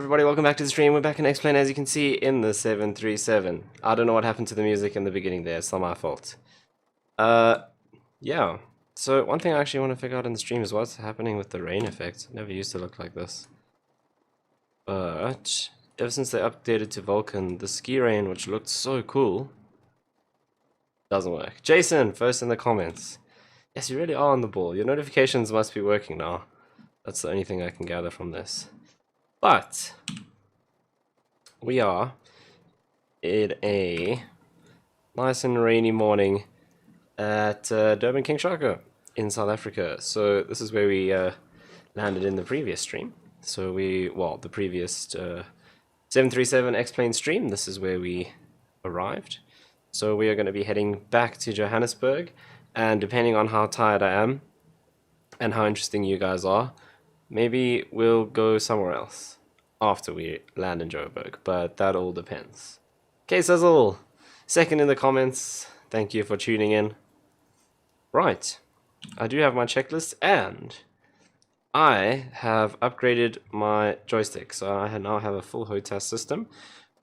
everybody, welcome back to the stream. We're back in X-Plane, as you can see, in the 737. I don't know what happened to the music in the beginning there, it's not my fault. Yeah. So one thing I actually want to figure out in the stream is what's happening with the rain effect. It never used to look like this. But ever since they updated to Vulkan, the ski rain, which looked so cool, doesn't work. Jason, first in the comments. Yes, you really are on the ball. Your notifications must be working now. That's the only thing I can gather from this. But we are in a nice and rainy morning at Durban King Shaka in South Africa. So this is where we landed in the previous stream. So the previous 737 X-Plane stream, this is where we arrived. So we are going to be heading back to Johannesburg, and depending on how tired I am and how interesting you guys are, maybe we'll go somewhere else after we land in Joburg, but that all depends. Okay, Sizzle, second in the comments, thank you for tuning in. Right, I do have my checklist, and I have upgraded my joystick, so I now have a full HOTAS system,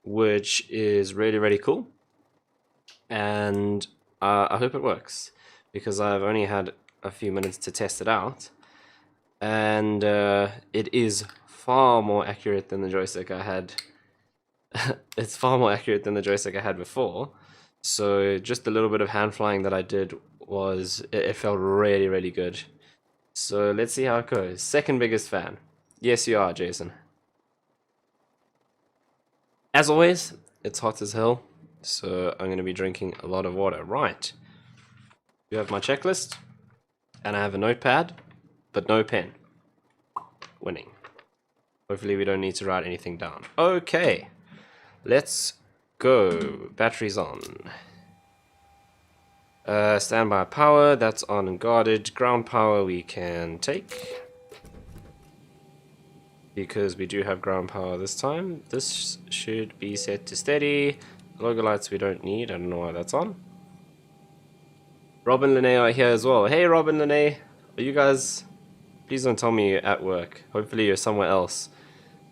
which is really, really cool, and I hope it works, because I've only had a few minutes to test it out, and it is far more accurate than the joystick I had. It's far more accurate than the joystick I had before. So just a little bit of hand flying that I did it felt really, really good. So let's see how it goes. Second biggest fan. Yes, you are, Jason. As always, it's hot as hell, so I'm going to be drinking a lot of water. Right. You have my checklist, and I have a notepad, but no pen. Winning. Hopefully we don't need to write anything down. Okay, let's go. Batteries on. Standby power, that's on and guarded. Ground power we can take, because we do have ground power this time. This should be set to steady. Logo lights we don't need, I don't know why that's on. Robin Lene are here as well. Hey Robin Lene, are you guys... Please don't tell me you're at work. Hopefully you're somewhere else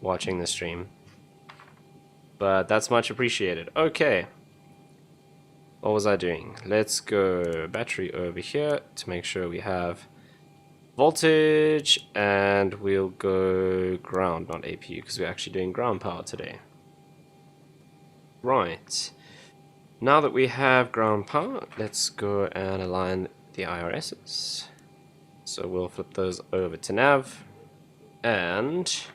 watching the stream. But that's much appreciated. Okay. What was I doing? Let's go battery over here to make sure we have voltage, and we'll go ground, not APU, because we're actually doing ground power today. Right. Now that we have ground power, let's go and align the IRSs. So we'll flip those over to nav, and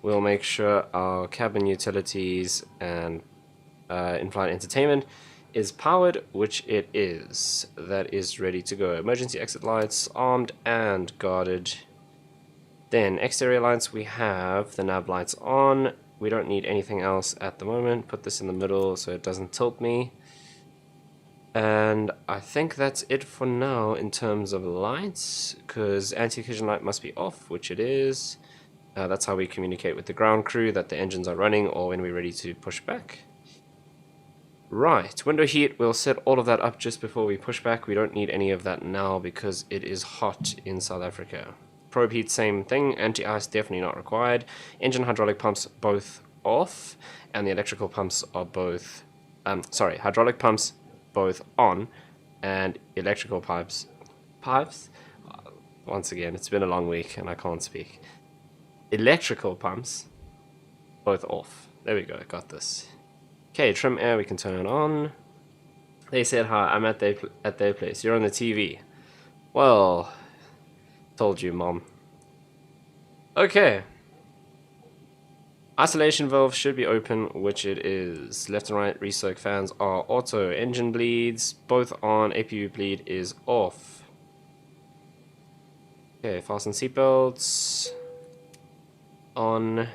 we'll make sure our cabin utilities and in-flight entertainment is powered, which it is. That is ready to go. Emergency exit lights armed and guarded. Then exterior lights, we have the nav lights on. We don't need anything else at the moment. Put this in the middle so it doesn't tilt me. And I think that's it for now in terms of lights, because anti-collision light must be off, which it is. That's how we communicate with the ground crew that the engines are running or when we're ready to push back. Right, window heat, we'll set all of that up just before we push back. We don't need any of that now because it is hot in South Africa. Probe heat, same thing. Anti-ice, definitely not required. Engine hydraulic pumps both off, and the electrical pumps are both... hydraulic pumps both on, and electrical pipes... Once again, it's been a long week and I can't speak. Electrical pumps both off. There we go, got this. Okay, trim air we can turn on. They said hi, I'm at their place. You're on the TV. Well, told you, Mom. Okay. Isolation valve should be open, which it is. Left and right recirc fans are auto. Engine bleeds, both on. APU bleed is off. Okay, fasten seatbelts. On.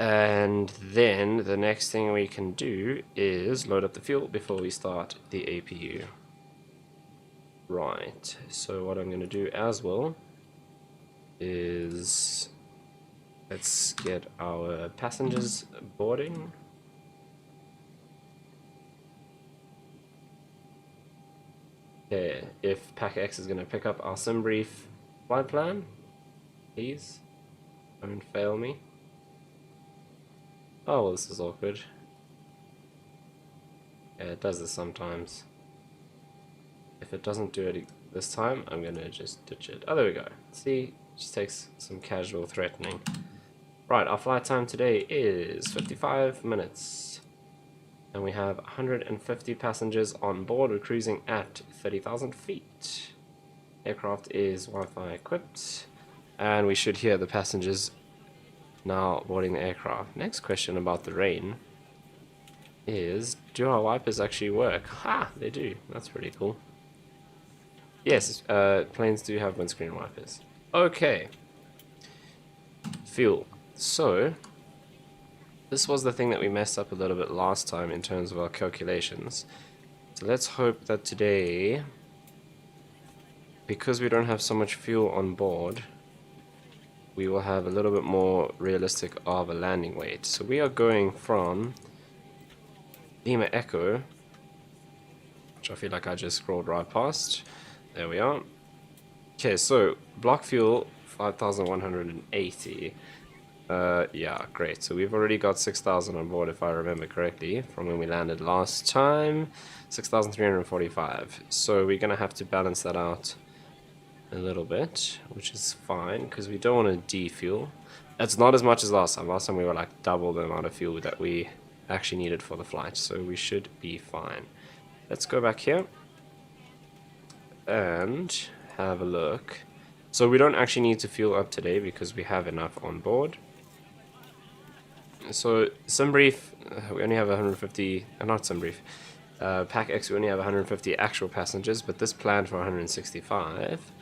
And then the next thing we can do is load up the fuel before we start the APU. Right, so what I'm going to do as well is let's get our passengers boarding. Okay, if PACX is going to pick up our sim brief flight plan, please don't fail me. Oh, well, this is awkward. Yeah, it does this sometimes. If it doesn't do it this time, I'm gonna just ditch it. Oh, there we go. See, just takes some casual threatening. Right, our flight time today is 55 minutes. And we have 150 passengers on board. We're cruising at 30,000 feet. Aircraft is Wi-Fi equipped. And we should hear the passengers now boarding the aircraft. Next question about the rain is, do our wipers actually work? Ha! They do. That's pretty cool. Yes, planes do have windscreen wipers. Okay. Fuel. So, this was the thing that we messed up a little bit last time in terms of our calculations. So let's hope that today, because we don't have so much fuel on board, we will have a little bit more realistic of a landing weight. So we are going from Lima Echo, which I feel like I just scrolled right past. There we are. Okay, so block fuel 5,180. Yeah, great. So we've already got 6,000 on board, if I remember correctly, from when we landed last time. 6,345. So we're gonna have to balance that out a little bit, which is fine because we don't want to defuel. That's not as much as last time. Last time we were like double the amount of fuel that we actually needed for the flight, so we should be fine. Let's go back here and have a look. So we don't actually need to fuel up today because we have enough on board. So SimBrief, we only have 150, not SimBrief, PACX, we only have 150 actual passengers, but this planned for 165.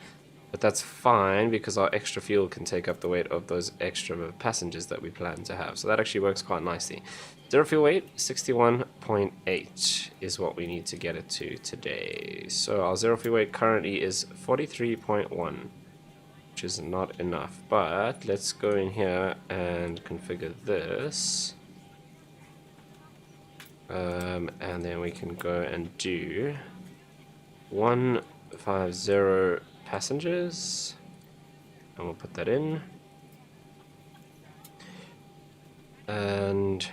But that's fine because our extra fuel can take up the weight of those extra passengers that we plan to have. So that actually works quite nicely. Zero fuel weight, 61.8 is what we need to get it to today. So our zero fuel weight currently is 43.1. Which is not enough, but let's go in here and configure this, and then we can go and do 150 passengers, and we'll put that in. And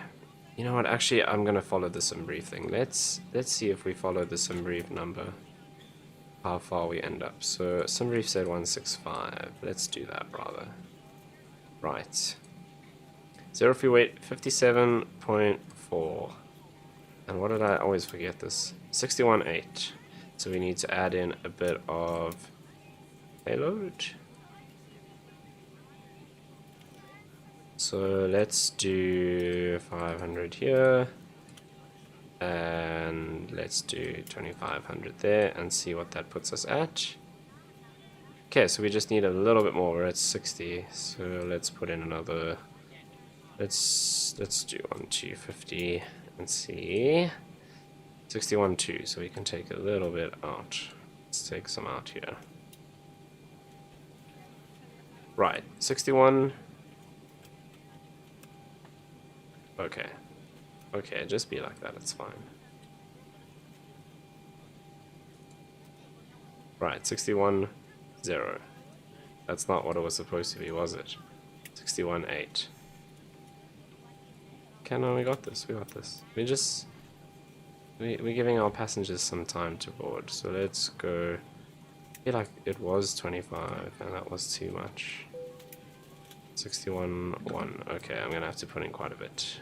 you know what, actually I'm gonna follow the SimBrief thing. Let's see if we follow the SimBrief number, how far we end up. So SimBrief said 165. Let's do that rather. Right. Zero fuel weight 57.4. And what did I always forget this? 61.8. So we need to add in a bit of payload. So let's do 500 here. And let's do 2500 there and see what that puts us at. Okay, so we just need a little bit more. We're at 60, so let's put in another. Let's do 250 and see. 61.2, so we can take a little bit out. Let's take some out here. Right, 61. Okay. Okay, just be like that, it's fine. Right, 61.0. That's not what it was supposed to be, was it? 61.8. Okay, no, we got this, we got this. We're giving our passengers some time to board, so let's go. I feel like it was 25, and that was too much. 61.1. Okay, I'm gonna have to put in quite a bit.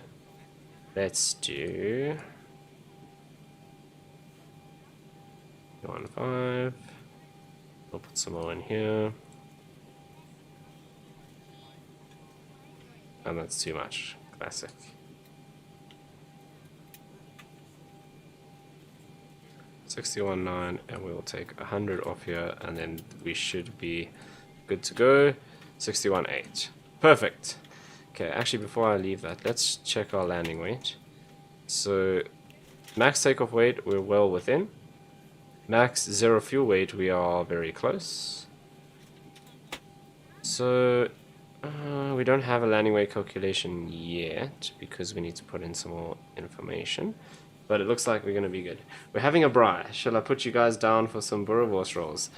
Let's do 1.5. We'll put some more in here. And that's too much. Classic. $61.9, and we'll take 100 off here, and then we should be good to go. 61.8. Perfect. Okay, actually before I leave that, let's check our landing weight. So max takeoff weight, we're well within. Max zero fuel weight, we are very close. So we don't have a landing weight calculation yet because we need to put in some more information. But it looks like we're going to be good. We're having a braai. Shall I put you guys down for some boerewors rolls?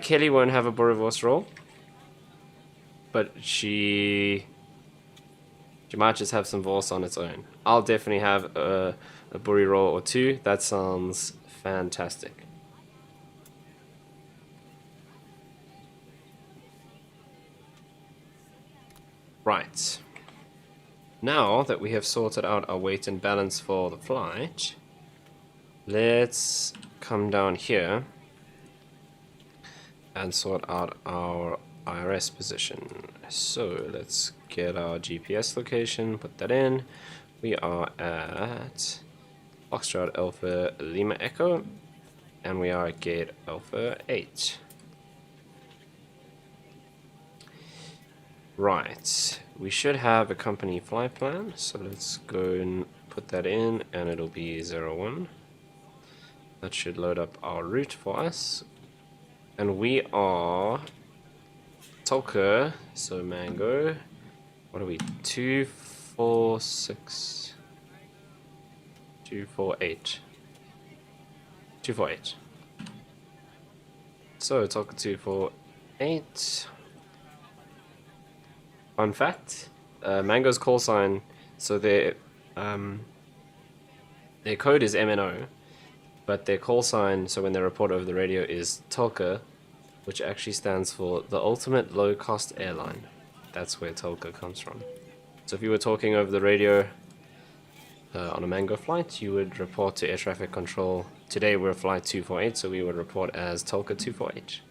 Kelly won't have a boerewors roll. But she You might just have some Vorse on its own. I'll definitely have a Buri roll or two. That sounds fantastic. Right. Now that we have sorted out our weight and balance for the flight, let's come down here and sort out our IRS position. So let's get our GPS location, put that in. We are at Foxtrot Alpha Lima Echo, and we are at gate Alpha 8. Right, we should have a company flight plan, so let's go and put that in, and it'll be 01. That should load up our route for us. And we are Tulka, so Mango. What are we? 246. 248. 248. So Tulka 248. Fun fact, Mango's call sign, so their code is MNO, but their call sign, so when they report over the radio, is Tulka, which actually stands for the ultimate low-cost airline. That's where Tulka comes from. So if you were talking over the radio on a Mango flight, you would report to air traffic control. Today we're flight 248, so we would report as Tulka 248.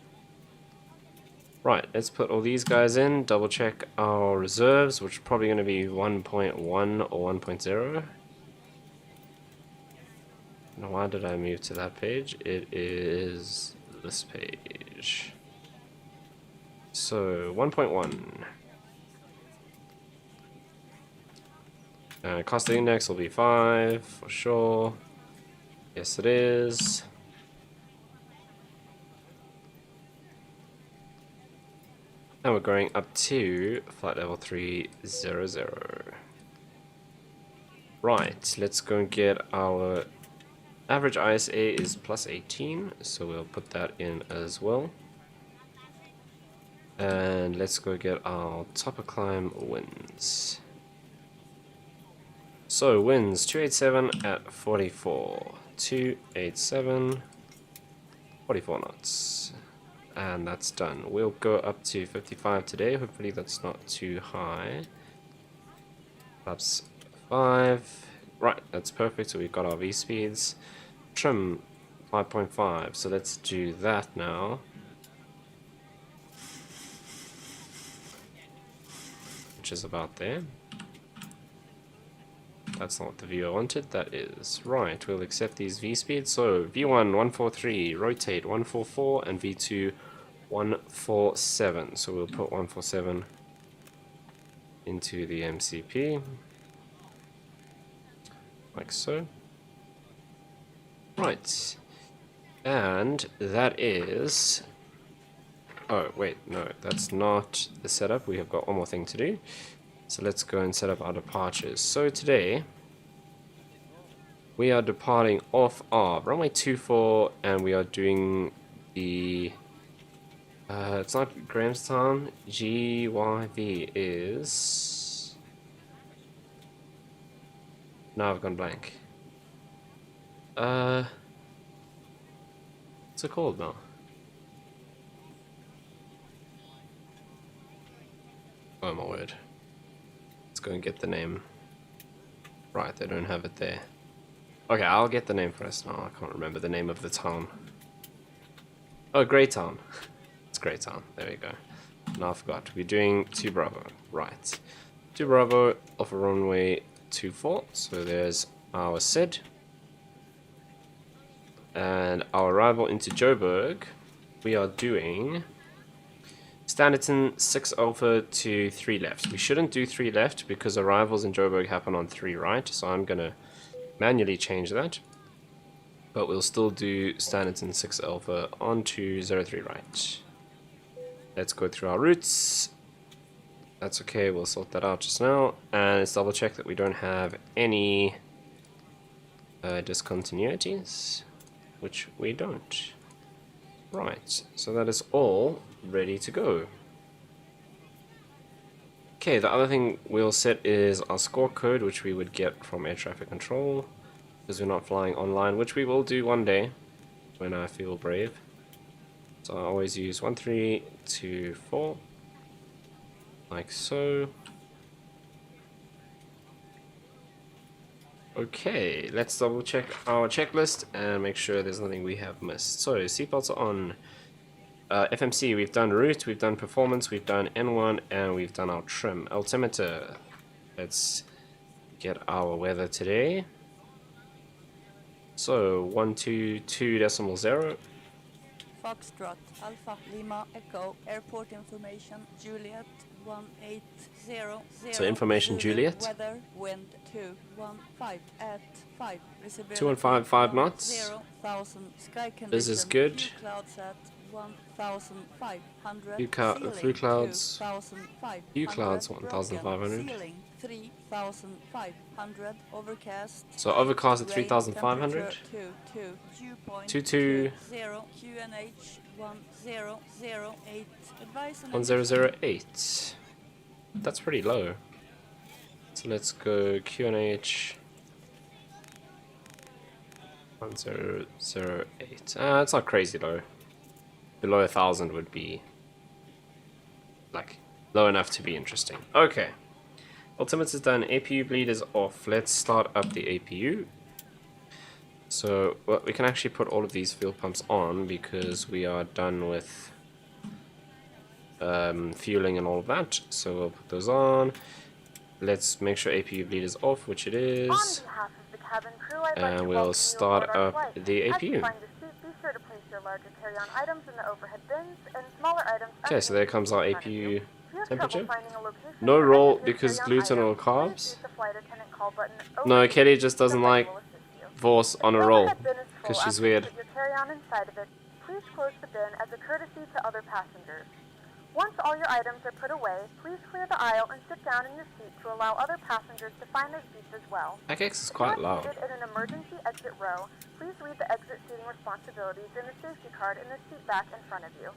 Right, let's put all these guys in, double check our reserves, which are probably going to be 1.1 or 1.0. Now why did I move to that page? It is this page. So 1.1. Cost index will be 5 for sure. Yes it is. And we're going up to flight level 300. Right, let's go and get our average ISA is plus 18, so we'll put that in as well. And let's go get our top of climb winds. So winds 287 at 44. 287, 44 knots. And that's done. We'll go up to 55 today. Hopefully that's not too high. Perhaps 5. Right, that's perfect. So we've got our V speeds. Trim 5.5. So let's do that now. Which is about there. That's not what the viewer wanted. That is. Right, we'll accept these V speeds. So V1 143, rotate 144, and V2 147. So we'll put 147 into the MCP. Like so. Right. And that is... Oh, wait, no, that's not the setup. We have got one more thing to do. So let's go and set up our departures. So today, we are departing off of runway 24, and we are doing the... it's not Grahamstown. GYV is... No, I've gone blank. What's it called now? Oh my word. Let's go and get the name. Right, they don't have it there. Okay, I'll get the name first. No, I can't remember the name of the town. Oh, Greytown. It's Greytown. There we go. No, I forgot. We're doing 2 Bravo. Right. 2 Bravo off a runway 24. So there's our SID. And our arrival into Joburg, we are doing Standerton 6 Alpha to 3 left. We shouldn't do 3 left because arrivals in Joburg happen on 3 right. So I'm going to manually change that. But we'll still do Standerton 6 Alpha onto 03 right. Let's go through our routes. That's okay, we'll sort that out just now. And let's double check that we don't have any discontinuities, which we don't. Right, so that is all ready to go. Okay, the other thing we'll set is our score code, which we would get from air traffic control, because we're not flying online, which we will do one day when I feel brave. So I always use 1324, like so. Okay, let's double check our checklist and make sure there's nothing we have missed. So seatbelts are on. FMC, we've done route, we've done performance, we've done N1, and we've done our trim. Altimeter, let's get our weather today. So 122.0. Foxtrot, Alpha, Lima, Echo, airport information, Juliet, 1800. So information Zulu, Juliet. Weather, wind 215 at 5. Visibility 215 knots. 0,000. Sky condition. This is good. Few clouds at 1,500. Few clouds. 2,500. Few clouds 1,500. Ceiling 3,500. Overcast. So overcast at 3,500. 22. QNH 1008. Advice on 1008. That's pretty low. So let's go QNH 1008. It's not crazy low. Below 1,000 would be like low enough to be interesting. Okay. Altimeter's done. APU bleed is off. Let's start up the APU. So well, we can actually put all of these fuel pumps on because we are done with fueling and all of that. So we'll put those on. Let's make sure APU bleed is off, which it is. And we'll start up the APU. Okay, so there comes our APU temperature. No roll because gluten or carbs. No, Kelly just doesn't like Vorse on a roll because she's weird. Please close the bin as a courtesy to other passengers. Once all your items are put away, please clear the aisle and sit down in your seat to allow other passengers to find their seats as well. PACX is quite loud. If you are seated in an emergency exit row, please read the exit seating responsibilities in the safety card in the seat back in front of you.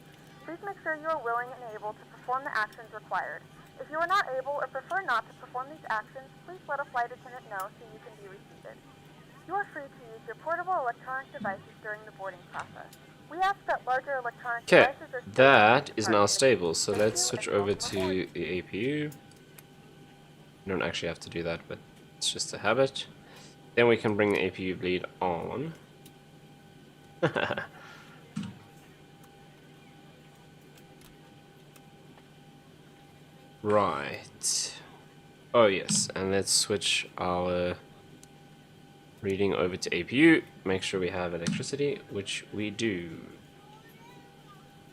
Please make sure you are willing and able to perform the actions required. If you are not able or prefer not to perform these actions, please let a flight attendant know so you can be reseated. You are free to use your portable electronic devices during the boarding process. We ask that larger electronic devices are that is now stable, so let's switch over to the APU. You don't actually have to do that, but it's just a habit. Then we can bring the APU bleed on. Right. Oh yes, and let's switch our reading over to APU, make sure we have electricity, which we do.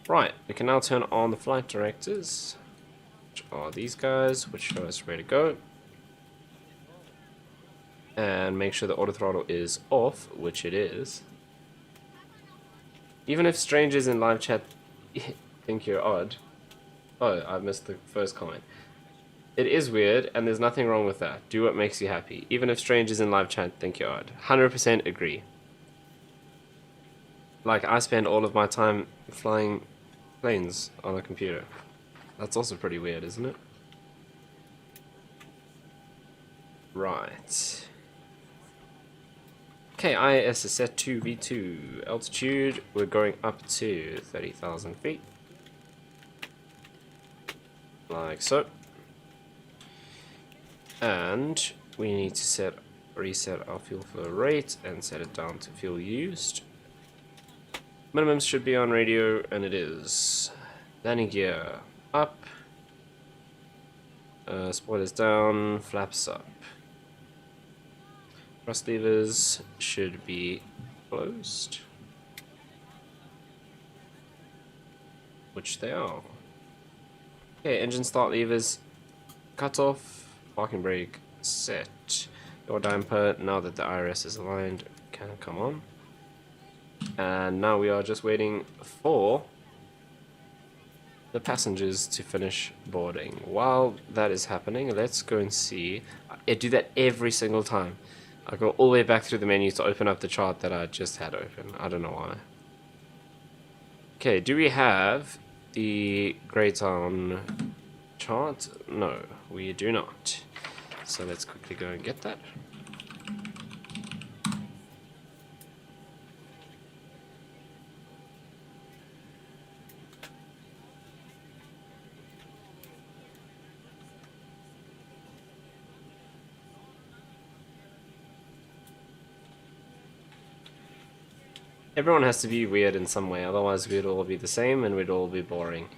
Right, we can now turn on the flight directors, which are these guys, which show us where to go. And make sure the auto throttle is off, which it is. Even if strangers in live chat think you're odd. Oh, I missed the first comment. It is weird, and there's nothing wrong with that. Do what makes you happy. Even if strangers in live chat think you're odd. 100% agree. Like, I spend all of my time flying planes on a computer. That's also pretty weird, isn't it? Right. Okay, IAS is set to V2. Altitude, we're going up to 30,000 feet. Like so. And we need to reset our fuel flow rate and set it down to fuel used. Minimums should be on radio, and it is. Landing gear up. Spoilers down, flaps up. Thrust levers should be closed. Which they are. Okay, engine start levers cut off. Parking brake set. Your damper, now that the IRS is aligned, can come on. And now we are just waiting for the passengers to finish boarding. While that is happening, let's go and see. I do that every single time. I go all the way back through the menu to open up the chart that I just had open. I don't know why. Okay, do we have the Greytown chart? No. we do not. So let's quickly go and get that. Everyone has to be weird in some way, otherwise we'd all be the same and we'd all be boring.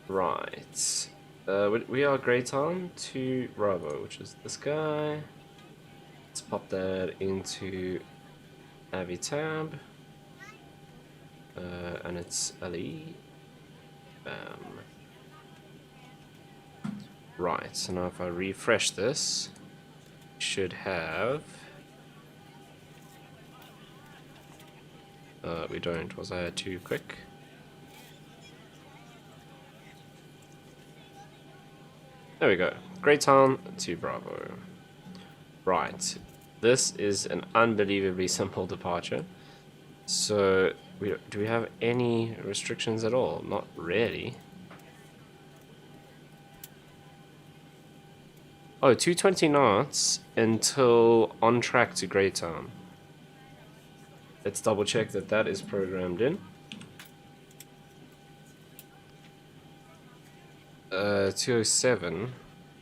Right. We are great on to Bravo, which is this guy. Let's pop that into Avi tab. And it's Ali. Bam. Right, so now if I refresh this, should have... we don't. Was I too quick? There we go. Great Town to Bravo. Right. This is an unbelievably simple departure. So, do we have any restrictions at all? Not really. Oh, 220 knots until on track to Greytown. Let's double check that that is programmed in. 207.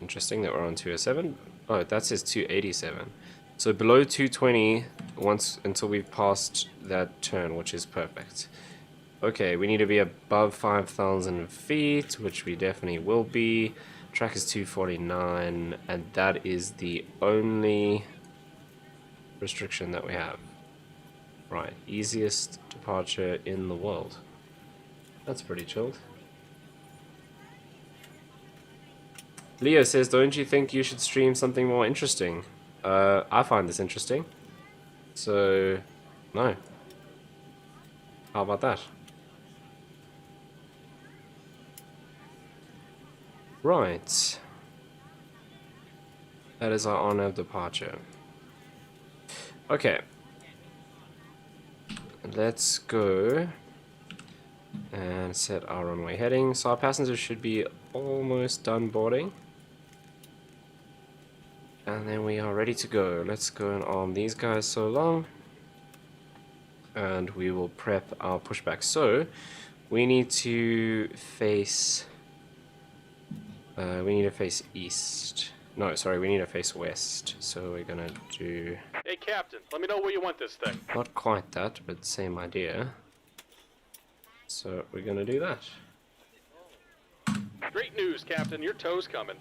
Interesting that we're on 207. Oh, that says 287. So below 220 once until we've passed that turn, which is perfect. Okay, we need to be above 5,000 feet, which we definitely will be. Track is 249, and that is the only restriction that we have. Right, easiest departure in the world. That's pretty chilled. Leo says, don't you think you should stream something more interesting? I find this interesting. So, no. How about that? Right. That is our honor of departure. Okay. Let's go and set our runway heading. So our passengers should be almost done boarding. And then we are ready to go. Let's go and arm these guys so long. And we will prep our pushback. So we need to face... we need to face east. No, sorry, we need to face west. So we're gonna do... Hey, Captain, let me know where you want this thing. Not quite that, but same idea. So we're gonna do that. Great news, Captain. Your tow's coming.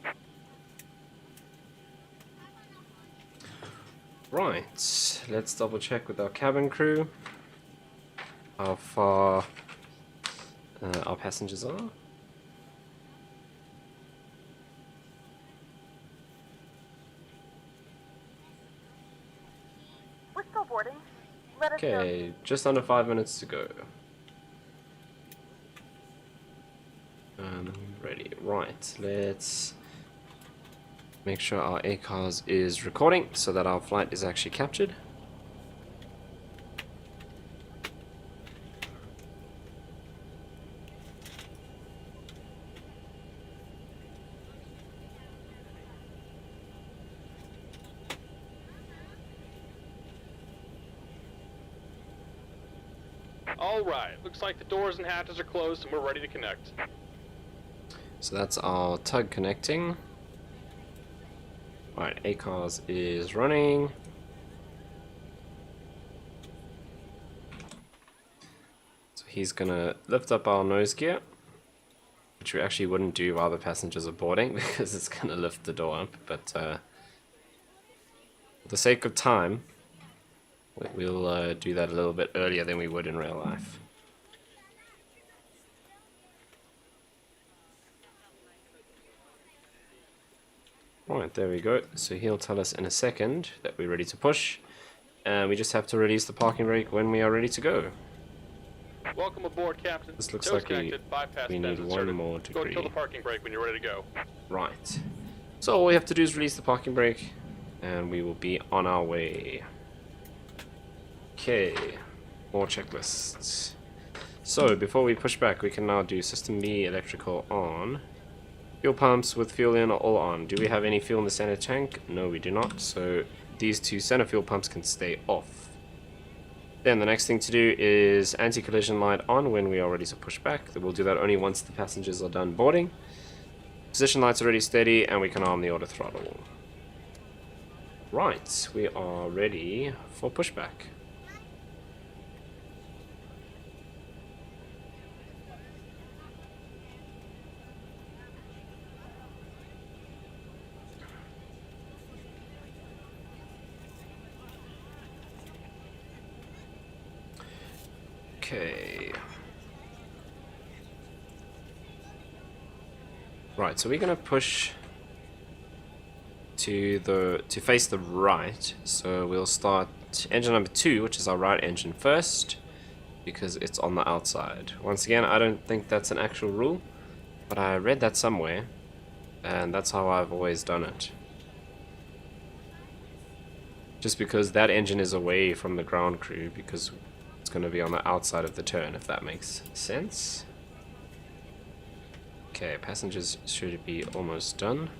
Right, let's double check with our cabin crew how far our passengers are. We're still boarding. Let us know. Okay, just under 5 minutes to go. And ready. Right, let's make sure our ACARS is recording so that our flight is actually captured. All right. Looks like the doors and hatches are closed and we're ready to connect. So that's our tug connecting. Alright, ACARS is running. So he's gonna lift up our nose gear, which we actually wouldn't do while the passengers are boarding because it's gonna lift the door up, but for the sake of time, we'll do that a little bit earlier than we would in real life. Right, there we go. So he'll tell us in a second that we're ready to push. And we just have to release the parking brake when we are ready to go. Welcome aboard, Captain. This looks Tow's like connected. Bypass we need fence one inserted. more Go degree. till the parking brake when you're ready to go. Right. So all we have to do is release the parking brake and we will be on our way. Okay. More checklists. So before we push back, we can now do system B electrical on. Fuel pumps with fuel in are all on. Do we have any fuel in the center tank? No, we do not. So these two center fuel pumps can stay off. Then the next thing to do is anti-collision light on when we are ready to push back. We'll do that only once the passengers are done boarding. Position lights already steady, and we can arm the auto throttle. Right, we are ready for pushback. Okay. Right, so we're gonna push to face the right. So we'll start engine number 2, which is our right engine first, because it's on the outside. Once again, I don't think that's an actual rule, but I read that somewhere, and that's how I've always done it. Just because that engine is away from the ground crew, because it's going to be on the outside of the turn, if that makes sense. Okay, passengers should be almost done.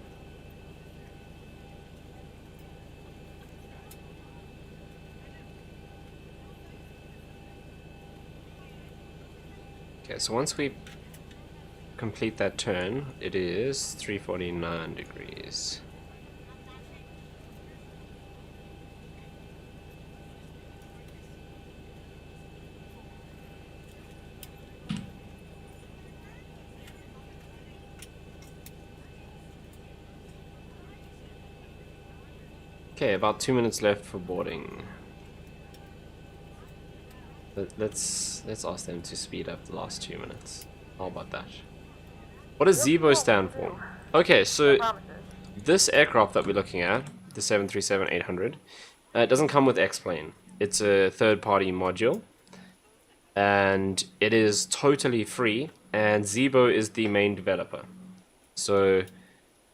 Okay, so once we complete that turn, it is 349 degrees. Okay, about 2 minutes left for boarding. Let's ask them to speed up the last 2 minutes. How about that? What does ZIBO stand for? Okay, so this aircraft that we're looking at, the 737-800, it doesn't come with X-Plane. It's a third-party module, and it is totally free, and ZIBO is the main developer. So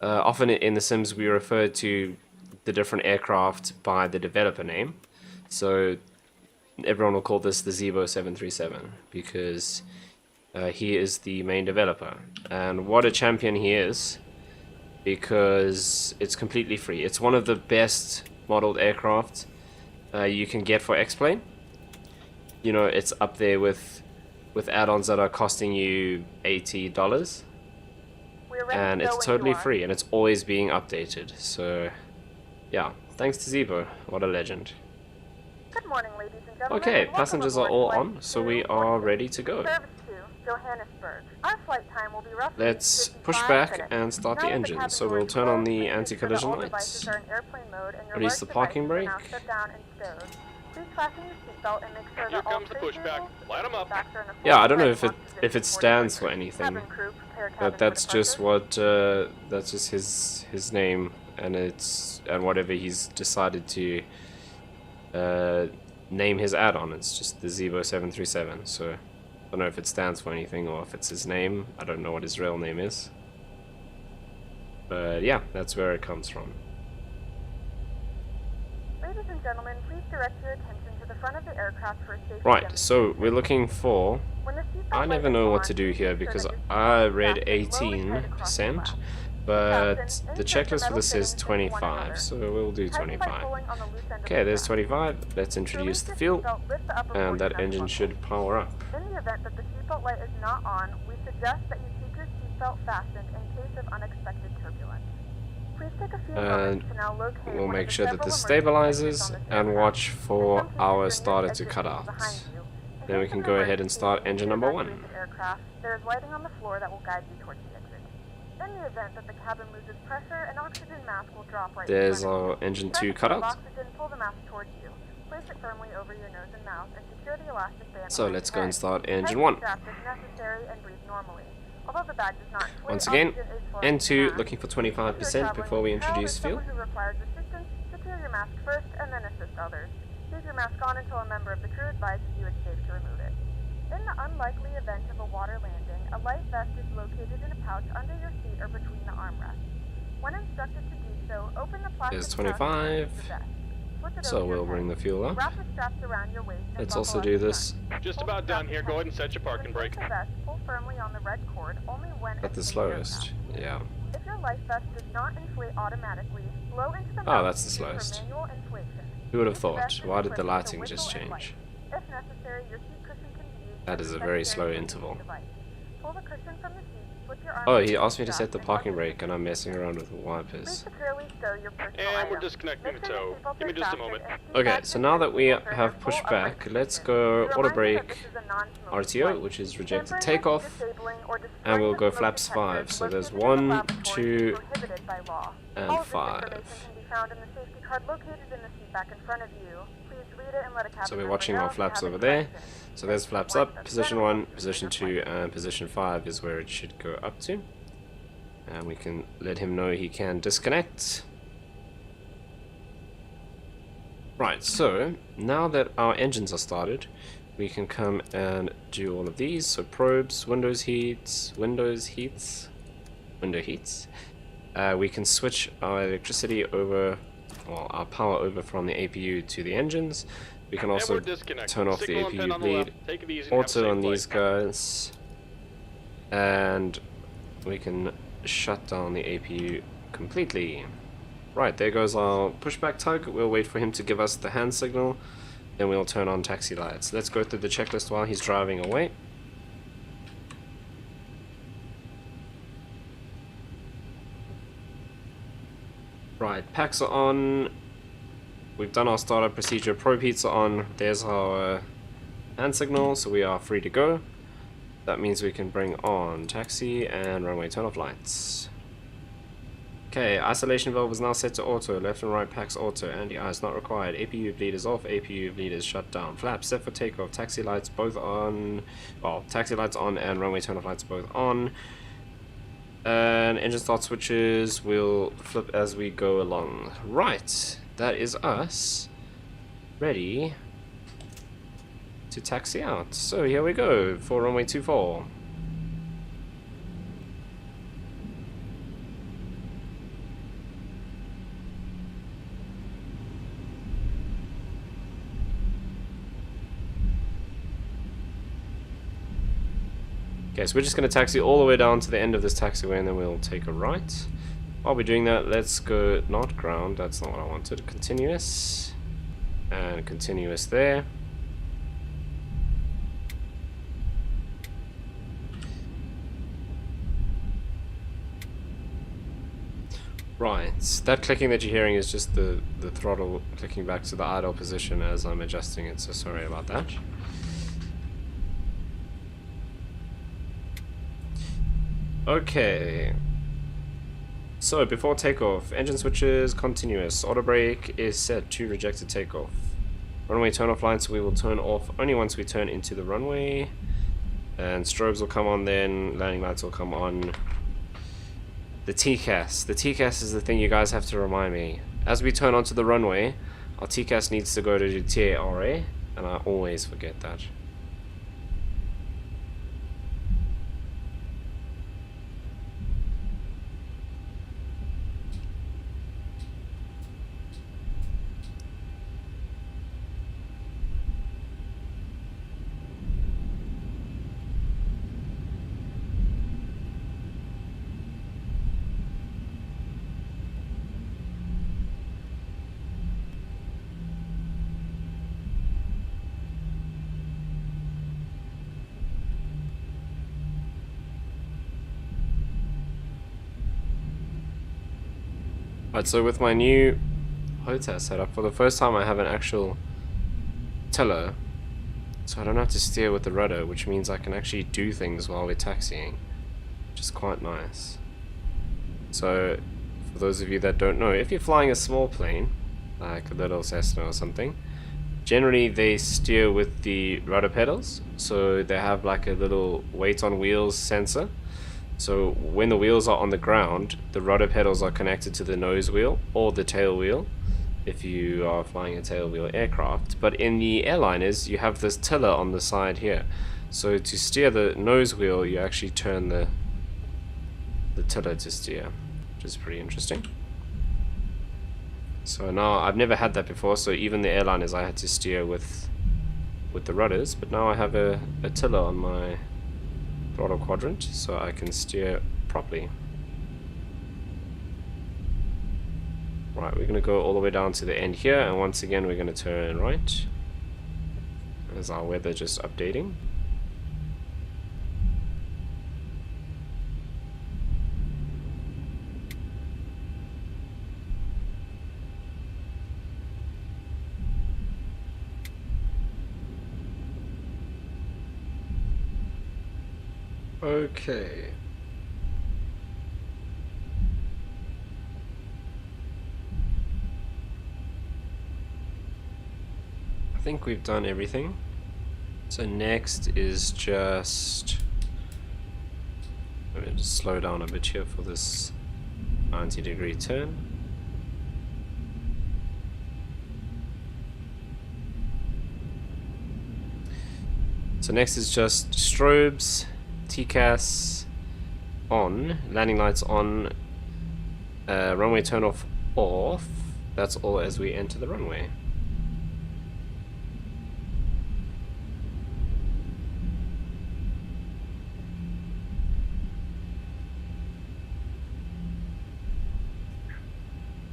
often in the Sims we refer to the different aircraft by the developer name. So everyone will call this the ZIBO 737 because he is the main developer. And what a champion he is, because it's completely free. It's one of the best modeled aircraft you can get for X-Plane. You know, it's up there with add-ons that are costing you $80. And it's totally free, and it's always being updated. So yeah, thanks to ZIBO. What a legend. Good morning, ladies and gentlemen. Okay, and passengers are all on, so we are ready to go. Service to Johannesburg. Our flight time will be roughly Let's 55 push back minutes. and start the Now that engine. cabin So door we'll is turn on closed, the please make sure anti-collision that all lights. devices are in airplane mode and your Release the large parking devices are brake. now shut down and stowed. Please fasten your seatbelt and make sure Here that all comes the tray pushback. tables Light 'em up. backs are in a Yeah, I don't know full if it position stands for departure. anything, Cabin crew, prepare cabin but for that's just departure. what that's just his name, and whatever he's decided to name his add-on. It's just the ZIBO 737. So I don't know if it stands for anything or if it's his name. I don't know what his real name is, but yeah, that's where it comes from. Ladies and gentlemen, please direct your attention to the front of the aircraft for a safety Right, so we're looking for. When the seatbelt I light never is know what on, to do here make sure because that your I seatbelt is read fastened slowly tight across the 18%, lap. but Fasten, the insert checklist for metal this says fittings into one 25, another. so we'll do Tighten by 25. pulling on the loose end of Okay, the there's strap. 25. Let's To introduce release the your fuel, seatbelt, lift the upper and that portion of the engine buckle. should power up. In the event that the seatbelt light is not on, we suggest that you keep your seatbelt fastened in case of unexpected turbulence. Please take a few And moments to now locate we'll one of make the sure that several this emergency exits stabilizes on this and aircraft. watch In for some cases, our your starter nearest to exit cut is out. behind you. In Then we case can of go an ahead and emergency start and engine you number evacuate 1. the aircraft, there is lighting on the floor that will guide you towards the exit. In the event that the cabin loses pressure, an oxygen mask will drop right There's in front of you. our engine Press 2 the button of cutout. oxygen, pull the mask towards you. Place it firmly over your nose and mouth and secure the elastic band So behind let's your go and head. start engine Tighten 1. the straps if necessary and breathe normally. Although the bag does not inflate, Once again, oxygen is flowing N2 through the mask. looking for If you're 25% traveling before we with a child or introduce fuel. someone who requires assistance, secure your mask first and then assist others. Leave your mask on until a member of the crew advises you it's safe to remove it. In the unlikely event of a water landing, a life vest is located in a pouch under your seat or between the armrests. When instructed to do so, open the plastic There's pouch and 25. remove the vest. Switch it So over your we'll head. bring the fuel up. Wrap the straps around your waist and Let's buckle also up do the this. front. Just Pull about the done straps here. Go ahead and set your To parking brake. inflate the vest, pull firmly on the red cord only when At the exiting slowest. aircraft. Yeah. If your life vest does not inflate automatically, blow into the Oh, that's the mouthpiece for slowest. manual inflation. Who would have Use the thought? vest and Why did the equipment to lighting just whistle and light. change? If necessary, your seat cushion can be used That as is a a very secondary slow safety interval. device. Pull the cushion from the seat, slip your arm Oh, through he asked me to strap set the and parking button brake and I'm messing around with the Please wipers. securely stow your personal And we're items. disconnecting the Make sure your tow. seatbelts Give me are just a fastened moment. and seat Okay, bags so and now that we seat have full pushed upright back, let's position. go We auto remind you that brake this is a non-smoking RTO, flight. which is rejected Tampering with, takeoff, disabling, or destroying and we'll the go smoke flaps 5. detectors So there's located in the 1, laboratory 2, is prohibited by law. and All of this 5. information can be found in the safety card located in the seat back in front of you. Please read it and let a cabin So we're member watching know our if you flaps have over any there. questions. So there's Thank you. flaps Once up, that's position settled, 1, proceed with position your 2, flight. and position 5 is where it should go up to. And we can let him know he can disconnect. Right, so now that our engines are started, we can come and do all of these. So probes, window heats. We can switch our electricity over, well, our power over from the APU to the engines. We can And also we're disconnected. turn off the Signal and pin APU on the bleed, left. Take it easy and have a auto safe on flight. these guys, and we can shut down the APU completely. Right, there goes our pushback tug. We'll wait for him to give us the hand signal, then we'll turn on taxi lights. Let's go through the checklist while he's driving away. Right, packs are on. We've done our startup procedure. Probe heats are on. There's our hand signal, so we are free to go. That means we can bring on taxi and runway turn off lights. Okay, isolation valve is now set to auto. Left and right packs auto. Anti-ice not required. APU bleed is off. APU bleed is shut down. Flaps set for takeoff. Taxi lights both on. Well, taxi lights on and runway turn off lights both on. And engine start switches will flip as we go along. Right, that is us ready to taxi out. So here we go for runway 24. Okay, so we're just going to taxi all the way down to the end of this taxiway and then we'll take a right. While we're doing that, let's go not ground, that's not what I wanted. Continuous. And continuous there. Right, that clicking that you're hearing is just the throttle clicking back to the idle position as I'm adjusting it, so sorry about that. Okay, so before takeoff, engine switches continuous, auto brake is set to rejected takeoff. Runway turn off lights we will turn off only once we turn into the runway, and strobes will come on then, landing lights will come on. The TCAS is the thing you guys have to remind me. As we turn onto the runway, our TCAS needs to go to TARA, and I always forget that. Right, so with my new HOTAS setup, for the first time I have an actual tiller, so I don't have to steer with the rudder, which means I can actually do things while we're taxiing, which is quite nice. So, for those of you that don't know, if you're flying a small plane, like a little Cessna or something, generally they steer with the rudder pedals, so they have like a little weight on wheels sensor. So when the wheels are on the ground, the rudder pedals are connected to the nose wheel or the tail wheel if you are flying a tail wheel aircraft. But in the airliners, you have this tiller on the side here. So to steer the nose wheel, you actually turn the tiller to steer, which is pretty interesting. So now, I've never had that before, so even the airliners I had to steer with the rudders, but now I have a tiller on my throttle quadrant, so I can steer properly. Right, we're going to go all the way down to the end here, and once again we're going to turn right. There's our weather just updating. Okay. I think we've done everything. So next is just... Let me just slow down a bit here for this 90-degree turn. So next is just strobes, TCAS on, landing lights on, runway turn off off. That's all as we enter the runway.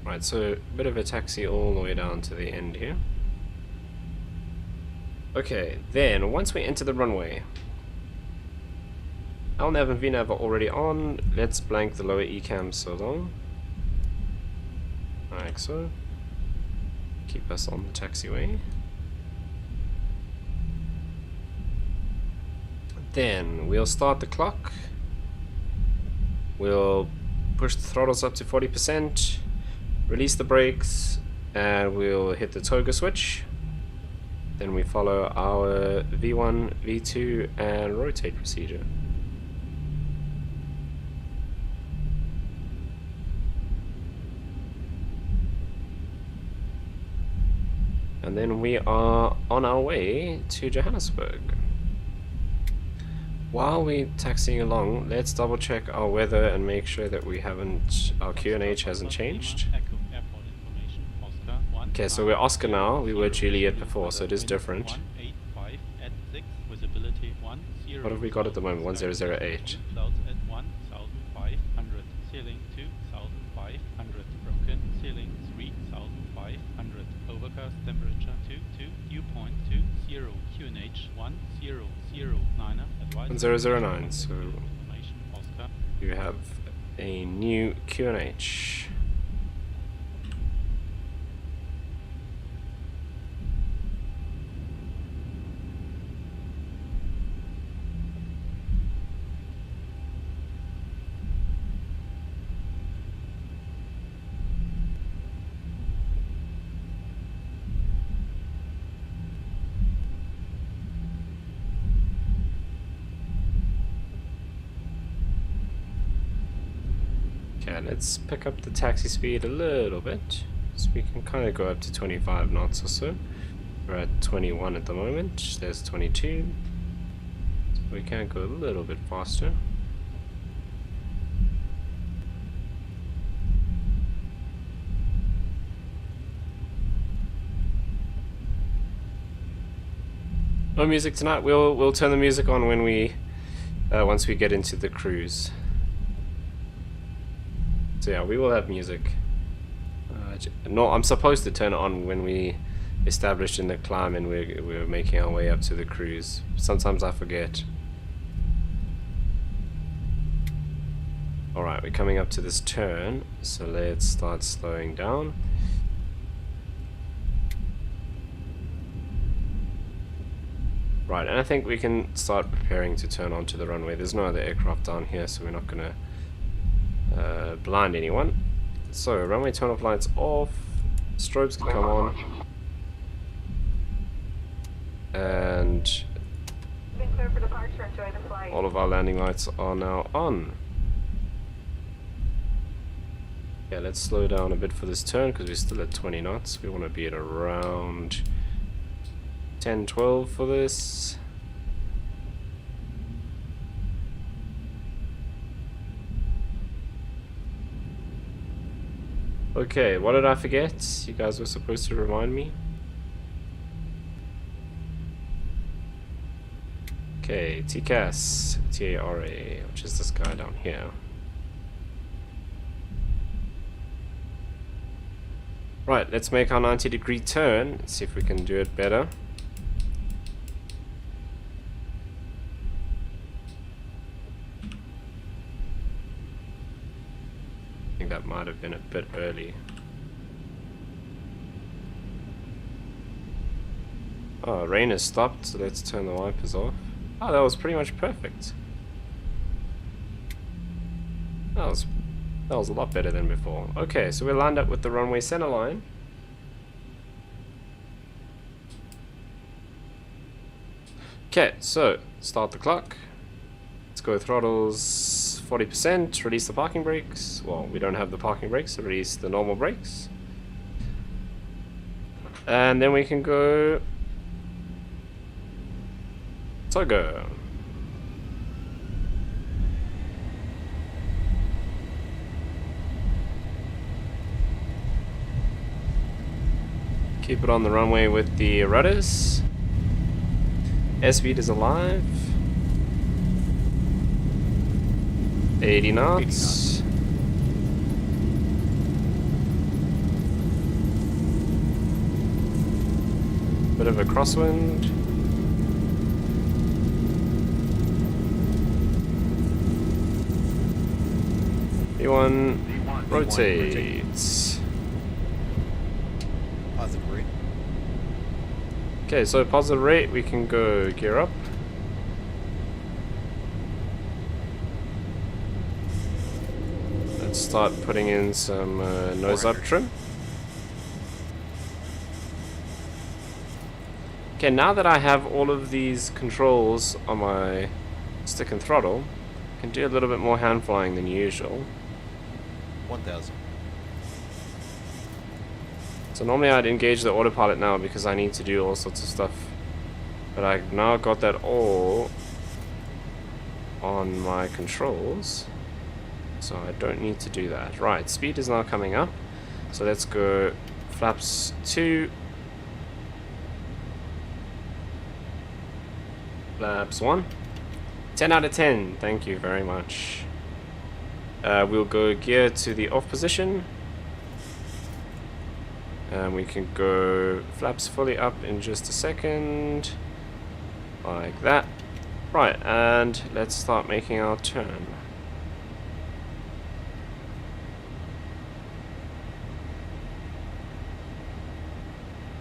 Right, so a bit of a taxi all the way down to the end here. Okay, then once we enter the runway, LNAV and VNAV are already on. Let's blank the lower ECAM so long. Like so. Keep us on the taxiway. Then we'll start the clock. We'll push the throttles up to 40%. Release the brakes, and we'll hit the toga switch. Then we follow our V1, V2, and rotate procedure. And then we are on our way to Johannesburg. While we're taxiing along, let's double check our weather and make sure that we haven't, our QNH hasn't changed. Okay, so we're Oscar now, we were Juliet before, so it is different. What have we got at the moment? 1008. Overcast temperature 22, dew point 20, QNH 1009, 1009, so you have a new QNH. Okay, let's pick up the taxi speed a little bit, so we can kind of go up to 25 knots or so. We're at 21 at the moment, there's 22, so we can go a little bit faster. No music tonight. We'll turn the music on when we once we get into the cruise. So yeah, we will have music. No, I'm supposed to turn it on when we established in the climb and we're making our way up to the cruise. Sometimes I forget. Alright, we're coming up to this turn, so let's start slowing down. Right, and I think we can start preparing to turn onto the runway. There's no other aircraft down here, so we're not going to blind anyone. So, runway turn off lights off, strobes can come on, and all of our landing lights are now on. Yeah, let's slow down a bit for this turn because we're still at 20 knots. We want to be at around 10, 12 for this. Okay, what did I forget? You guys were supposed to remind me. Okay, TCAS, TARA, which is this guy down here. Right, let's make our 90-degree turn. Let's see if we can do it better. I think that might have been a bit early. Oh, rain has stopped, so let's turn the wipers off. Oh, that was pretty much perfect. That was a lot better than before. Okay, so we're lined up with the runway center line. Okay, so start the clock. Let's go throttles 40%, release the parking brakes. Well, we don't have the parking brakes, so release the normal brakes. And then we can go... So go. Keep it on the runway with the rudders. Airspeed is alive. 80 knots. Bit of a crosswind. V1 rotates. Positive rate. Okay, so positive rate, we can go gear up. Let's start putting in some nose up trim. Okay, now that I have all of these controls on my stick and throttle, I can do a little bit more hand flying than usual. 1,000. So normally I'd engage the autopilot now because I need to do all sorts of stuff. But I've now got that all on my controls. So I don't need to do that. Right, speed is now coming up. So let's go flaps 2. Flaps 1. 10 out of 10. Thank you very much. We'll go gear to the off position. And we can go flaps fully up in just a second. Like that. Right, and let's start making our turn.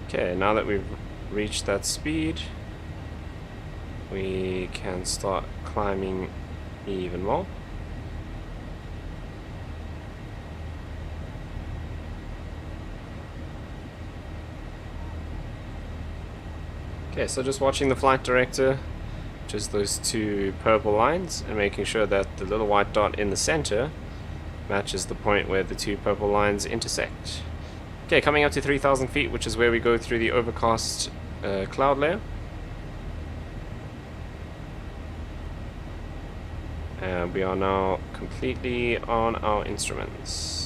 Okay, now that we've reached that speed, we can start climbing even more. Okay, so just watching the flight director, just those two purple lines, and making sure that the little white dot in the center matches the point where the two purple lines intersect. Okay, coming up to 3,000 feet, which is where we go through the overcast cloud layer. And we are now completely on our instruments.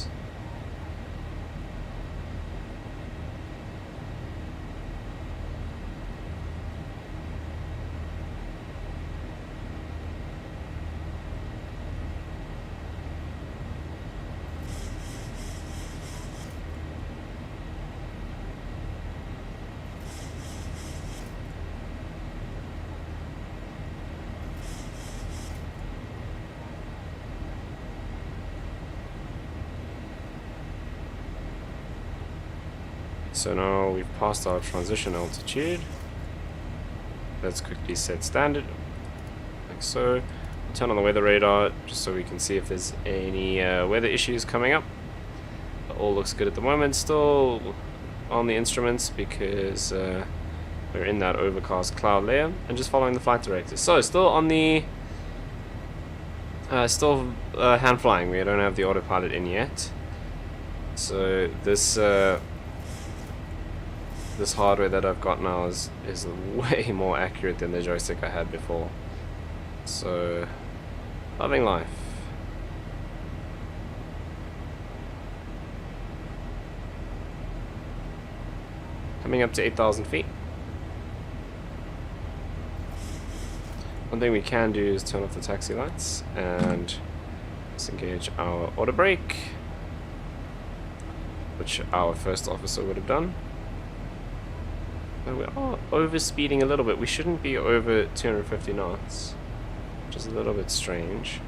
So now we've passed our transition altitude. Let's quickly set standard, like so. Turn on the weather radar just so we can see if there's any weather issues coming up. All looks good at the moment. Still on the instruments because we're in that overcast cloud layer, and just following the flight director. So still on the hand flying. We don't have the autopilot in yet. So this hardware that I've got now is way more accurate than the joystick I had before. So, loving life. Coming up to 8,000 feet. One thing we can do is turn off the taxi lights and disengage our auto brake, which our first officer would have done. But we are over speeding a little bit. We shouldn't be over 250 knots, which is a little bit strange.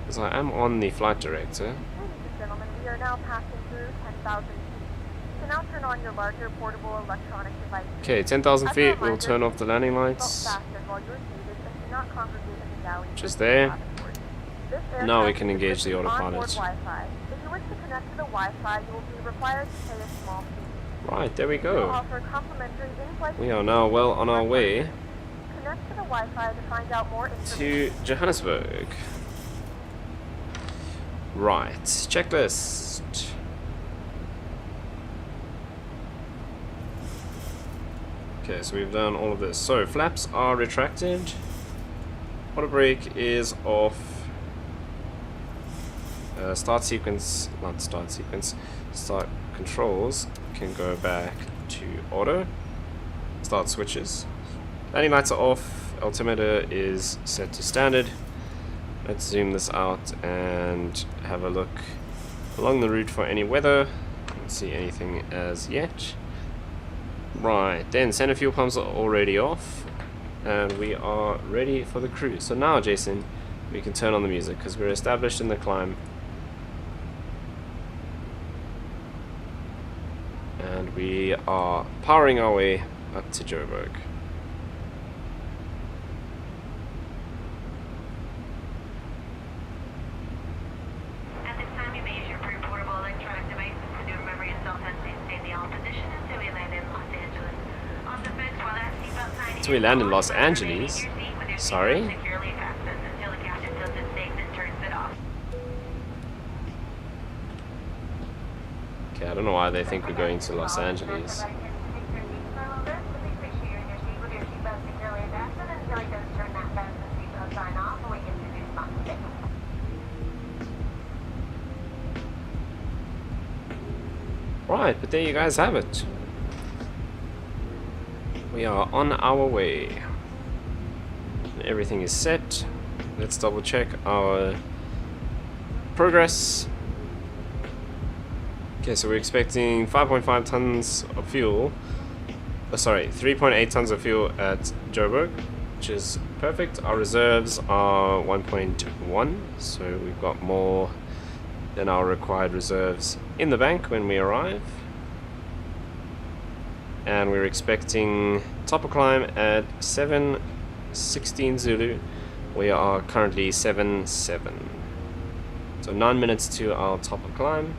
Because I am on the flight director. Ladies and gentlemen, we are now passing through 10,000 feet. You can now turn on your larger portable electronic devices. Okay, 10,000 As a feet, we'll reminder, turn off the landing seatbelt lights. fastened while you're seated and do not congregate in the galley. Just there. This Now we aircraft can is engage the equipped with onboard autopilot. Wi-Fi. If you wish to connect to the Wi-Fi, you will be required to pay a small fee. Right, there we We will go. offer complimentary in-flight We are now well on our way Connect to the Wi-Fi to find out more information. to Johannesburg. Right, checklist. Okay, so we've done all of this. So, flaps are retracted. Auto brake is off. Start sequence, not start sequence, start controls can go back to auto. Start switches. Landing lights are off. Altimeter is set to standard. Let's zoom this out and have a look along the route for any weather. Don't see anything as yet. Right, then center fuel pumps are already off and we are ready for the cruise. So now, Jason, we can turn on the music because we're established in the climb. And we are powering our way up to Joburg. At this time, you may use your free portable electronic devices to do remember yourself and stay in the all position until we land in Los Angeles. Also, folks, while that seatbelt sign So we land in Los Angeles? Sorry? securely fastened until the captain feels it's safe and turns it off. Okay, I don't know why they think we're going to Los Angeles. Right, but there you guys have it. We are on our way. Everything is set. Let's double check our progress. Okay, so we're expecting 5.5 tons of fuel. Sorry, 3.8 tons of fuel at Joburg, which is perfect. Our reserves are 1.1, so we've got more than our required reserves in the bank when we arrive. And we're expecting topper climb at 7:16 Zulu. We are currently 7:7. So 9 minutes to our topper climb.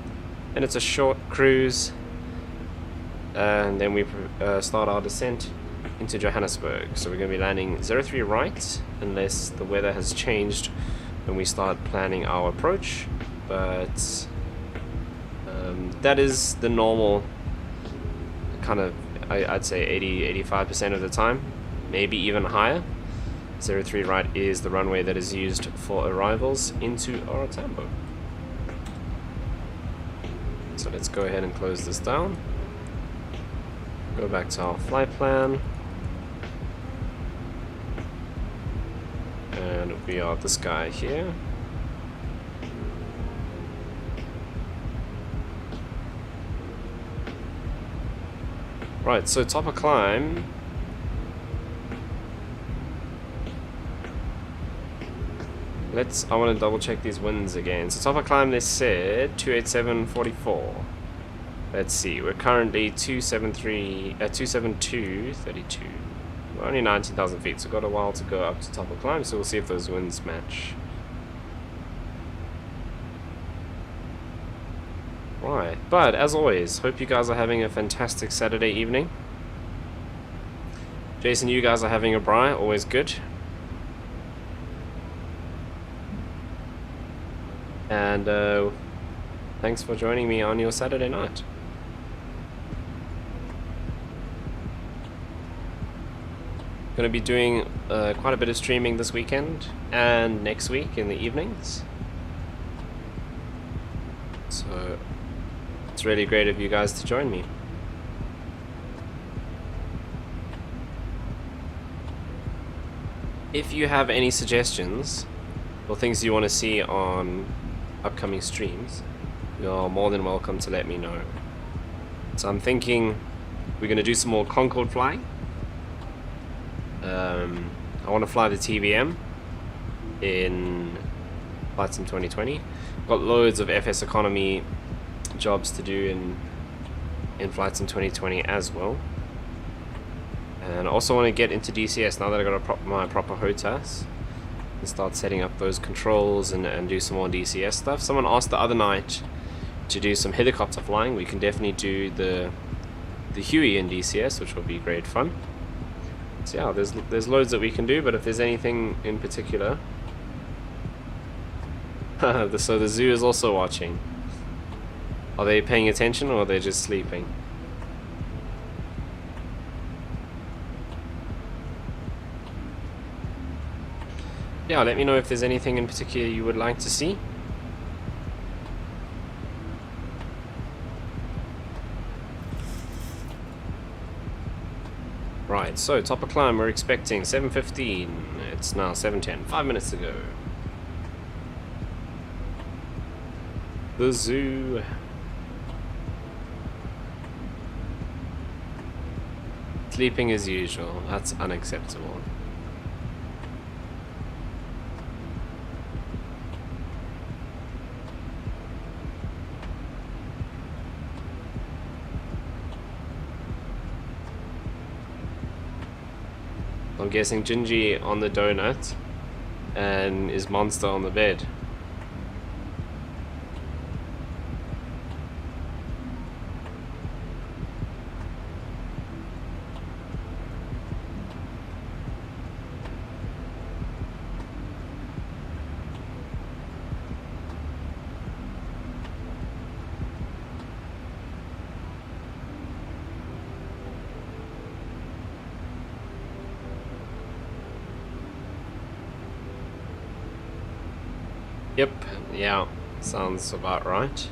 And it's a short cruise. And then we start our descent into Johannesburg. So we're going to be landing 03 right, unless the weather has changed when we start planning our approach. But that is the normal kind of, I'd say 80-85% of the time, maybe even higher. 03 right is the runway that is used for arrivals into Tambo. So let's go ahead and close this down. Go back to our flight plan. And we are this guy here. Right, so topper climb. I want to double check these winds again. So topper climb, they said 287.44. Let's see, we're currently 272.32. We're only 19,000 feet, so got a while to go up to topper climb, so we'll see if those winds match. Right, but as always, hope you guys are having a fantastic Saturday evening. Jason, you guys are having a braai, always good. And thanks for joining me on your Saturday night. Going to be doing quite a bit of streaming this weekend and next week in the evenings. So it's really great of you guys to join me. if you have any suggestions or things you want to see on upcoming streams, you're more than welcome to let me know. So I'm thinking we're going to do some more Concorde flying. I want to fly the TBM in Flight Sim 2020. Got loads of FS economy jobs to do in Flight Sim 2020 as well. And I also want to get into DCS now that I got my proper HOTAS and start setting up those controls and do some more DCS stuff. Someone asked the other night to do some helicopter flying. We can definitely do the Huey in DCS, which will be great fun. So yeah, there's loads that we can do, but if there's anything in particular... So the zoo is also watching. Are they paying attention or are they just sleeping? Yeah, let me know if there's anything in particular you would like to see. Right, so top of climb we're expecting 7:15. It's now 7:10. 5 minutes to go. The zoo. Sleeping as usual. That's unacceptable. I'm guessing Gingy on the donut and is Monster on the bed. Yep, yeah, sounds about right.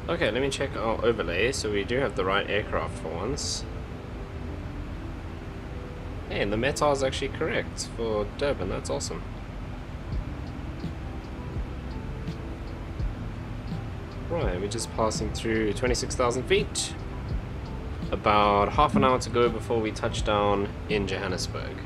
Okay, let me check our overlay, so we do have the right aircraft for once. Hey, and the METAR is actually correct for Durban, that's awesome. Right, we're just passing through 26,000 feet. About half an hour to go before we touch down in Johannesburg.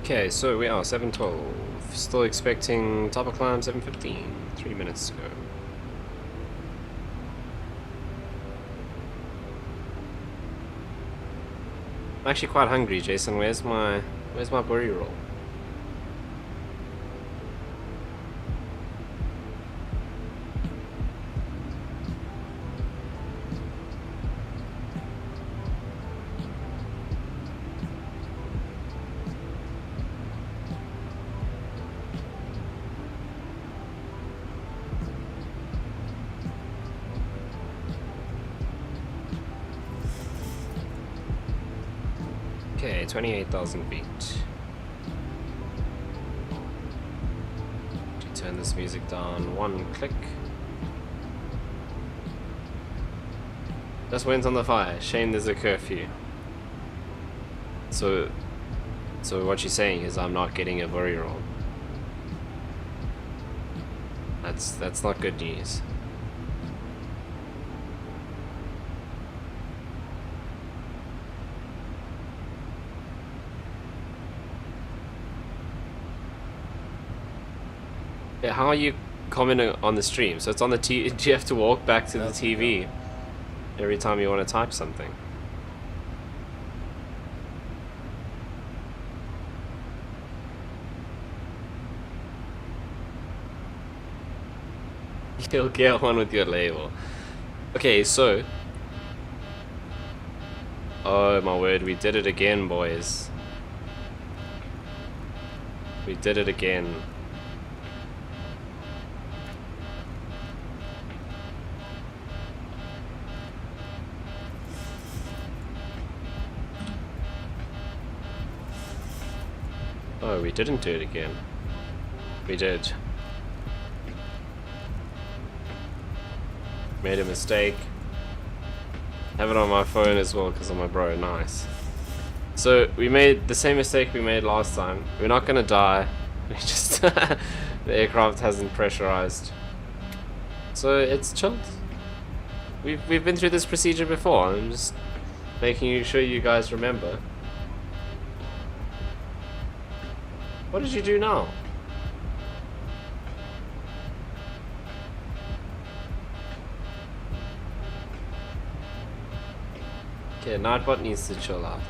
Okay, so we are 7:12. Still expecting top of climb 7:15. 3 minutes to go. I'm actually quite hungry, Jason. Where's my burry roll? Okay, 28,000 feet. Turn this music down one click. Just went on the fire. Shame there's a curfew. So what you're saying is I'm not getting a burry roll. That's not good news. Yeah, how are you commenting on the stream? So it's on the do you have to walk back to the TV every time you want to type something? You'll get one with your label. Okay, so Oh my word, we did it again, boys. We did it again. Oh, we didn't do it again. We did. Made a mistake. Have it on my phone as well because I'm my bro. Nice. So we made the same mistake we made last time. We're not gonna die. We just the aircraft hasn't pressurized. So it's chilled. We've been through this procedure before. I'm just making sure you guys remember. What did you do now? Okay, Nightbot needs to chill out.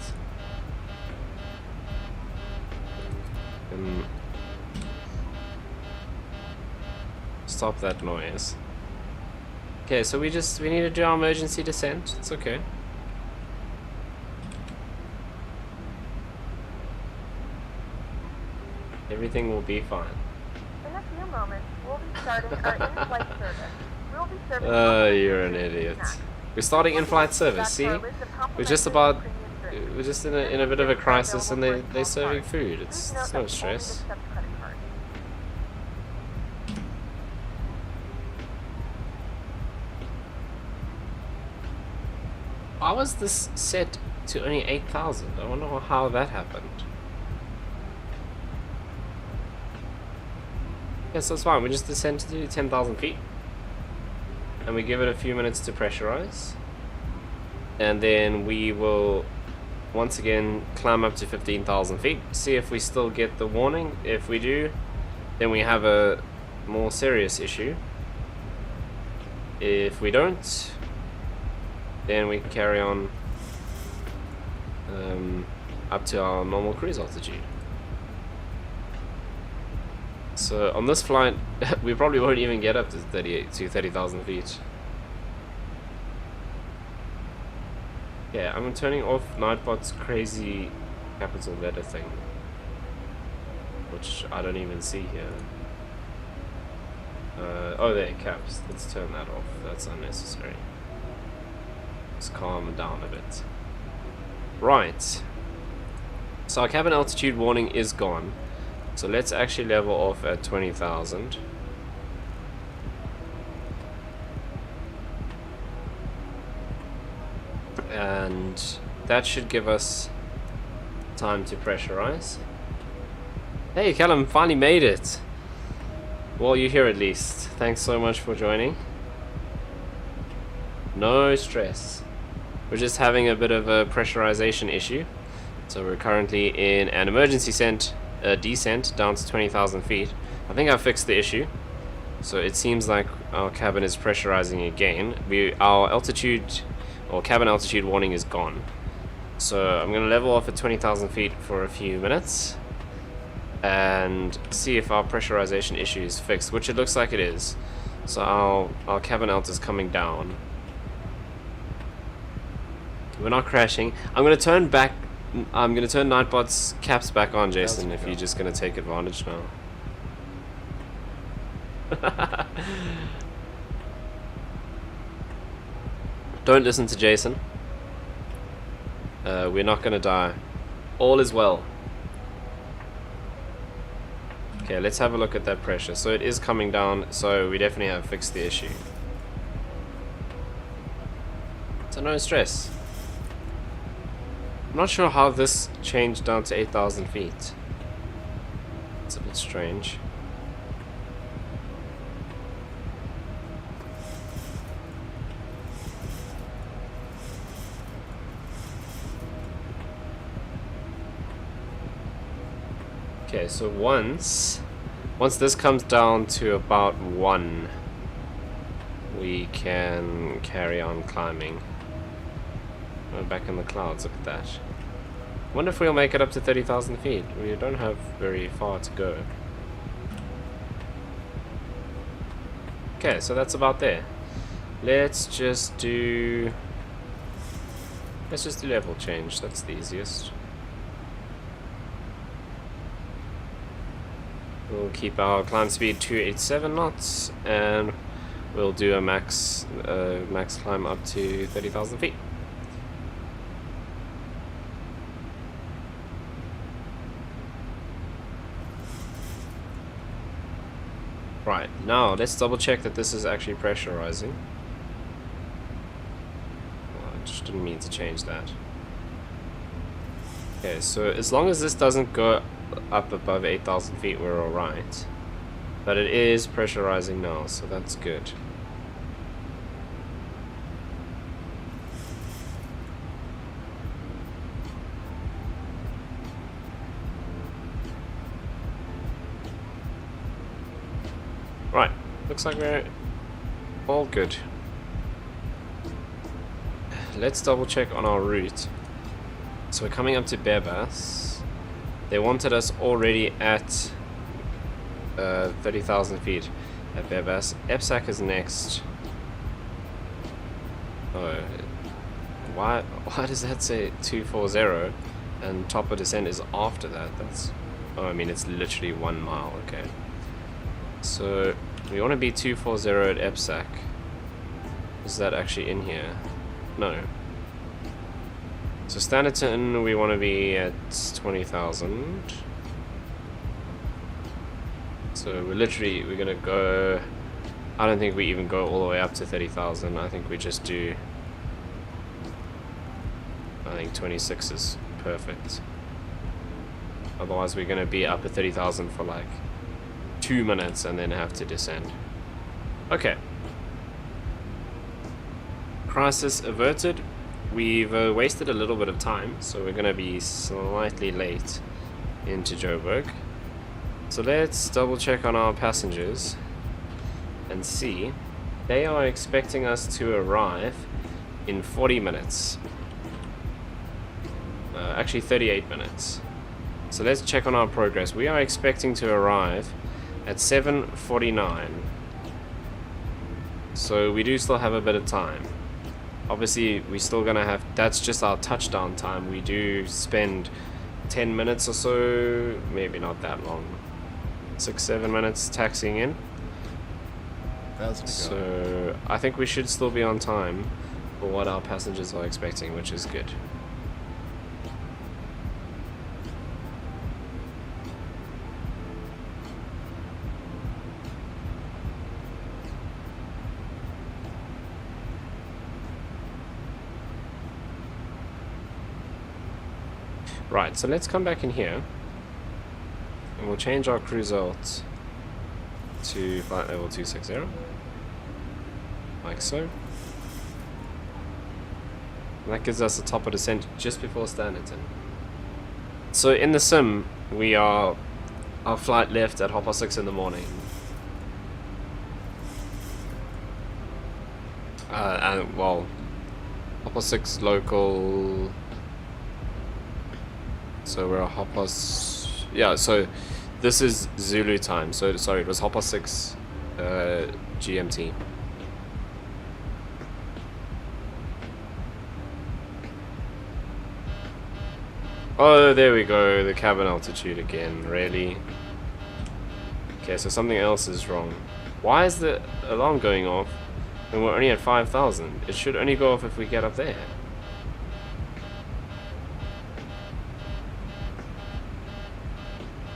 Stop that noise. Okay, so we need to do our emergency descent. It's okay. Everything will be fine. In a few moments, we'll be starting our in-flight service. We'll be serving You're an idiot. We're starting in-flight service, see? We're just in a bit of a crisis and they're serving food. It's no stress. Why was this set to only 8,000? I wonder how that happened. Yeah, so it's fine. We just descend to 10,000 feet. And we give it a few minutes to pressurize. And then we will once again climb up to 15,000 feet. See if we still get the warning. If we do, then we have a more serious issue. If we don't, then we can carry on up to our normal cruise altitude. So on this flight, we probably won't even get up to 30,000 feet. Yeah, I'm turning off Nightbot's crazy capital letter thing, which I don't even see here. Oh, there, caps. Let's turn that off. That's unnecessary. Let's calm down a bit. Right. So our cabin altitude warning is gone. So let's actually level off at 20,000. And that should give us time to pressurize. Hey, Callum, finally made it. Well, you're here at least. Thanks so much for joining. No stress. We're just having a bit of a pressurization issue. So we're currently in an emergency descent down to 20,000 feet. I think I fixed the issue. So it seems like our cabin is pressurizing again. Our altitude or cabin altitude warning is gone. So I'm going to level off at 20,000 feet for a few minutes and see if our pressurization issue is fixed, which it looks like it is. So our cabin alt is coming down. We're not crashing. I'm going to turn Nightbot's caps back on, Jason, if you're just going to take advantage now. Don't listen to Jason. We're not going to die. All is well. Okay, let's have a look at that pressure. So it is coming down, so we definitely have fixed the issue. So no stress. I'm not sure how this changed down to 8,000 feet. It's a bit strange. Okay, so once this comes down to about 1, we can carry on climbing. We're back in the clouds, look at that. Wonder if we'll make it up to 30,000 feet. We don't have very far to go. Okay, so that's about there. Let's just do Let's just do level change, that's the easiest. We'll keep our climb speed 287 knots, and we'll do a max climb up to 30,000 feet. Right, now let's double check that this is actually pressurizing. Oh, I just didn't mean to change that. Okay, so as long as this doesn't go up above 8,000 feet, we're alright. But it is pressurizing now, so that's good. Right, looks like we're all good. Let's double check on our route. So we're coming up to Bebas. They wanted us already at 30,000 feet at Bebas. Epsac is next. Oh, why does that say 240 and top of descent is after that? That's, oh, I mean it's literally 1 mile. Okay. So we want to be 240 at Epsac. Is that actually in here? No. So Standerton we want to be at 20,000. So we're gonna go. I don't think we even go all the way up to 30,000. I think we just do. I think 26 is perfect. Otherwise we're gonna be up at 30,000 for like 2 minutes and then have to descend. Okay. Crisis averted. We've wasted a little bit of time, so we're going to be slightly late into Joburg. So let's double check on our passengers and see. They are expecting us to arrive in 40 minutes. Actually 38 minutes. So let's check on our progress. We are expecting to arrive at 7:49. So we do still have a bit of time. Obviously, we're still gonna have, that's just our touchdown time. We do spend 10 minutes or so, maybe not that long, 6-7 minutes taxiing in. So I think we should still be on time for what our passengers are expecting, which is good. Right, so let's come back in here and we'll change our cruise out to flight level 260, like so. And that gives us a top of descent just before Standerton. So in the sim, our flight left at 6:30 in the morning. And well, 6:30 local. So we're at yeah, so this is Zulu time. So sorry, it was 6:30 GMT. Oh, there we go, the cabin altitude again, really? Okay, so something else is wrong. Why is the alarm going off when we're only at 5,000? It should only go off if we get up there.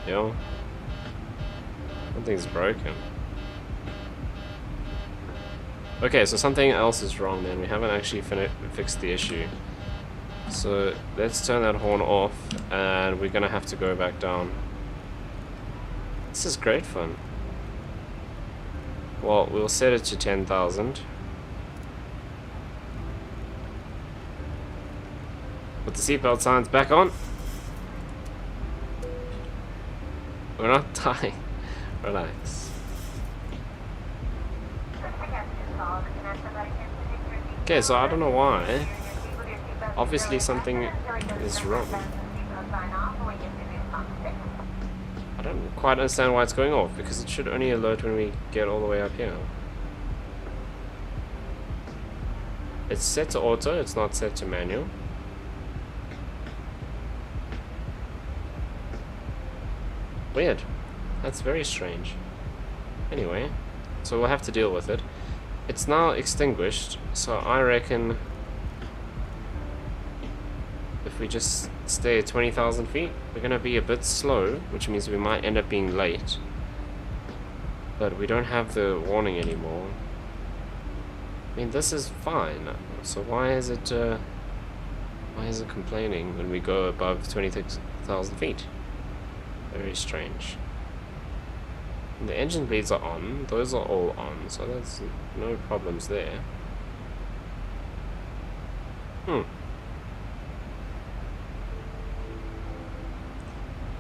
Yo, something's broken. Okay, so something else is wrong then. We haven't actually fixed the issue. So let's turn that horn off and we're gonna have to go back down. This is great fun. Well, we'll set it to 10,000. Put the seatbelt signs back on. We're not dying. Relax. Okay, so I don't know why. Obviously something is wrong. I don't quite understand why it's going off, because it should only alert when we get all the way up here. It's set to auto, it's not set to manual. Weird. That's very strange. Anyway, so we'll have to deal with it. It's now extinguished, so I reckon if we just stay at 20,000 feet, we're going to be a bit slow, which means we might end up being late. But we don't have the warning anymore. I mean, this is fine, so why is it complaining when we go above 26,000 feet? Very strange. And the engine bleeds are on, those are all on, so there's no problems there. So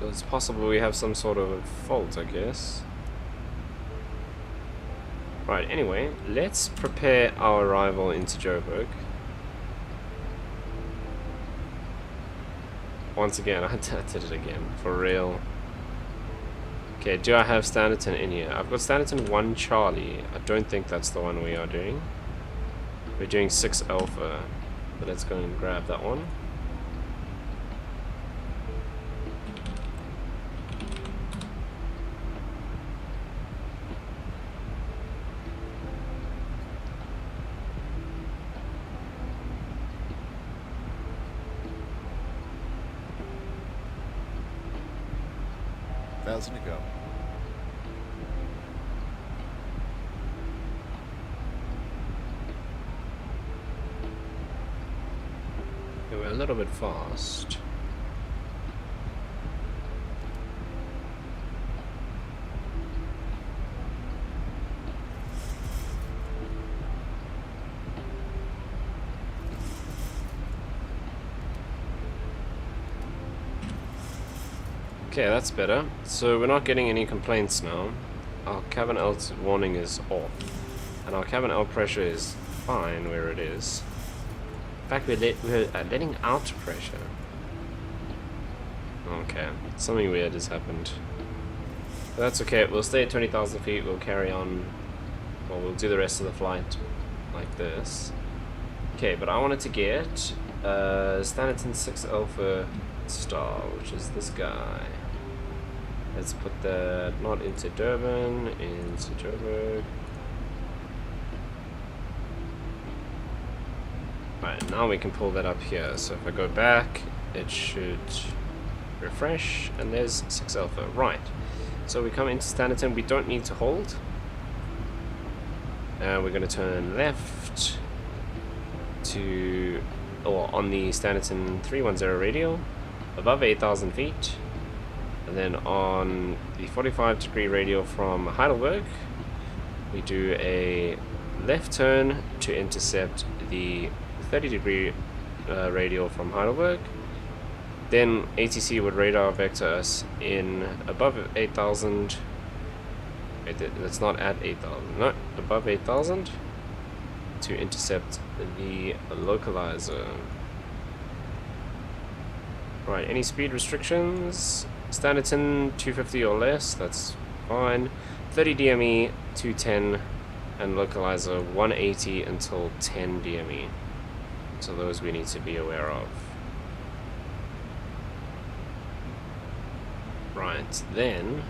it's possible we have some sort of fault, I guess. Right, anyway, let's prepare our arrival into Joburg. Once again, I did it again, for real. Okay, do I have Standerton in here? I've got Standerton 1 Charlie. I don't think that's the one we are doing. We're doing 6 Alpha. But let's go and grab that one. Thousand to go. Okay, we're a little bit fast. Okay, that's better. So we're not getting any complaints now. Our cabin L warning is off. And our cabin L pressure is fine where it is. In fact, we're letting out pressure. Okay, something weird has happened. But that's okay, we'll stay at 20,000 feet, we'll carry on. Well, we'll do the rest of the flight like this. Okay, but I wanted to get Standerton 6 Alpha Star, which is this guy. Let's put that not into Durban, into Joburg. Right, now we can pull that up here. So if I go back, it should refresh, and there's 6 Alpha. Right, so we come into Standerton, we don't need to hold. We're going to turn left to, or on the Standerton 310 radial, above 8,000 feet. And then on the 45-degree radial from Heidelberg, we do a left turn to intercept the 30-degree radial from Heidelberg. Then ATC would radar vector us in above 8,000. That's not at 8,000. No, above 8,000 to intercept the localizer. Right, any speed restrictions? Standerton 250 or less, that's fine. 30 DME, 210, and localizer 180 until 10 DME. So those we need to be aware of. Right, then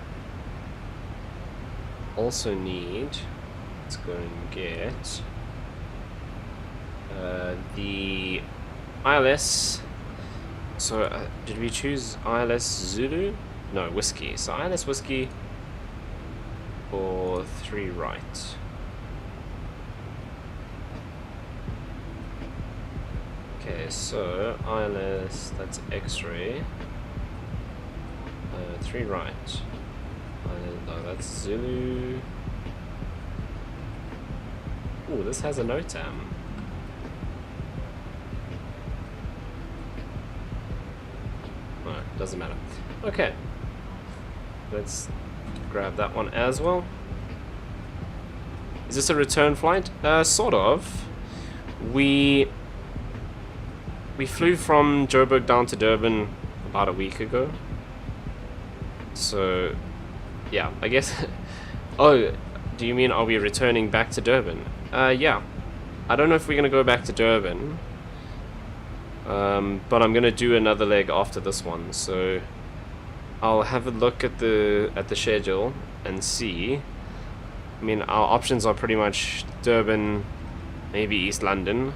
also need, let's go and get the ILS. So did we choose ILS Zulu? No, Whiskey. So ILS Whiskey for 3 right. Okay, so ILS, that's X-ray. 3 right. No, that's Zulu. Ooh, this has a NOTAM. No, doesn't matter. Okay. Let's grab that one as well. Is this a return flight? Sort of. We flew from Joburg down to Durban about a week ago. So, yeah, I guess... Oh, do you mean are we returning back to Durban? Yeah. I don't know if we're going to go back to Durban. But I'm going to do another leg after this one, so... I'll have a look at the schedule and see. I mean, our options are pretty much Durban, maybe East London.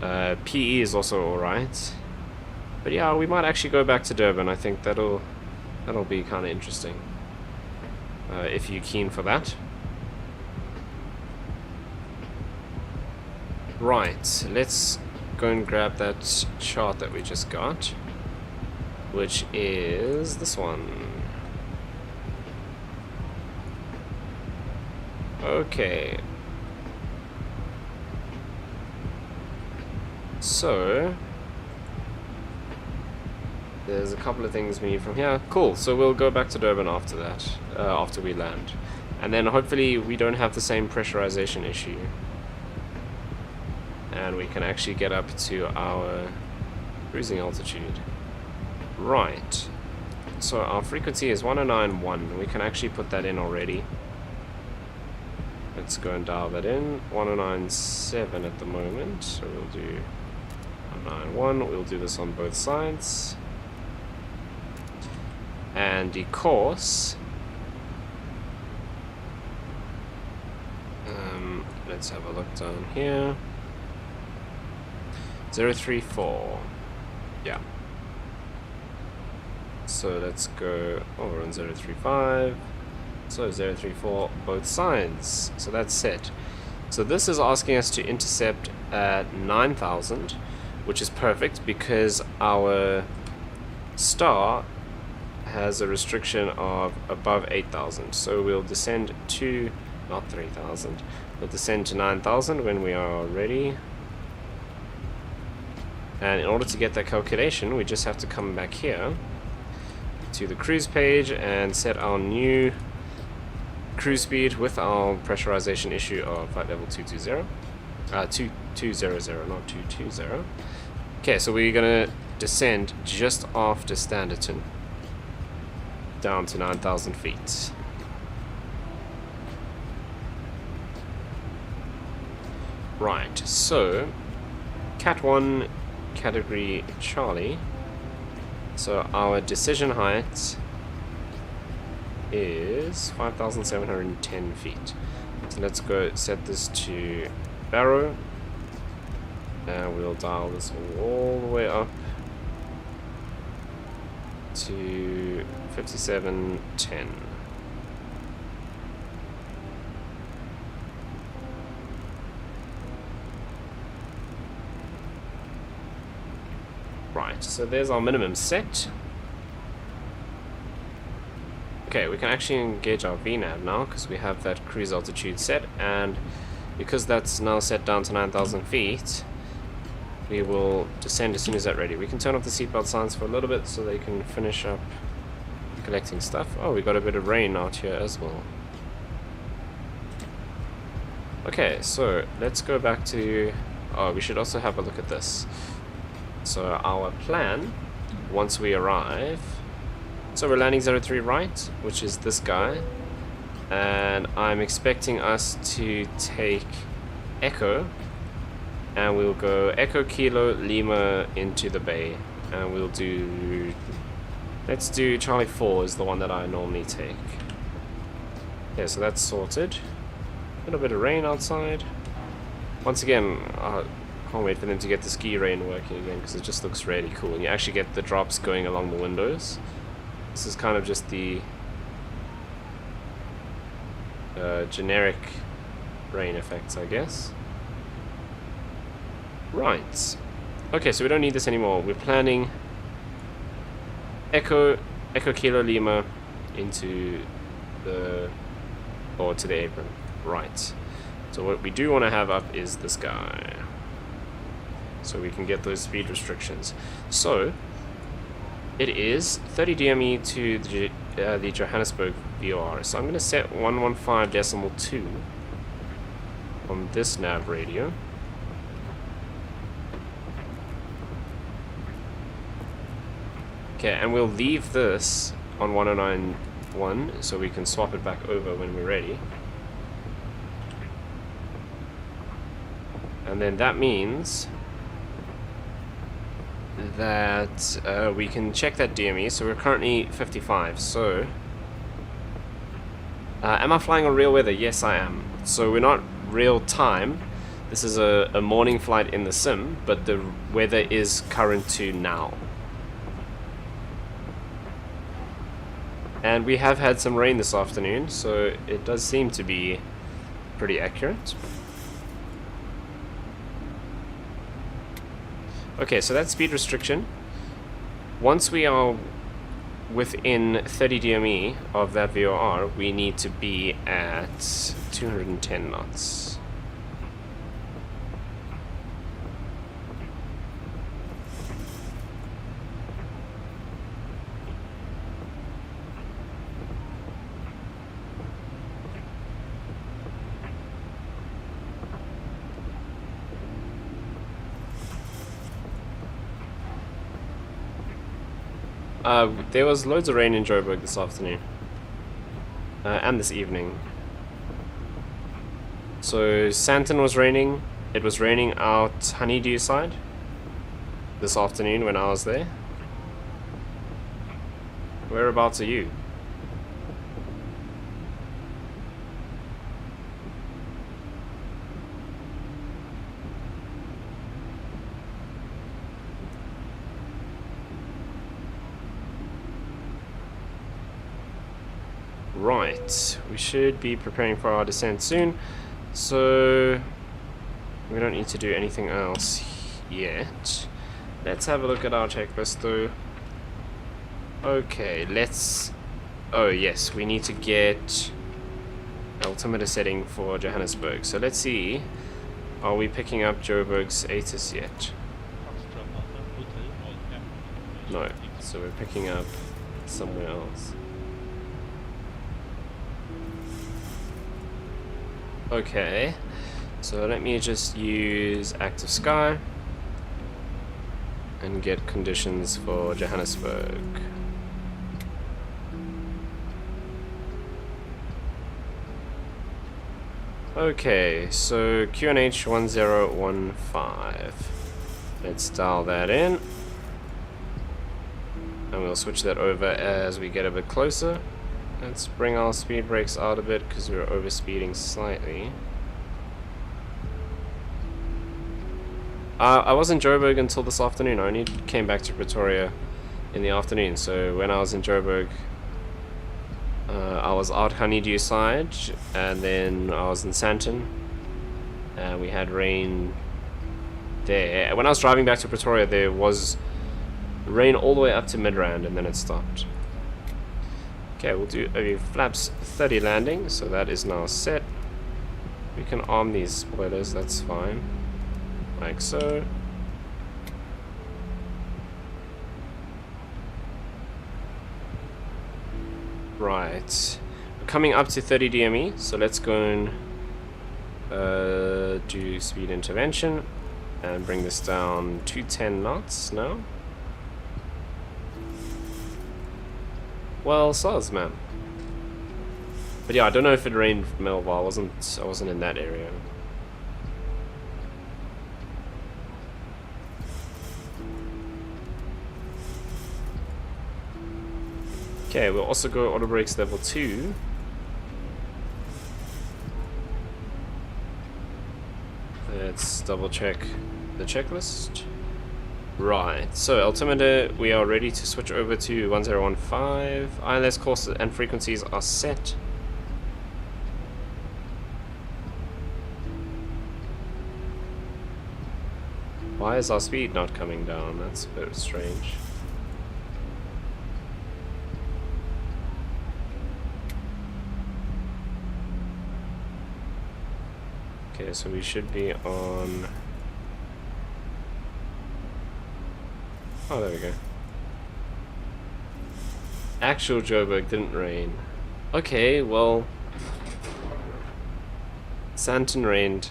PE is also alright. But yeah, we might actually go back to Durban. I think that'll be kind of interesting. If you're keen for that. Right, let's go and grab that chart that we just got, which is this one. Okay. So there's a couple of things we need from here. Cool, so we'll go back to Durban after that, after we land. And then hopefully we don't have the same pressurization issue. And we can actually get up to our cruising altitude. Right. So our frequency is 109.1. We can actually put that in already. Let's go and dial that in. 109.7 at the moment. So we'll do 191. We'll do this on both sides. And the course. Let's have a look down here. 034. Yeah. So let's go over on 035. So 034 both sides. So that's set. So this is asking us to intercept at 9,000, which is perfect because our star has a restriction of above 8,000. So we'll descend to, not 3,000, we'll descend to 9,000 when we are ready. And in order to get that calculation, we just have to come back here to the cruise page and set our new cruise speed with our pressurization issue of flight level 220. 2200, not 220. Okay, so we're gonna descend just after Standerton down to 9,000 feet. Right, so Cat 1 category Charlie. So our decision height is 5,710 feet. So let's go set this to Barrow, and we'll dial this all the way up to 5710. Right, so there's our minimum set. Okay, we can actually engage our VNAV now because we have that cruise altitude set, and because that's now set down to 9,000 feet, we will descend as soon as that's ready. We can turn off the seatbelt signs for a little bit so they can finish up collecting stuff. Oh, we got a bit of rain out here as well. Okay, so let's go back to... Oh, we should also have a look at this. So our plan, once we arrive... So we're landing 03 right, which is this guy. And I'm expecting us to take Echo. And we'll go Echo Kilo Lima into the bay. And we'll do... Let's do Charlie 4 is the one that I normally take. Yeah, so that's sorted. A little bit of rain outside. Once again, I can't wait for them to get the ski rain working again because it just looks really cool. And you actually get the drops going along the windows. This is kind of just the generic rain effects, I guess. Right. Okay, so we don't need this anymore. We're planning Echo Kilo Lima into the... or to the apron. Right. So what we do want to have up is this guy. So we can get those speed restrictions. So it is 30 DME to the Johannesburg VOR. So I'm going to set 115.2 on this nav radio. Okay, and we'll leave this on 109.1 so we can swap it back over when we're ready. And then that means that we can check that DME. So we're currently 55. So, am I flying on real weather? Yes, I am. So we're not real time. This is a morning flight in the sim, but the weather is current to now. And we have had some rain this afternoon, so it does seem to be pretty accurate. Okay, so that's speed restriction. Once we are within 30 DME of that VOR, we need to be at 210 knots. There was loads of rain in Joburg this afternoon. And this evening. So, Santon was raining. It was raining out Honeydew side this afternoon when I was there. Whereabouts are you? Right, we should be preparing for our descent soon, so we don't need to do anything else yet. Let's have a look at our checklist though. Okay, let's... oh yes, we need to get altimeter setting for Johannesburg. So let's see, are we picking up Joburg's ATIS yet? No, so we're picking up somewhere else. Okay, so let me just use active sky and get conditions for Johannesburg. Okay, so QNH 1015. Let's dial that in. And we'll switch that over as we get a bit closer. Let's bring our speed brakes out a bit because we're overspeeding slightly. I was in Joburg until this afternoon. I only came back to Pretoria in the afternoon. So when I was in Joburg, I was out Honeydew side, and then I was in Santon. We had rain there. When I was driving back to Pretoria, there was rain all the way up to Midrand, and then it stopped. Okay, we'll do a flaps 30 landing, so that is now set. We can arm these spoilers, that's fine. Like so. Right. We're coming up to 30 DME, so let's go and do speed intervention and bring this down to 10 knots now. Well, soz, man. But yeah, I don't know if it rained from Melville. I wasn't in that area. Okay, we'll also go auto brakes level 2. Let's double check the checklist. Right, so altimeter, we are ready to switch over to 1015. ILS courses and frequencies are set. Why is our speed not coming down? That's a bit strange. Okay, so we should be on... oh, there we go. Actual Joburg didn't rain. Okay, well... Santon rained.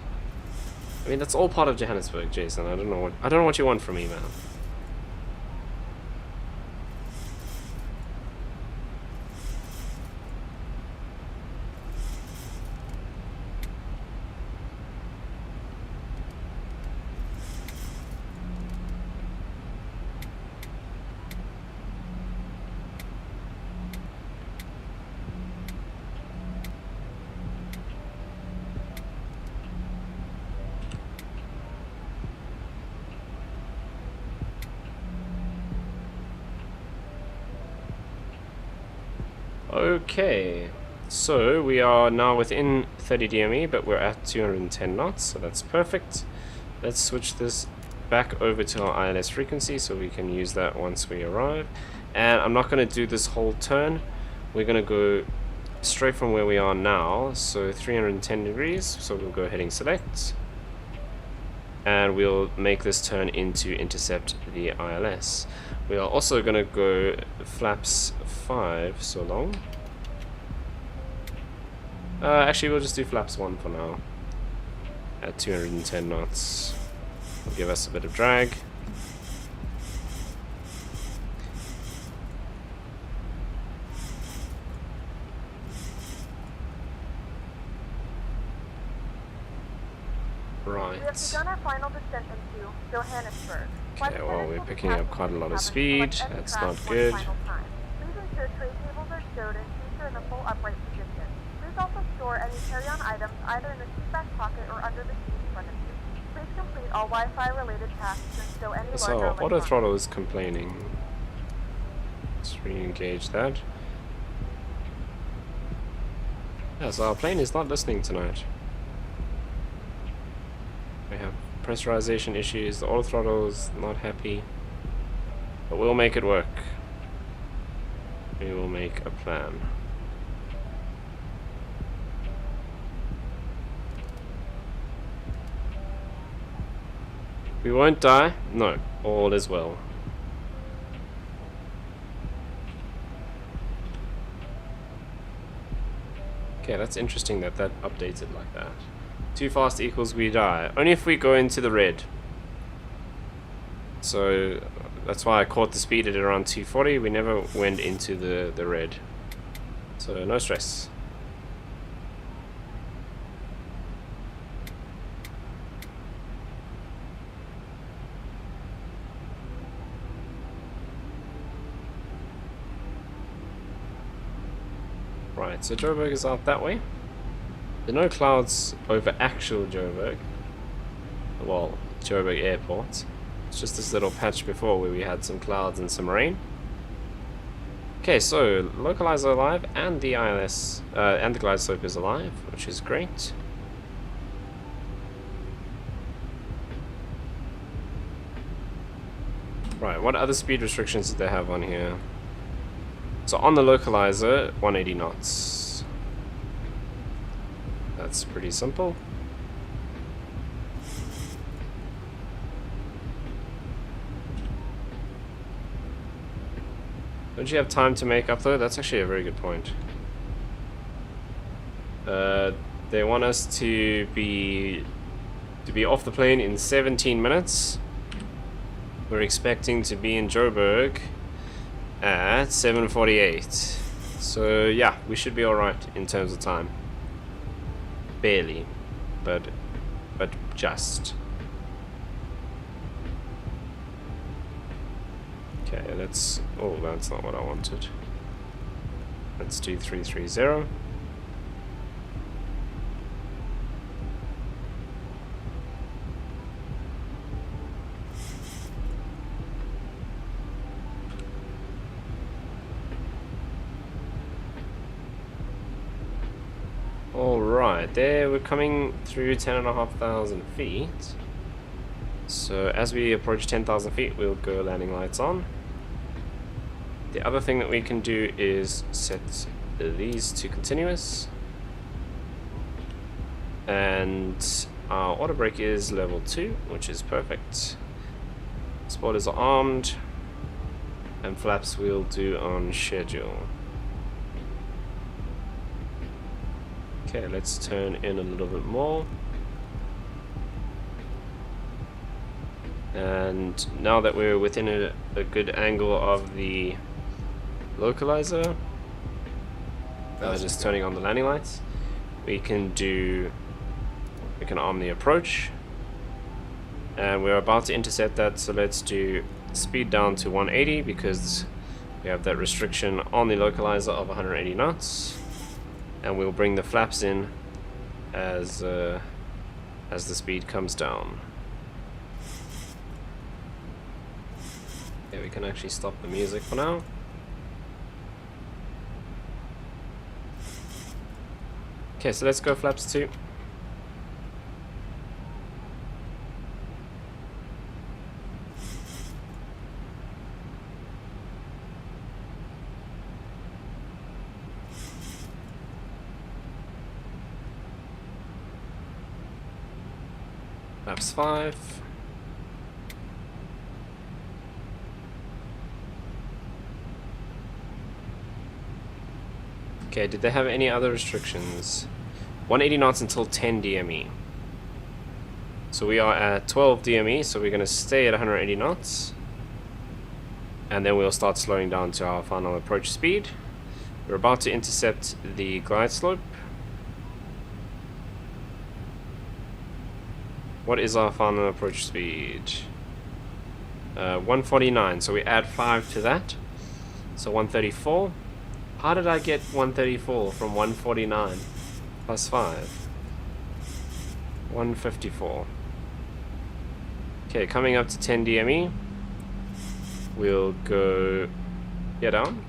I mean, that's all part of Johannesburg, Jason. I don't know what you want from me, man. Okay, so we are now within 30 DME, but we're at 210 knots, so that's perfect. Let's switch this back over to our ILS frequency so we can use that once we arrive. And I'm not going to do this whole turn. We're going to go straight from where we are now, so 310 degrees, so we'll go heading select. And we'll make this turn into intercept the ILS. We are also going to go flaps 5 so long. Actually, we'll just do flaps 1 for now at 210 knots. It'll give us a bit of drag. Right. We have begun our final descent into Johannesburg. Okay, well, we're picking up quite a lot of speed. That's not good. Please ensure tray tables are stowed and seats are in a full upright position. Please also store any carry-on items either in the seat back pocket or under the seat in front of you. Please complete all Wi-Fi related tasks and stow any So, larger auto throttle is complaining. Let's re-engage that. Yeah, so our plane is not listening tonight. We have pressurization issues, the auto throttle is not happy. But we'll make it work. We will make a plan. We won't die? No, all is well. Okay, that's interesting that that updates it like that. Too fast equals we die. Only if we go into the red. So that's why I caught the speed at around 240. We never went into the red. So no stress. Right, so Joburg is out that way. There are no clouds over actual Joburg. Well, Joburg Airport. It's just this little patch before where we had some clouds and some rain. Okay, so localizer alive and the ILS and the glide slope is alive, which is great. Right, what other speed restrictions do they have on here? So on the localizer, 180 knots. That's pretty simple. Don't you have time to make up though? That's actually a very good point. They want us to be off the plane in 17 minutes. We're expecting to be in Joburg at 7:48. So yeah, we should be alright in terms of time. Barely, but just. Okay, let's... oh, that's not what I wanted. Let's do 330. Alright, there we're coming through 10,500 feet. So as we approach 10,000 feet, we'll go landing lights on. The other thing that we can do is set these to continuous. And our auto brake is level 2, which is perfect. Spoilers are armed. And flaps we'll do on schedule. Okay, let's turn in a little bit more. And now that we're within a good angle of the localizer, just turning on the landing lights, we can arm the approach. And we're about to intercept that, so let's do speed down to 180 because we have that restriction on the localizer of 180 knots. And we'll bring the flaps in as the speed comes down. Okay, we can actually stop the music for now. Okay, so let's go flaps 2. Flaps 5. Okay, did they have any other restrictions? 180 knots until 10 DME. So we are at 12 DME, so we're going to stay at 180 knots. And then we'll start slowing down to our final approach speed. We're about to intercept the glide slope. What is our final approach speed? 149, so we add 5 to that. So 134. How did I get 134 from 149 plus 5? 154. Okay, coming up to 10 DME. We'll go down.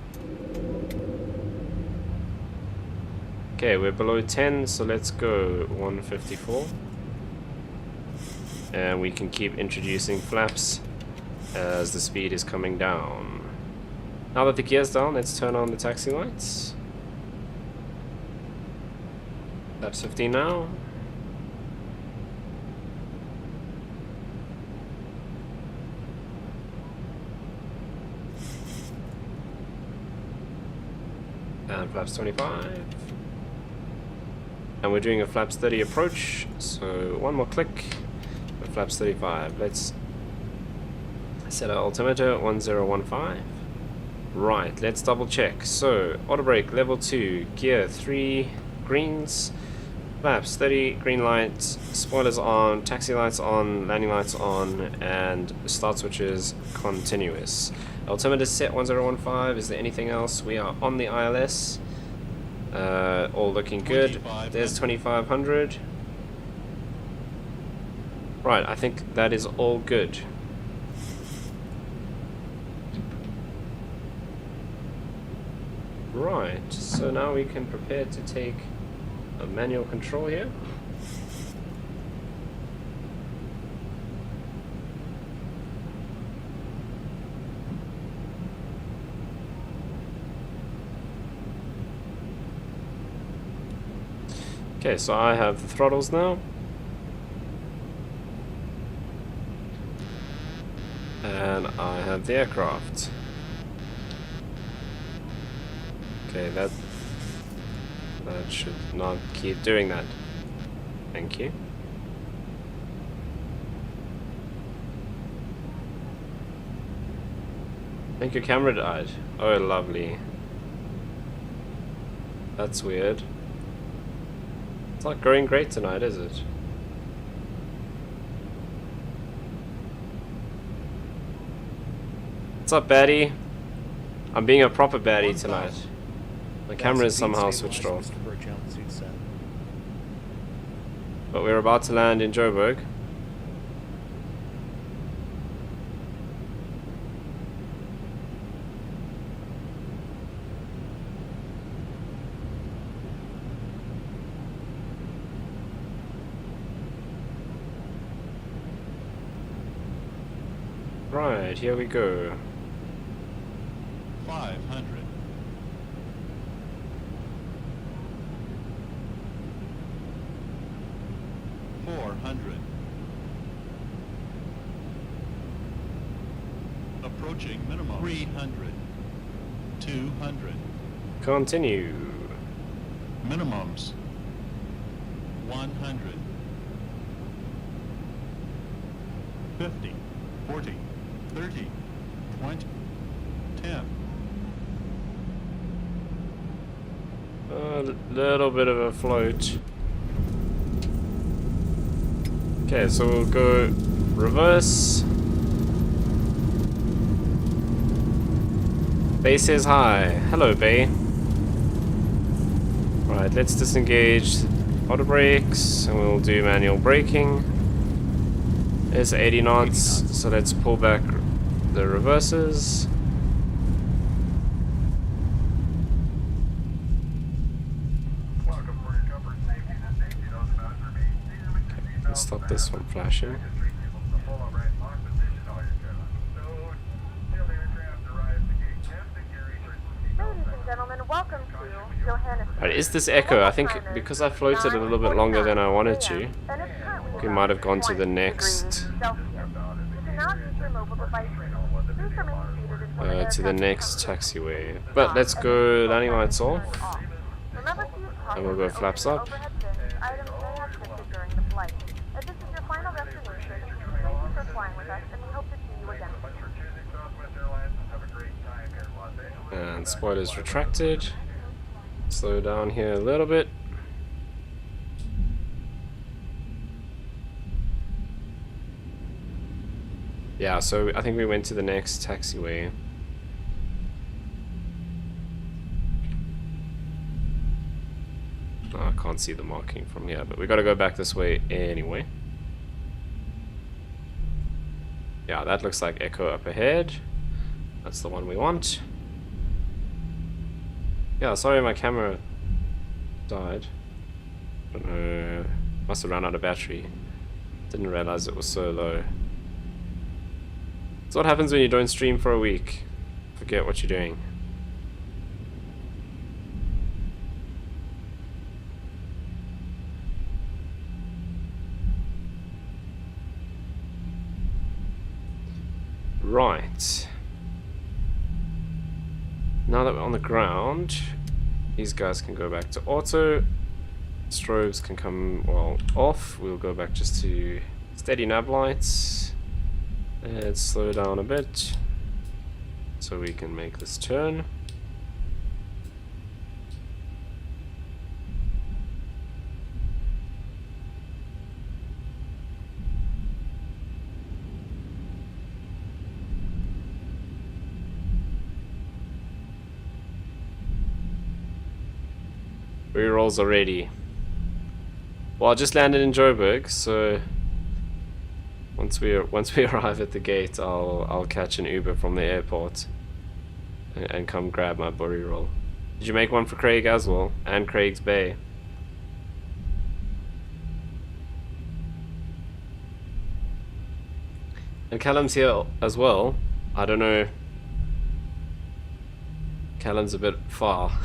Okay, we're below 10, so let's go 154. And we can keep introducing flaps as the speed is coming down. Now that the gear's down, let's turn on the taxi lights. Flaps 15 now. And flaps 25. And we're doing a flaps 30 approach, so one more click. Flaps 35. Let's set our altimeter at 1015. Right, let's double check. So, auto brake level 2, gear 3, greens, flaps 30, green lights, spoilers on, taxi lights on, landing lights on, and start switches continuous. Altimeter set 1015. Is there anything else? We are on the ILS. All looking good. There's 2500. Right, I think that is all good. Right, so now we can prepare to take a manual control here. Okay, so I have the throttles now. And I have the aircraft. Okay, that should not keep doing that. Thank you. I think your camera died. Oh, lovely. That's weird. It's not going great tonight, is it? What's up, baddie? I'm being a proper baddie tonight. My camera is somehow switched off. But we're about to land in Joburg. Right, here we go. 500. 400. Approaching minimum. 300. 200. Continue. Minimums. 100. 50. 40. 30. 20. 10. A little bit of a float. Okay, so we'll go reverse. Base is high. Hello, Bay. Right, let's disengage auto brakes and we'll do manual braking. There's 80 knots, so let's pull back the reverses. stop this from flashing. Ladies and gentlemen, welcome to Johannesburg. Right, is this echo? I think because I floated a little bit longer than I wanted to, And it's currently we might have gone to the 20 next degrees Celsius. You can now use your mobile devices. Please remain seated until to the next taxiway. But let's go landing lights off, Remember to use and we'll go flaps up. overhead bins. Items may have shifted during the flight. If this is your final destination, thank you for flying with us, and we hope to see you again. And spoilers retracted. Slow down here a little bit. Yeah, so I think we went to the next taxiway. Oh, I can't see the marking from here, but we gotta go back this way anyway. Yeah, that looks like Echo up ahead. That's the one we want. Yeah, sorry my camera died. Don't know, must have run out of battery. Didn't realize it was so low. That's what happens when you don't stream for a week. Forget what you're doing. Right. Now that we're on the ground, these guys can go back to auto. Strobes can come, well, off. We'll go back just to steady nav lights. Let's slow down a bit so we can make this turn. Rerolls already. Well, I just landed in Joburg, so once we arrive at the gate, I'll catch an Uber from the airport and come grab my burry roll. Did you make one for Craig as well? And Craig's Bay? And Callum's here as well. I don't know. Callum's a bit far.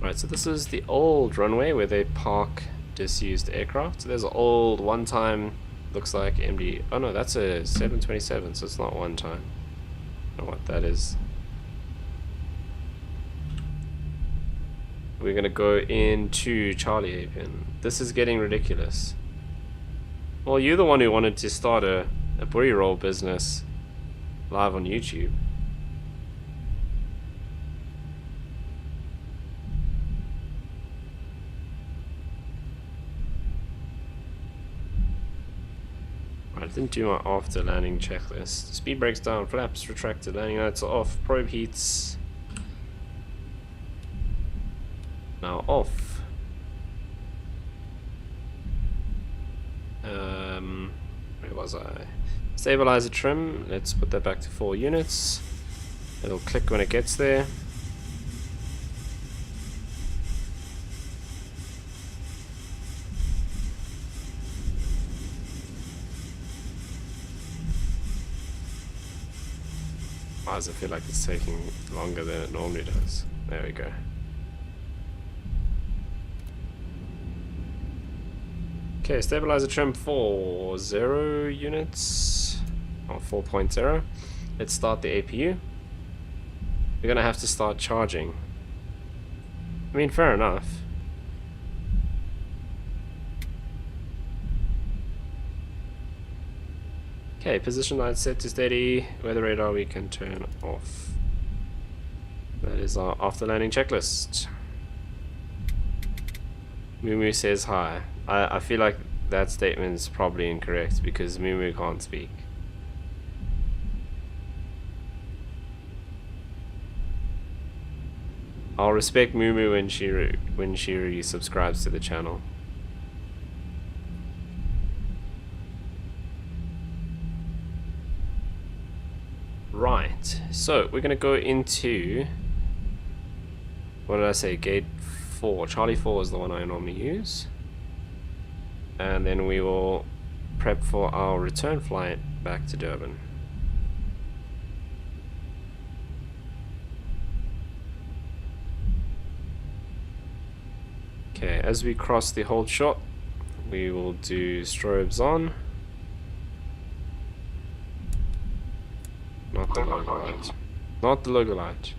Right, so this is the old runway where they park disused aircraft. So there's an old one-time, looks like MD. Oh no, that's a 727, so it's not one time. I don't know what that is. We're gonna go into Charlie Apin. This is getting ridiculous. Well, you're the one who wanted to start a burry roll business live on YouTube. I didn't do my after landing checklist. Speed brakes down, flaps retracted, landing lights are off, probe heats now off. Where was I? Stabilizer trim, let's put that back to 4 units. It'll click when it gets there. Why does it feel like it's taking longer than it normally does? There we go. Okay, stabilizer trim for 0 units, or 4.0. Let's start the APU. We're gonna have to start charging. I mean, fair enough. Okay, position light set to steady. Weather radar we can turn off. That is our after landing checklist. Mumu says hi. I feel like that statement is probably incorrect because Mumu can't speak. I'll respect Mumu when she resubscribes to the channel. Right, so we're going to go into what did I say? Gate 4. Charlie 4 is the one I normally use. And then we will prep for our return flight back to Durban. Okay, as we cross the hold shot, we will do strobes on. Not the logo light. Not the logo light.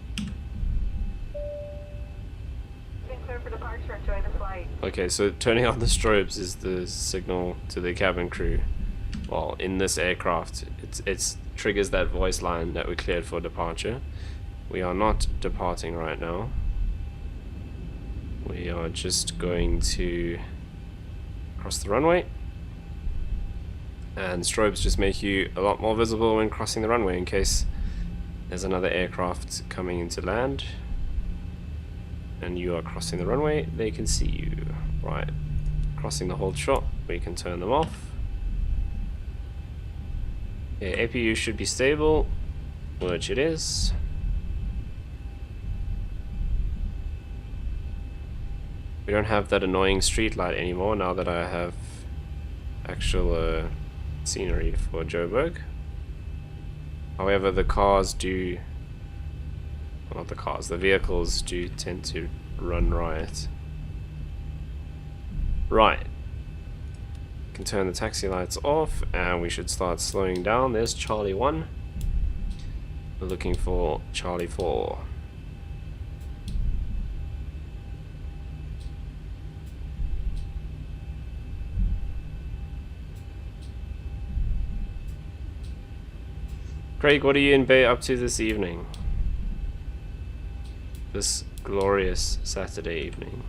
Clear for departure. Enjoy the flight. Okay, so turning on the strobes is the signal to the cabin crew. Well, in this aircraft, it triggers that voice line that we cleared for departure. We are not departing right now. We are just going to cross the runway. And strobes just make you a lot more visible when crossing the runway in case there's another aircraft coming into land and you are crossing the runway, they can see you. Right, crossing the hold shot, we can turn them off. Okay, APU should be stable, which it is. We don't have that annoying street light anymore now that I have actual scenery for Joburg. However, the cars do, well, not the cars, the vehicles do tend to run riot. Right. Can turn the taxi lights off and we should start slowing down. There's Charlie 1. We're looking for Charlie 4. Craig, what are you in Bay up to this evening? This glorious Saturday evening.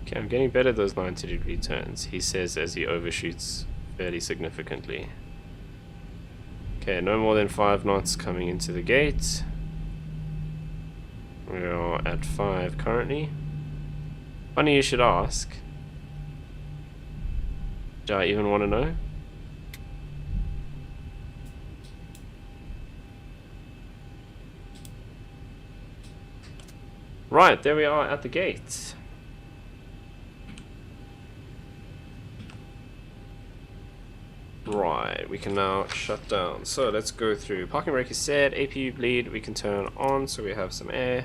Okay, I'm getting better at those 90-degree turns, he says as he overshoots fairly significantly. Okay, no more than 5 knots coming into the gate. We are at 5 currently. Funny you should ask. Do I even want to know? Right, there we are at the gate. Right, we can now shut down. So let's go through. Parking brake is set. APU bleed we can turn on so we have some air.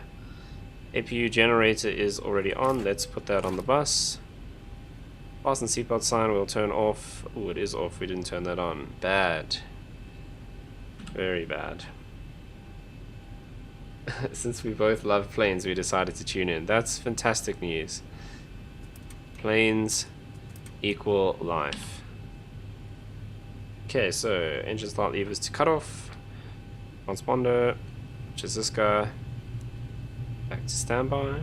APU generator is already on. Let's put that on the bus. Fasten seatbelt sign will turn off. Oh, it is off. We didn't turn that on. Bad. Very bad. Since we both love planes, we decided to tune in. That's fantastic news. Planes equal life. Okay, so engine start levers to cut off. Transponder, which is this guy. Back to standby.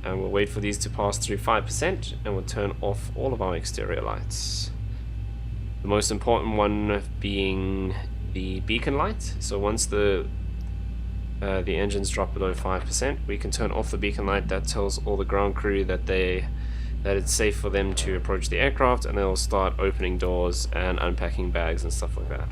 And we'll wait for these to pass through 5% and we'll turn off all of our exterior lights. The most important one being the beacon light. So once the engines drop below 5%, we can turn off the beacon light. That tells all the ground crew that it's safe for them to approach the aircraft, and they'll start opening doors and unpacking bags and stuff like that.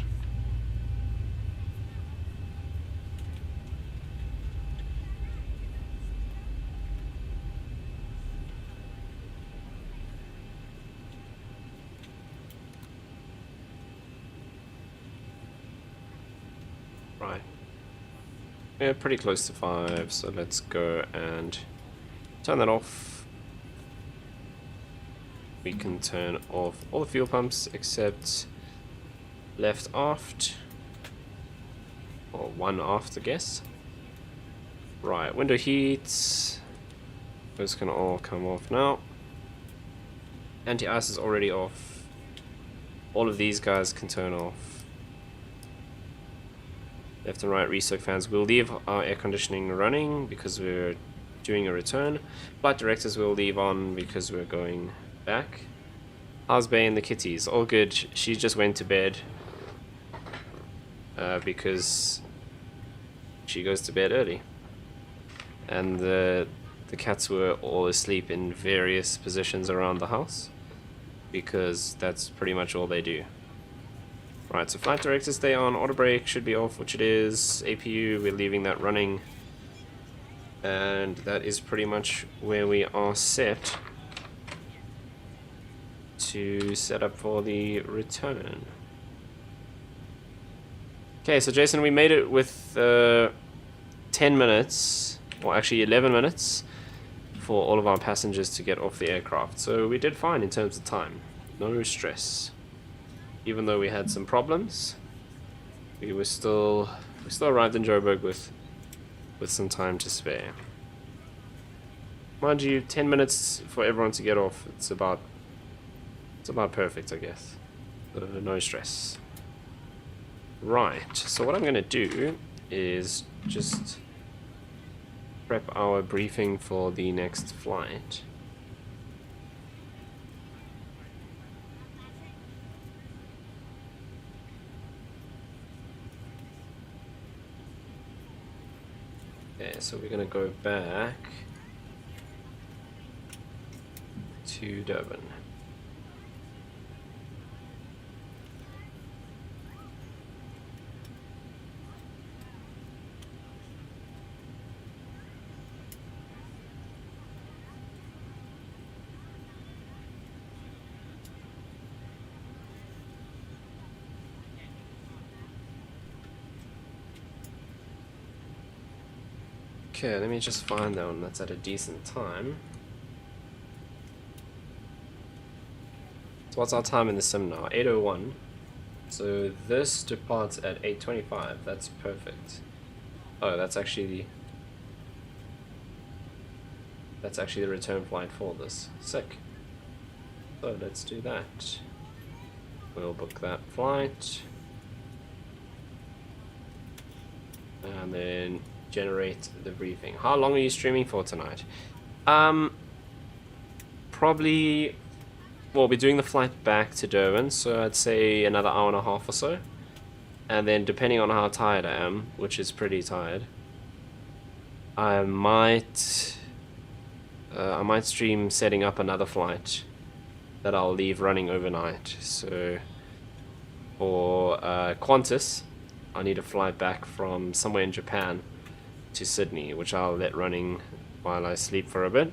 Right. We're pretty close to 5, so let's go and turn that off. We can turn off all the fuel pumps except left aft, or one aft I guess. Right, window heats, those can all come off now. Anti-ice is already off. All of these guys can turn off. Left and right resoak fans. We'll leave our air conditioning running because we're doing a return. Flight directors will leave on because we're going back. How's Bay and the kitties? All good. She just went to bed because she goes to bed early. And the the cats were all asleep in various positions around the house, because that's pretty much all they do. Right, so flight director stay on, auto brake should be off, which it is. APU, we're leaving that running. And that is pretty much where we are set to set up for the return. Okay, so Jason, we made it with 10 minutes, or actually 11 minutes, for all of our passengers to get off the aircraft. So we did fine in terms of time. No stress. Even though we had some problems, we still arrived in Joburg with some time to spare. Mind you, 10 minutes for everyone to get off. It's about perfect, I guess. No stress. Right. So what I'm going to do is just prep our briefing for the next flight. Okay, so we're going to go back to Durban. Okay, let me just find that one that's at a decent time. So what's our time in the sim now? 8:01. So this departs at 8:25. That's perfect. Oh, that's actually the return flight for this. Sick. So let's do that. We'll book that flight. And then generate the briefing. How long are you streaming for tonight? Probably, we'll be doing the flight back to Durban, so I'd say another hour and a half or so. And then depending on how tired I am, which is pretty tired, I might stream setting up another flight that I'll leave running overnight. So for Qantas, I need a flight back from somewhere in Japan to Sydney, which I'll let running while I sleep for a bit.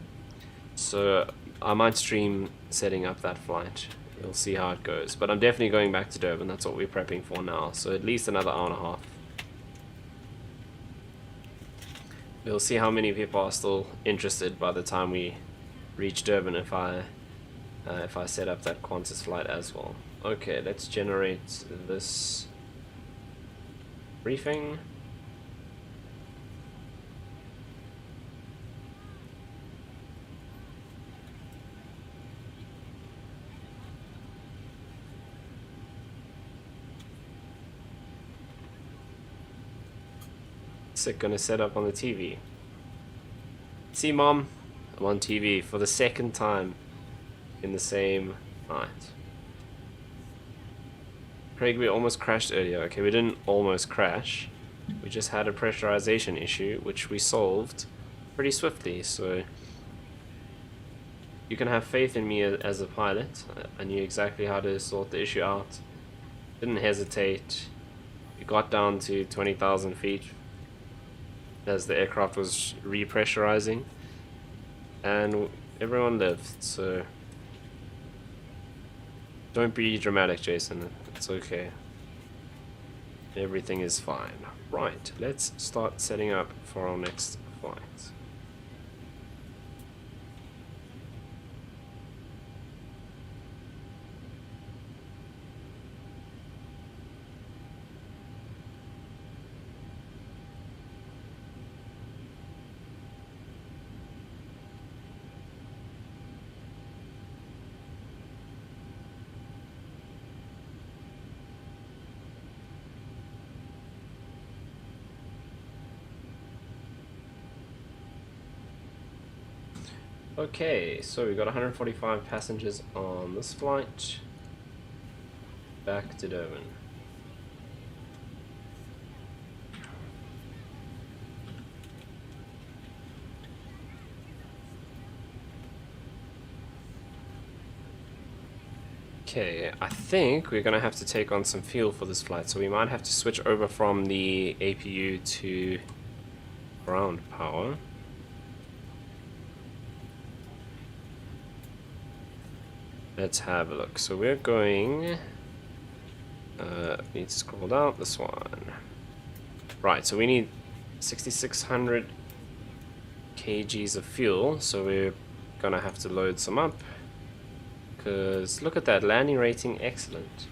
So I might stream setting up that flight. We'll see how it goes. But I'm definitely going back to Durban. That's what we're prepping for now. So at least another hour and a half. We'll see how many people are still interested by the time we reach Durban if I set up that Qantas flight as well. Okay, let's generate this briefing. Gonna set up on the TV. See, Mom, I'm on TV for the second time in the same night. Craig, we almost crashed earlier. Okay, we didn't almost crash. We just had a pressurization issue, which we solved pretty swiftly. So you can have faith in me as a pilot. I knew exactly how to sort the issue out. Didn't hesitate. We got down to 20,000 feet. As the aircraft was repressurizing, and everyone lived. So don't be dramatic, Jason. It's okay. Everything is fine. Right, let's start setting up for our next flight. Okay, so we got 145 passengers on this flight back to Durban. Okay, I think we're gonna have to take on some fuel for this flight, so we might have to switch over from the APU to ground power. Let's have a look. So we're going... need to scroll down this one. Right, so we need 6,600 kgs of fuel, so we're gonna have to load some up. Because look at that, landing rating, excellent.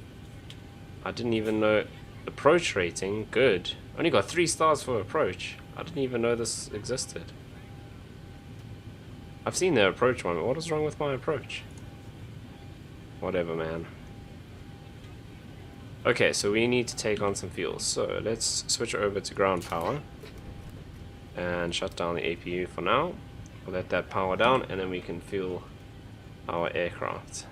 I didn't even know... Approach rating, good. Only got 3 stars for approach. I didn't even know this existed. I've seen the approach one, but what is wrong with my approach? Whatever, man. Okay, so we need to take on some fuel. So let's switch over to ground power. And shut down the APU for now. We'll let that power down and then we can fuel our aircraft.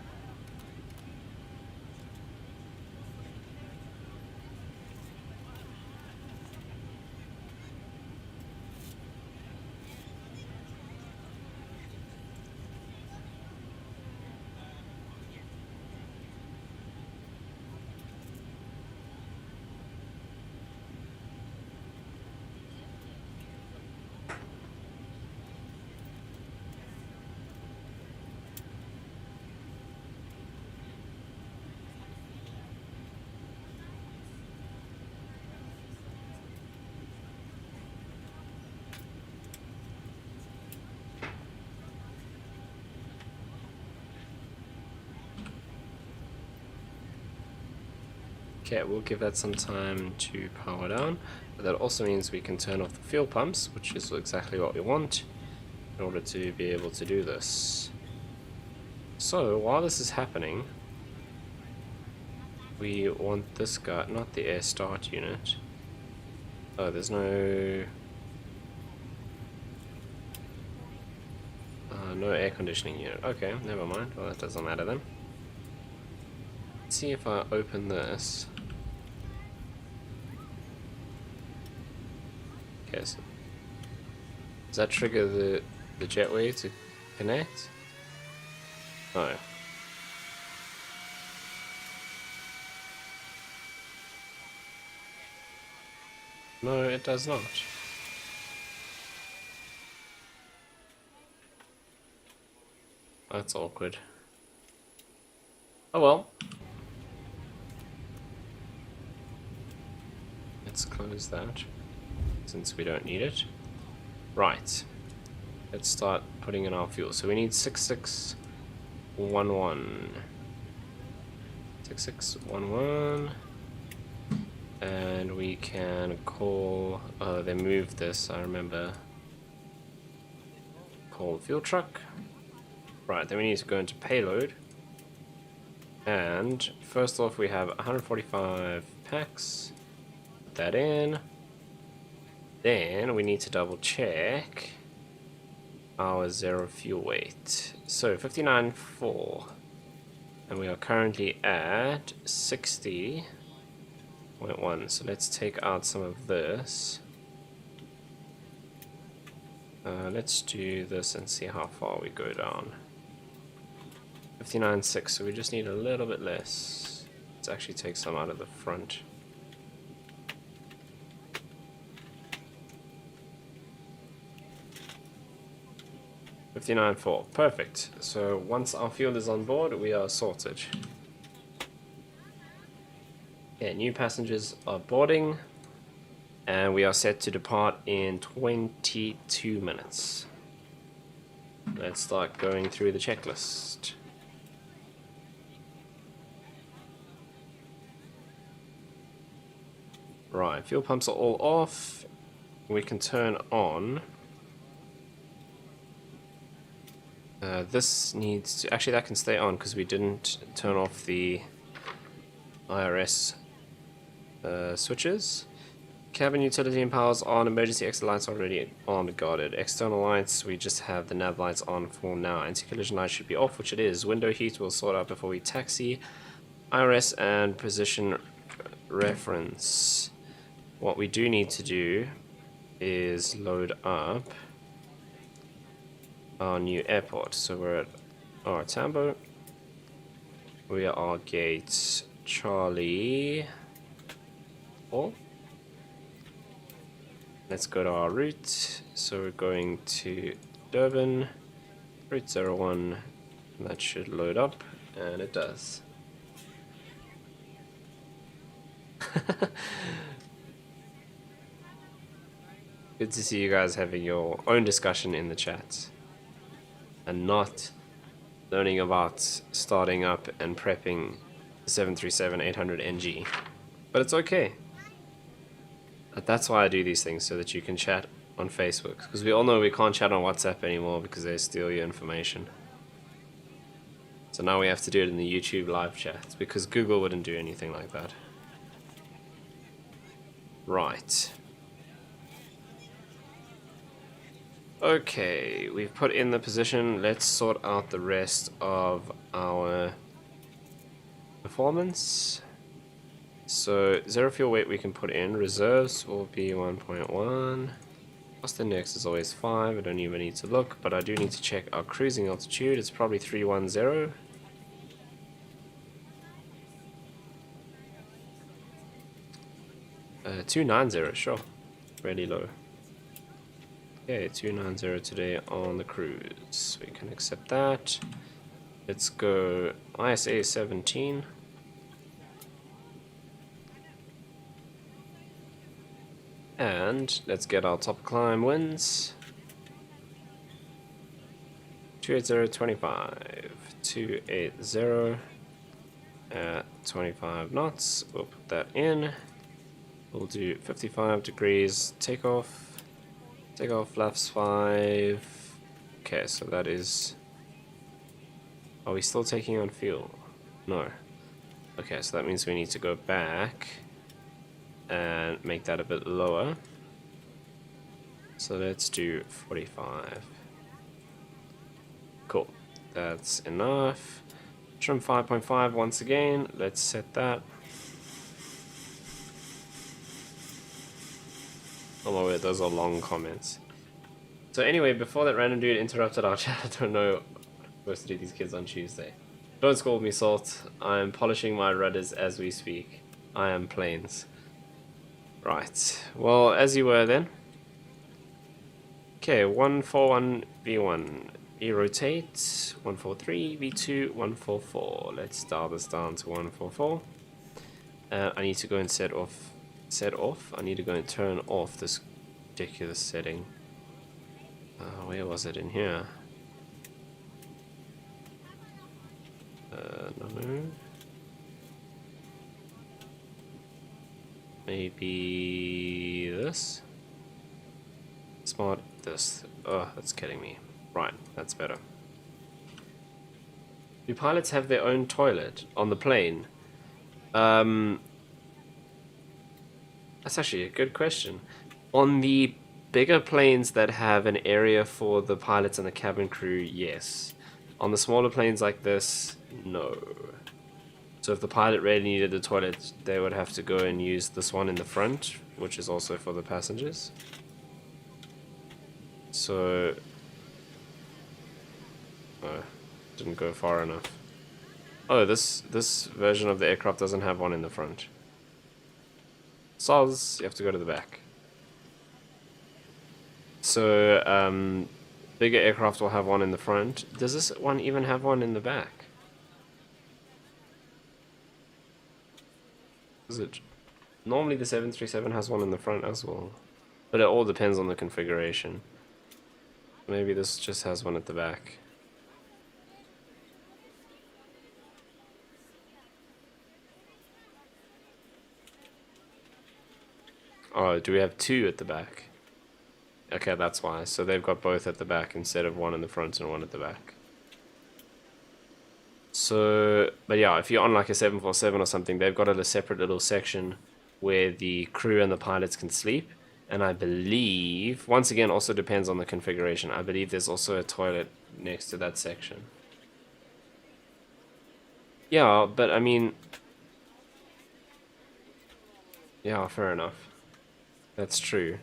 Okay, we'll give that some time to power down, but that also means we can turn off the fuel pumps, which is exactly what we want in order to be able to do this. So, while this is happening, we want this guy, not the air start unit. Oh, there's no... no air conditioning unit. Okay, never mind. Well, that doesn't matter then. Let's see if I open this. Okay, so does that trigger the jetway to connect? No. No, it does not. That's awkward. Oh well. Let's close that, since we don't need it. Right. Let's start putting in our fuel. So we need 6611. 6611. And we can call... oh, they moved this, I remember. Call fuel truck. Right, then we need to go into payload. And first off, we have 145 packs. Put that in. Then we need to double check our zero fuel weight. So 59.4. And we are currently at 60.1. So let's take out some of this. Let's do this and see how far we go down. 59.6, so we just need a little bit less. Let's actually take some out of the front. $59.4, perfect. So once our fuel is on board, we are sorted. Okay, new passengers are boarding, and we are set to depart in 22 minutes. Let's start going through the checklist. Right, fuel pumps are all off. We can turn on. This needs to... actually, that can stay on because we didn't turn off the IRS switches. Cabin utility and powers on. Emergency exit lights already on, guarded. External lights, we just have the nav lights on for now. Anti-collision lights should be off, which it is. Window heat we'll sort out before we taxi. IRS and position reference. What we do need to do is load up our new airport. So we're at our Tambo. We are gate Charlie 4. Let's go to our route. So we're going to Durban, route 01. That should load up, and it does. Good to see you guys having your own discussion in the chat and not learning about starting up and prepping the 737-800NG. But it's okay. That's why I do these things, so that you can chat on Facebook. Because we all know we can't chat on WhatsApp anymore because they steal your information. So now we have to do it in the YouTube live chat because Google wouldn't do anything like that. Right. Okay, we've put in the position. Let's sort out the rest of our performance. So, zero fuel weight we can put in. Reserves will be 1.1. Cost index is always 5. I don't even need to look, but I do need to check our cruising altitude. It's probably 310. Uh, 290, sure. Really low. Okay, 290 today on the cruise. We can accept that. Let's go ISA 17. And let's get our top climb winds. 280.25. 280 at 25 knots. We'll put that in. We'll do 55 degrees takeoff. Takeoff flaps 5. Okay, so that is... Are we still taking on fuel? No. Okay, so that means we need to go back and make that a bit lower. So let's do 45. Cool. That's enough. Trim 5.5 once again. Let's set that. Oh my word, those are long comments. So anyway, before that random dude interrupted our chat, I don't know what I'm supposed to do these kids on Tuesday. Don't scold me, Salt. I'm polishing my rudders as we speak. I am planes. Right. Well, as you were then. Okay, 141 V1. E-rotate. 143 V2. 144. Let's dial this down to 144. I need to go and set off. I need to go and turn off this ridiculous setting. Where was it in here? No. Maybe this? Smart this. Oh, that's kidding me. Right, that's better. Do pilots have their own toilet on the plane? That's actually a good question. On the bigger planes that have an area for the pilots and the cabin crew, yes. On the smaller planes like this, no. So if the pilot really needed the toilet, they would have to go and use this one in the front, which is also for the passengers. So... Oh, didn't go far enough. Oh, this version of the aircraft doesn't have one in the front. Soz, you have to go to the back. So, bigger aircraft will have one in the front. Does this one even have one in the back? Is it? Normally the 737 has one in the front as well. But it all depends on the configuration. Maybe this just has one at the back. Oh, do we have two at the back? Okay, that's why. So they've got both at the back instead of one in the front and one at the back. So, but yeah, if you're on like a 747 or something, they've got a separate little section where the crew and the pilots can sleep. And I believe, once again, also depends on the configuration. I believe there's also a toilet next to that section. Yeah, but I mean... Yeah, fair enough. That's true.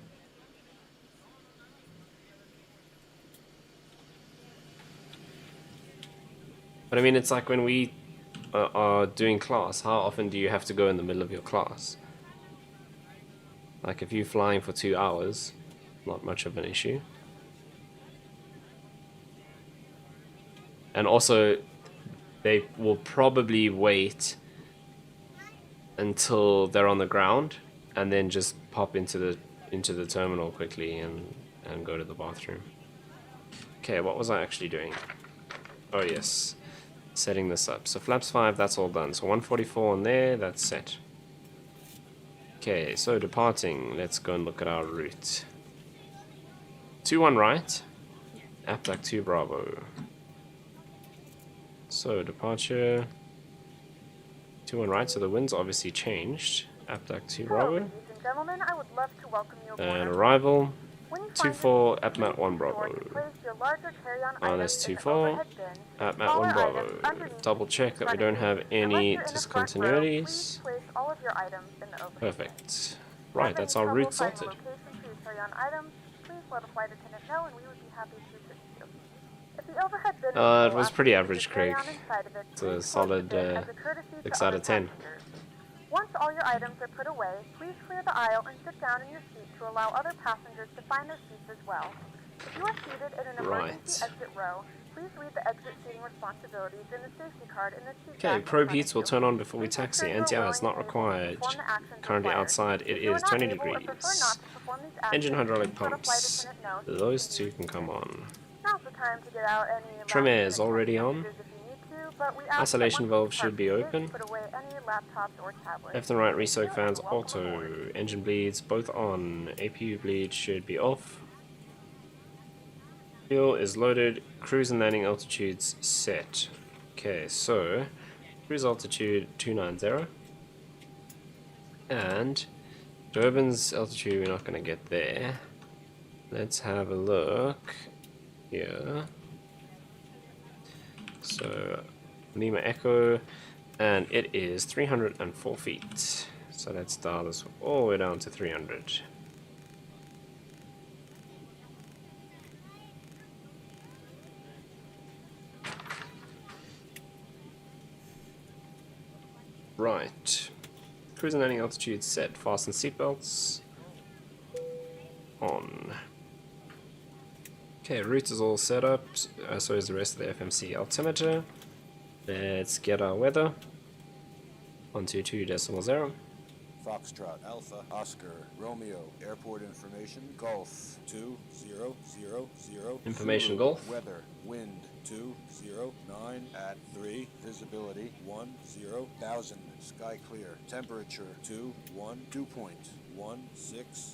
But I mean, it's like when we are doing class, how often do you have to go in the middle of your class? Like if you're flying for 2 hours, not much of an issue. And also, they will probably wait until they're on the ground and then just pop into the terminal quickly and go to the bathroom. Okay, what was I actually doing? Oh yes, setting this up. So flaps 5, that's all done. So 144 on there, that's set. Okay, so departing, let's go and look at our route. 21 right, APDAC 2 Bravo. So departure, 21 right, so the wind's obviously changed. APDAC 2 Hello, Bravo. ladies and gentlemen. I would love to welcome you aboard. And arrival, When you 24 find APMAT 1 please Bravo. be sure to place your larger carry-on Minus items in the 24 overhead bin, APMAT smaller 1 Bravo. items underneath Double the check seat that we in don't front of have you. Unless any you're in the front row, please discontinuities. place all of your items in the overhead bin. Perfect. If Right, you have that's any our trouble route finding sorted. a location for your carry-on items, please let a flight attendant know and we would be happy to assist you. If the overhead bin is It full was after pretty you put average, your carry-on Craig. inside of it, It's a please close the solid bin as a courtesy 6 to out other of 10. passengers. Once all your items are put away, please clear the aisle and sit down in your seat to allow other passengers to find their seats as well. If you are seated in an emergency Right. exit row, please read the exit seating responsibilities in the safety card in the seat Okay, back in probe front heats of will you. turn on before we Please make taxi. sure you are Anti-air willing is not and able to required. perform the actions Currently required. outside it If you are is not 20 able or prefer degrees. not to perform these actions, Engine hydraulic please let a flight pumps. attendant know so you Those can two be can come assisted. on. Now's the time to get out any Trim air last-minute is already text on. messages if you need to, but we ask that Isolation once valve you should be depart the open. gate, put away any laptops or tablets. Left and right Thank you, resoak and fans you're welcome aboard. auto. Engine bleeds both on. APU bleed should be off. Fuel is loaded. Cruise and landing altitudes set. Okay, so cruise altitude 290. And Durban's altitude, we're not going to get there. Let's have a look here. So Lima Echo, and it is 304 feet. So let's dial this all the way down to 300. Right. Cruise and landing altitude set. Fasten seatbelts. On. Okay, route is all set up. So is the rest of the FMC altimeter. Let's get our weather. 122.0. Foxtrot, Alpha, Oscar, Romeo, airport information, Golf, 2000. Information Zulu, Golf. Weather, wind, 209 at 3, visibility, 10,000, sky clear, temperature, 2.16,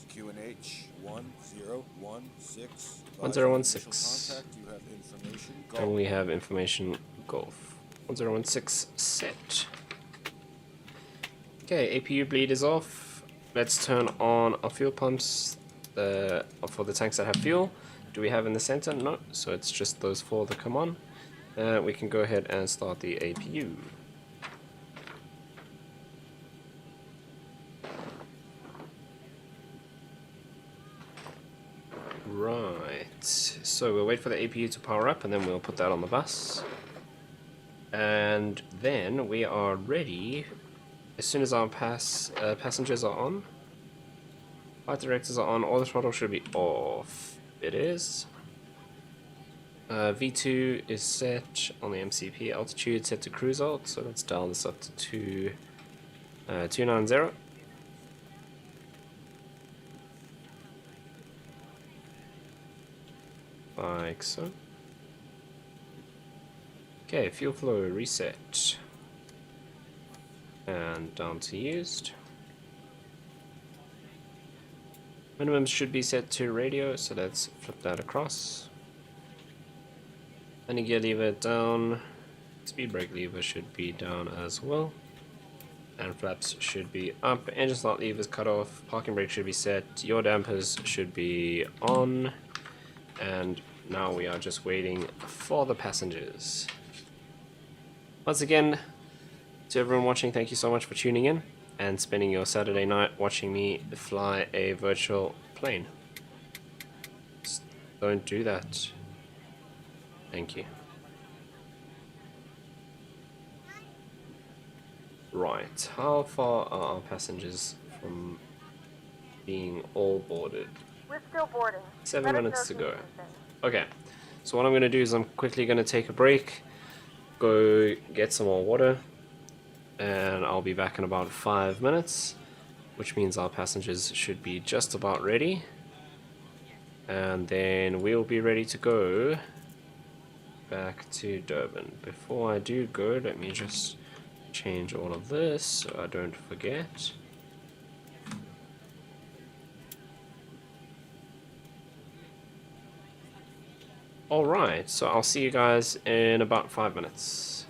QNH, 1016. 1016. Contact, you have information, Golf. And we have information Golf. 1016 set. Okay, APU bleed is off. Let's turn on our fuel pumps for the tanks that have fuel. Do we have in the center? No, so it's just those 4 that come on. We can go ahead and start the APU. Right, so we'll wait for the APU to power up and then we'll put that on the bus. And then we are ready. As soon as our passengers are on, flight directors are on, all the throttle should be off. It is. V2 is set on the MCP, altitude set to cruise alt, so let's dial this up to 290. Like so. Okay, fuel flow reset. And down to used. Minimums should be set to radio, so let's flip that across. Landing gear lever down. Speed brake lever should be down as well. And flaps should be up. Engine slot levers cut off. Parking brake should be set. Yaw dampers should be on. And now we are just waiting for the passengers. Once again, to everyone watching, thank you so much for tuning in and spending your Saturday night watching me fly a virtual plane. Just don't do that. Thank you. Right, how far are our passengers from being all boarded? We're still boarding. 7 Let us minutes to know if you go. need anything. Okay, so what I'm going to do is I'm quickly going to take a break, go get some more water, and I'll be back in about 5 minutes, which means our passengers should be just about ready. And then we'll be ready to go back to Durban. Before I do go, let me just change all of this so I don't forget. Alright, so I'll see you guys in about 5 minutes.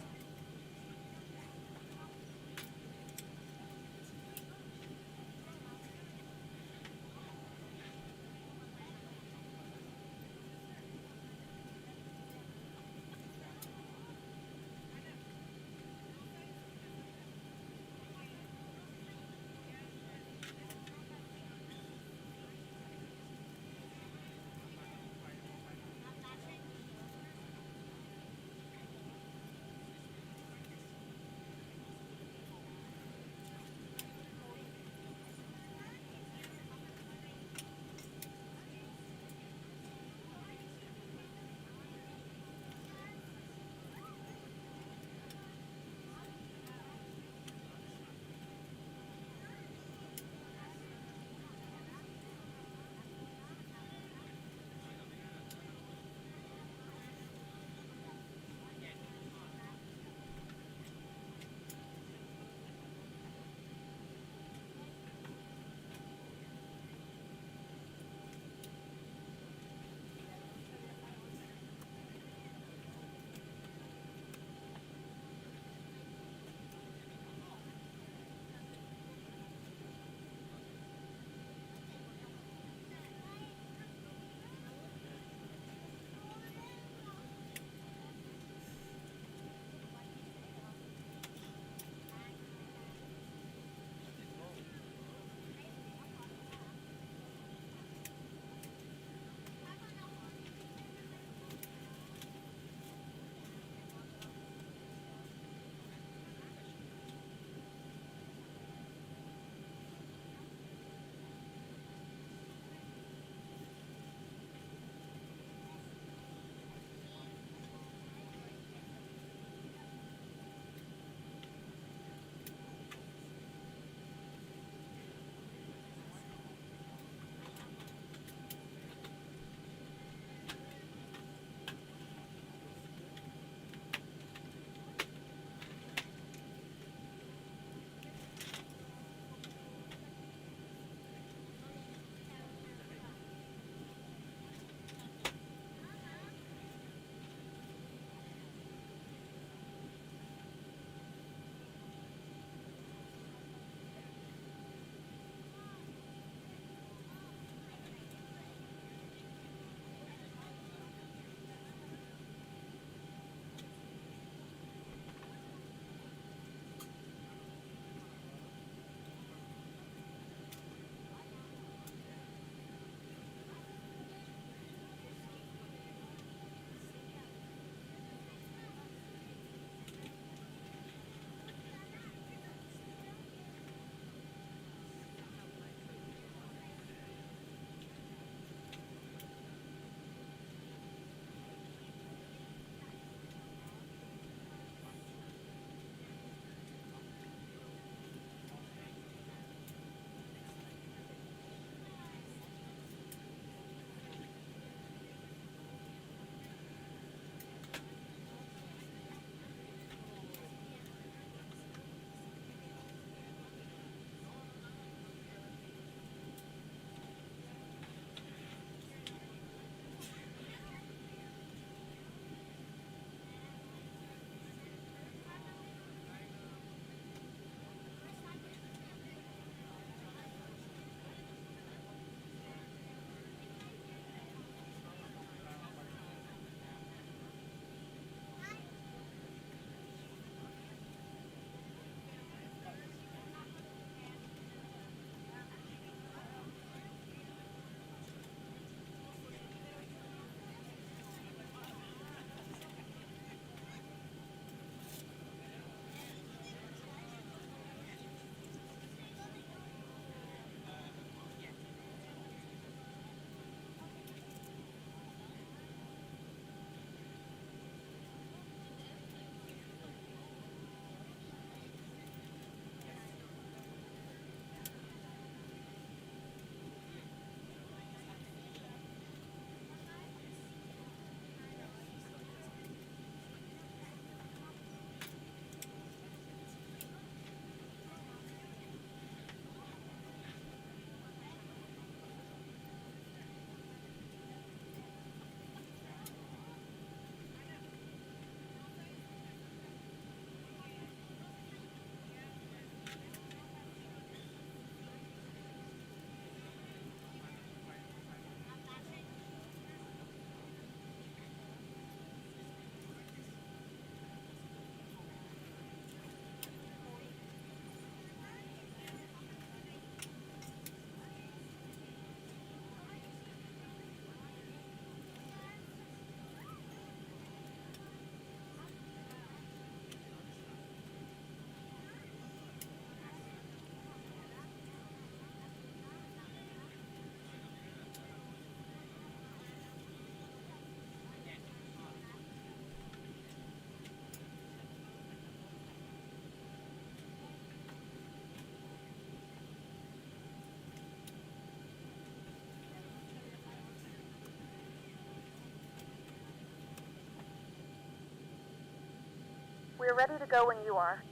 We are ready to go when you are.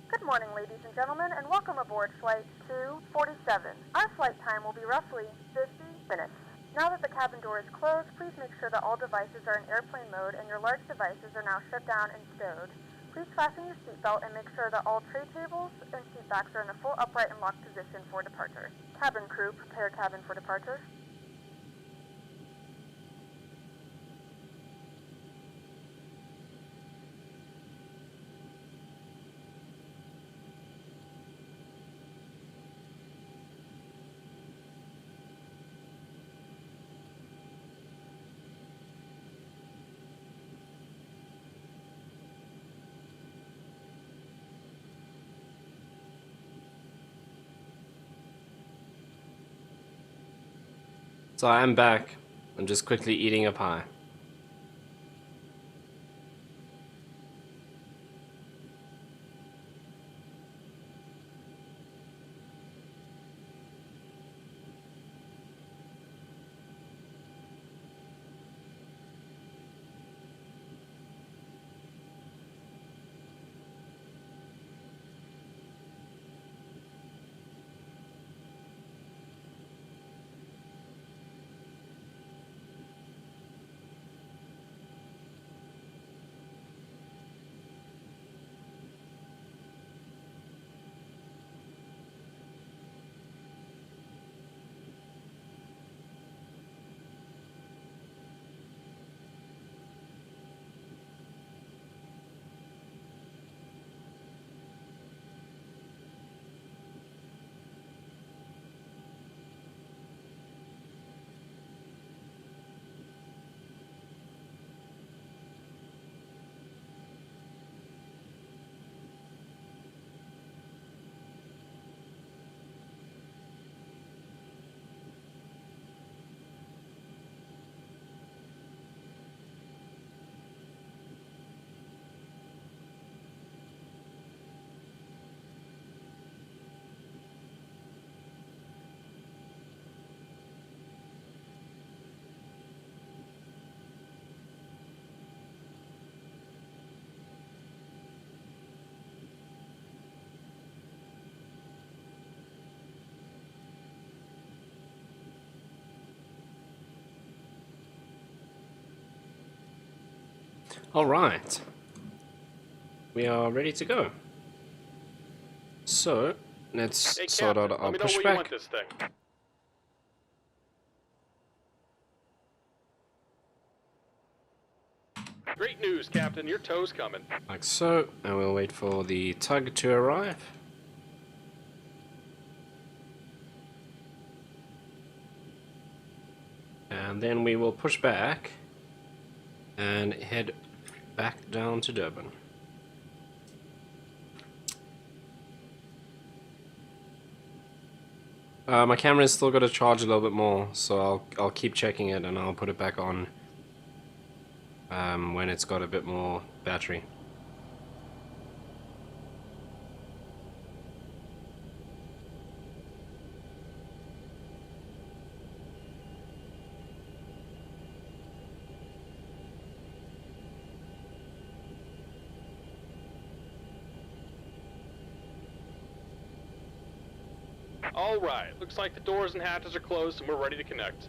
Good morning, ladies and gentlemen, and welcome aboard Flight 247. Our flight time will be roughly 50 minutes. Now that the cabin door is closed, please make sure that all devices are in airplane mode and your large devices are now shut down and stowed. Please fasten your seatbelt and make sure that all tray tables and seat backs are in a full upright and locked position for departure. Cabin crew, prepare cabin for departure. So I am back. I'm just quickly eating a pie. Alright. We are ready to go. So, let's Hey, sort out Captain, our let me know where you want pushback. this thing. Great news, Captain. Your tow's coming. Like so, and we'll wait for the tug to arrive. And then we will push back and head back down to Durban. My camera's still got to charge a little bit more, so I'll keep checking it and I'll put it back on when it's got a bit more battery. All right. Looks like the doors and hatches are closed and we're ready to connect.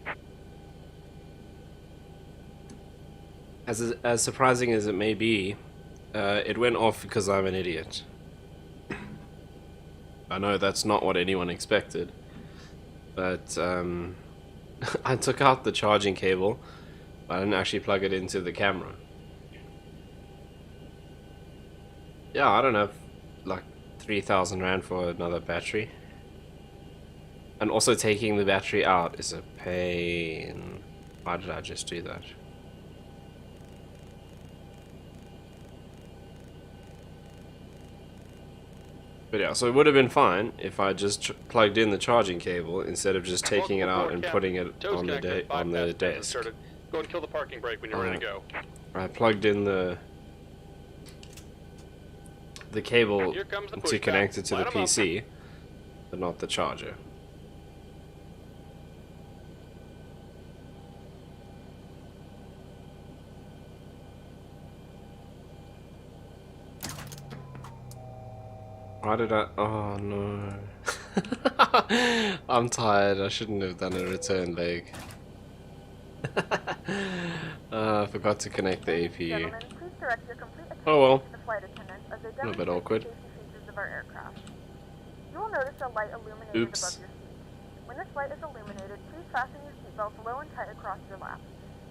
As surprising as it may be, it went off because I'm an idiot. I know that's not what anyone expected, but I took out the charging cable. I didn't actually plug it into the camera. Yeah, I don't know, like 3,000 Rand for another battery. And also taking the battery out is a pain. Why did I just do that? But yeah, so it would have been fine if I just plugged in the charging cable instead of just taking it out and putting it on the desk. Go and kill the parking brake when you're ready to go. I plugged in the cable Here comes the to pushback. connect it to the Light 'em up. PC, but not the charger. Why did I? Oh no. I'm tired. I shouldn't have done a return leg. I forgot to connect the APU. Gentlemen, please direct your complete attention Oh well. to the flight attendants as they A little bit demonstrate awkward. the safety features of our aircraft. You will notice a light illuminated Oops. above your seat. When this light is illuminated, please fasten your seatbelts low and tight across your lap.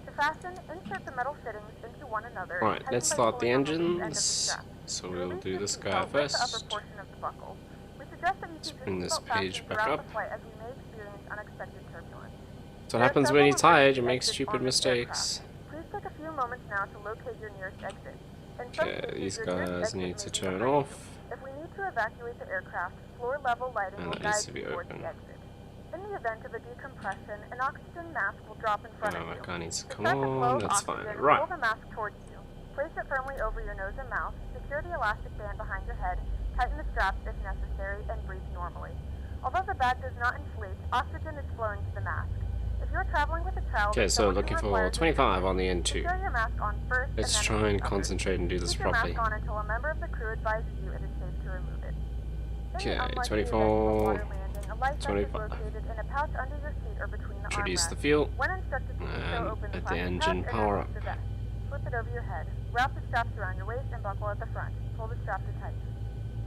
To fasten, insert the metal fittings into one another. Right, tighten let's by start the pulling on loose end of the engines. strap. So To we'll release do your this seatbelt, guy lift the upper first. portion of the buckle. We suggest that you Let's keep bring your this seatbelt page fastened back throughout up. the flight as you may experience unexpected turbulence. So what There are happens when several you're tired? You emergency make exits stupid on this mistakes. aircraft. Please take a few moments now to locate your nearest exit. In some Okay, cases, these your nearest guys exit need may to be turn behind off. you. If we need to evacuate the aircraft, floor level lighting And will it needs guide to be you towards open. the exit. In the event of a decompression, an oxygen mask will drop in front No, of that you. guy needs to To come start the flow on. of That's oxygen, fine. pull Right. the mask towards you. Place it firmly over your nose and mouth, secure the elastic band behind your head, tighten the straps if necessary, and breathe normally. Although the bag does not inflate, oxygen is flowing to the mask. If you're traveling with a child Okay, or so someone who looking for requires 25 on the assistance, N2. secure your mask on first Let's and then try and release others. concentrate and do this Keep your properly. mask on until a member of the crew advises you it is safe to remove it. In the Okay, unlikely 24, event of a water landing, a life vest is 25. located in a pouch under your seat or between the Introduce the armrests. fuel. When instructed to do so, And open the let the plastic engine pouch power and release the vest. Slip it over your head. Wrap the straps around your waist and buckle at the front. Pull the strap to tight.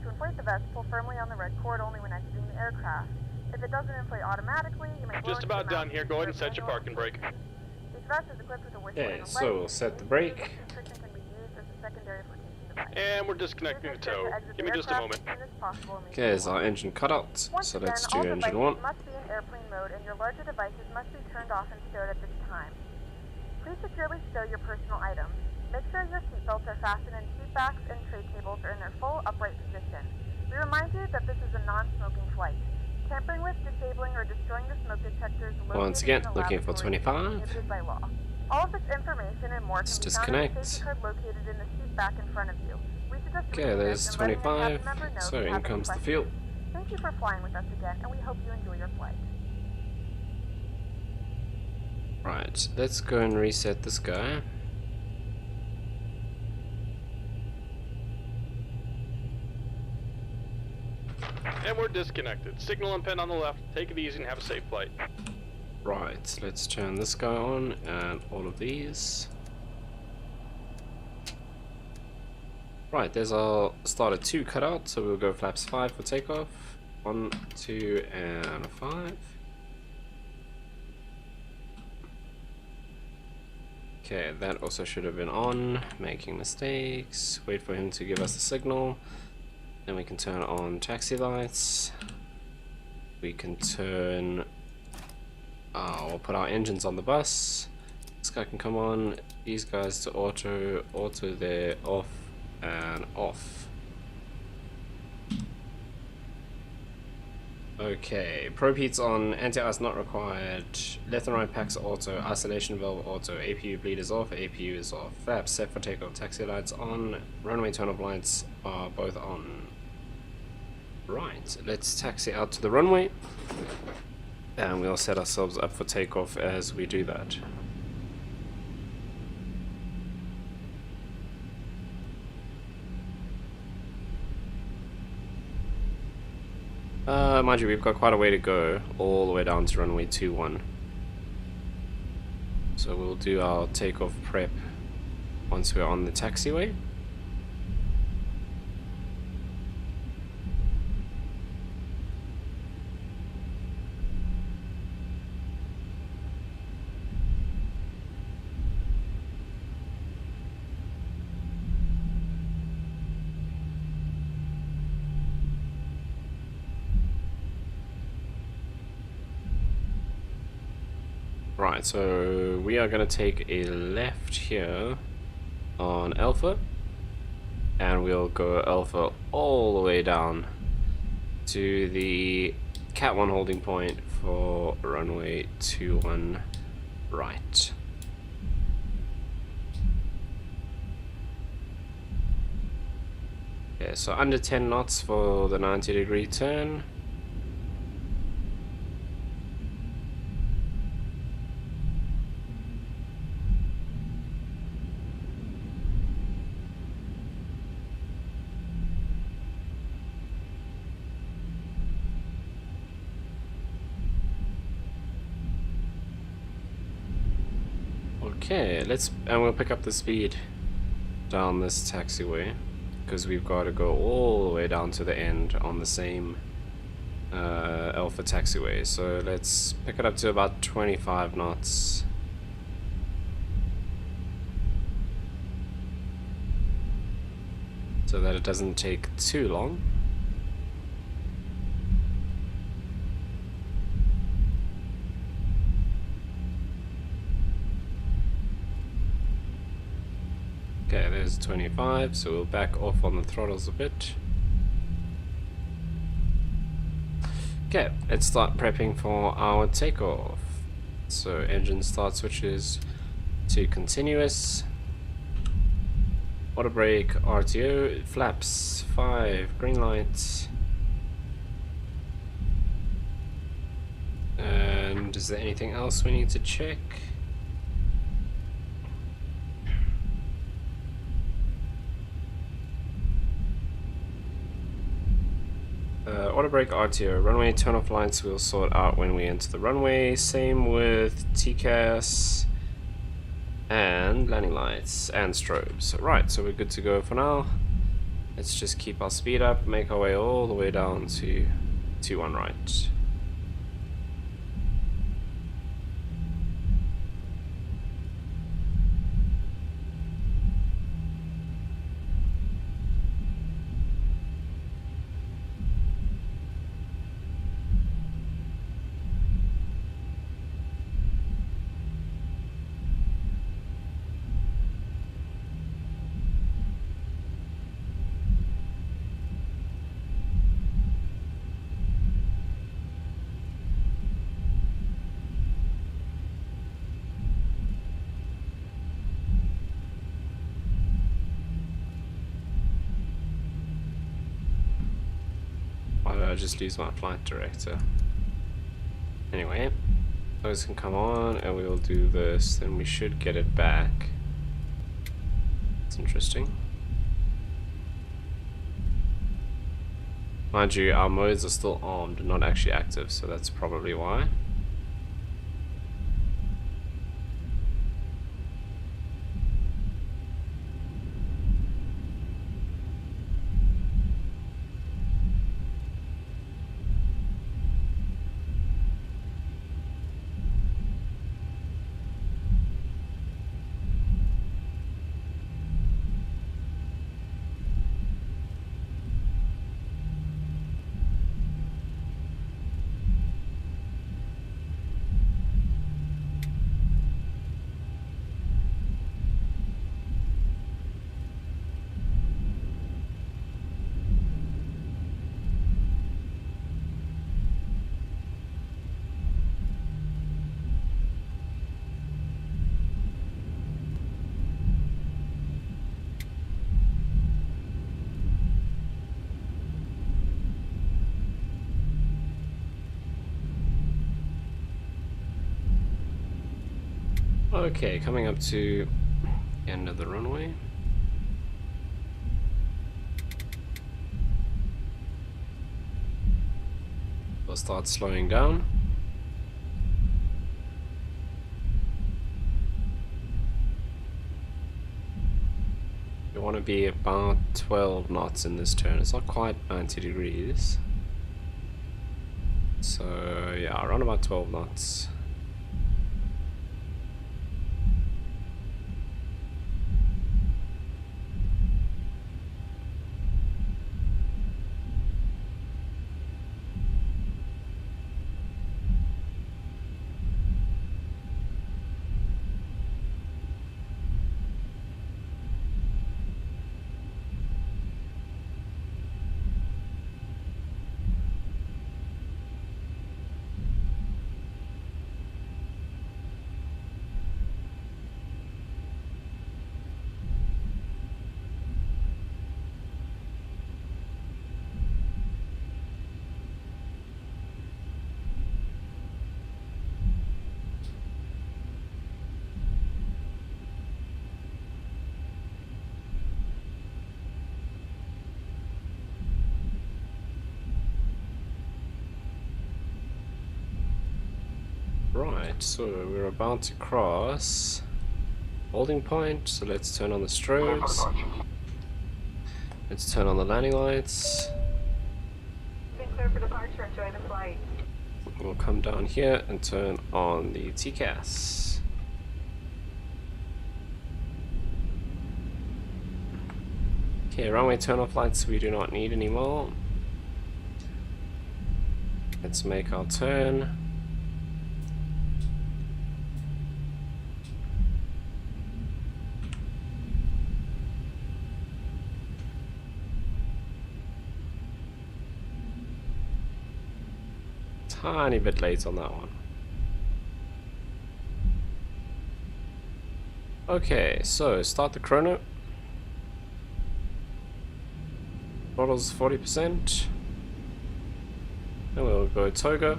To inflate the vest, pull firmly on the red cord only when exiting the aircraft. If it doesn't inflate automatically, you may blow Just into the about done mouth here. to Go ahead and trigger set your manual parking brake. These vests is equipped with a whistle Okay, and a so light. we'll set the This brake. restriction can be used as a secondary flotation device. And we're disconnecting the tow. Give me just a moment. Okay, there's our engine cutout. So let's do engine 1. Must be in airplane mode and your larger devices must be turned off and stowed at this time. Please securely stow your personal items. Make sure your seatbelts are fastened and seat backs and tray tables are in their full upright position. We remind you that this is a non-smoking flight. Tampering with, disabling, or destroying the smoke detectors located Once again, in the looking for laboratory is 25. prohibited by law. All of this information and more Let's can be found in the disconnect. safety card located in the seat back in front of you. We suggest Okay, reading there's this and letting your cabin 25. member know So if you in have any comes the questions. fuel. Thank you for flying with us again, and we hope you enjoy your flight. Right, let's go and reset this guy. And we're disconnected. Signal and pin on the left. Take it easy and have a safe flight. Right, let's turn this guy on and all of these. Right, there's our starter 2 cutout, so we'll go flaps 5 for takeoff. 1, 2, and 5. Okay, that also should have been on. Making mistakes. Wait for him to give us the signal. Then we can turn on taxi lights. We can turn... we'll put our engines on the bus. This guy can come on. These guys to auto. Auto there. Off. And off. Okay, probe heats on, anti-ice not required, left and right packs auto, isolation valve auto, APU bleed is off, APU is off, flaps set for takeoff, taxi lights on, runway turn off lights are both on. Right, let's taxi out to the runway, and we'll set ourselves up for takeoff as we do that. Mind you, we've got quite a way to go, all the way down to runway 21. So we'll do our takeoff prep once we're on the taxiway. Right, so we are going to take a left here on Alpha, and we'll go Alpha all the way down to the Cat 1 holding point for runway 21 right. Okay, so under 10 knots for the 90-degree turn. Okay, and we'll pick up the speed down this taxiway because we've got to go all the way down to the end on the same Alpha taxiway. So let's pick it up to about 25 knots. So that it doesn't take too long. Okay, there's 25, so we'll back off on the throttles a bit. Okay, let's start prepping for our takeoff. So engine start switches to continuous. Auto brake, RTO, flaps, 5, green light. And is there anything else we need to check? Auto brake, RTO, runway turn off lights we'll sort out when we enter the runway. Same with TCAS and landing lights and strobes. Right, so we're good to go for now. Let's just keep our speed up, make our way all the way down to 2-1 right. Why did I just lose my flight director? Anyway, those can come on and we'll do this, then we should get it back. It's interesting. Mind you, our modes are still armed, not actually active, so that's probably why. Okay, coming up to the end of the runway. We'll start slowing down. We want to be about 12 knots in this turn. It's not quite 90 degrees. So yeah, around about 12 knots. Right, so we're about to cross holding point, so let's turn on the strobes. Let's turn on the landing lights. Been clear for departure. Enjoy the flight. We'll come down here and turn on the TCAS. Okay, runway turn off lights we do not need anymore. Let's make our turn. Tiny bit late on that one. Okay, so start the chrono. Throttle's 40%. And we'll go Togo.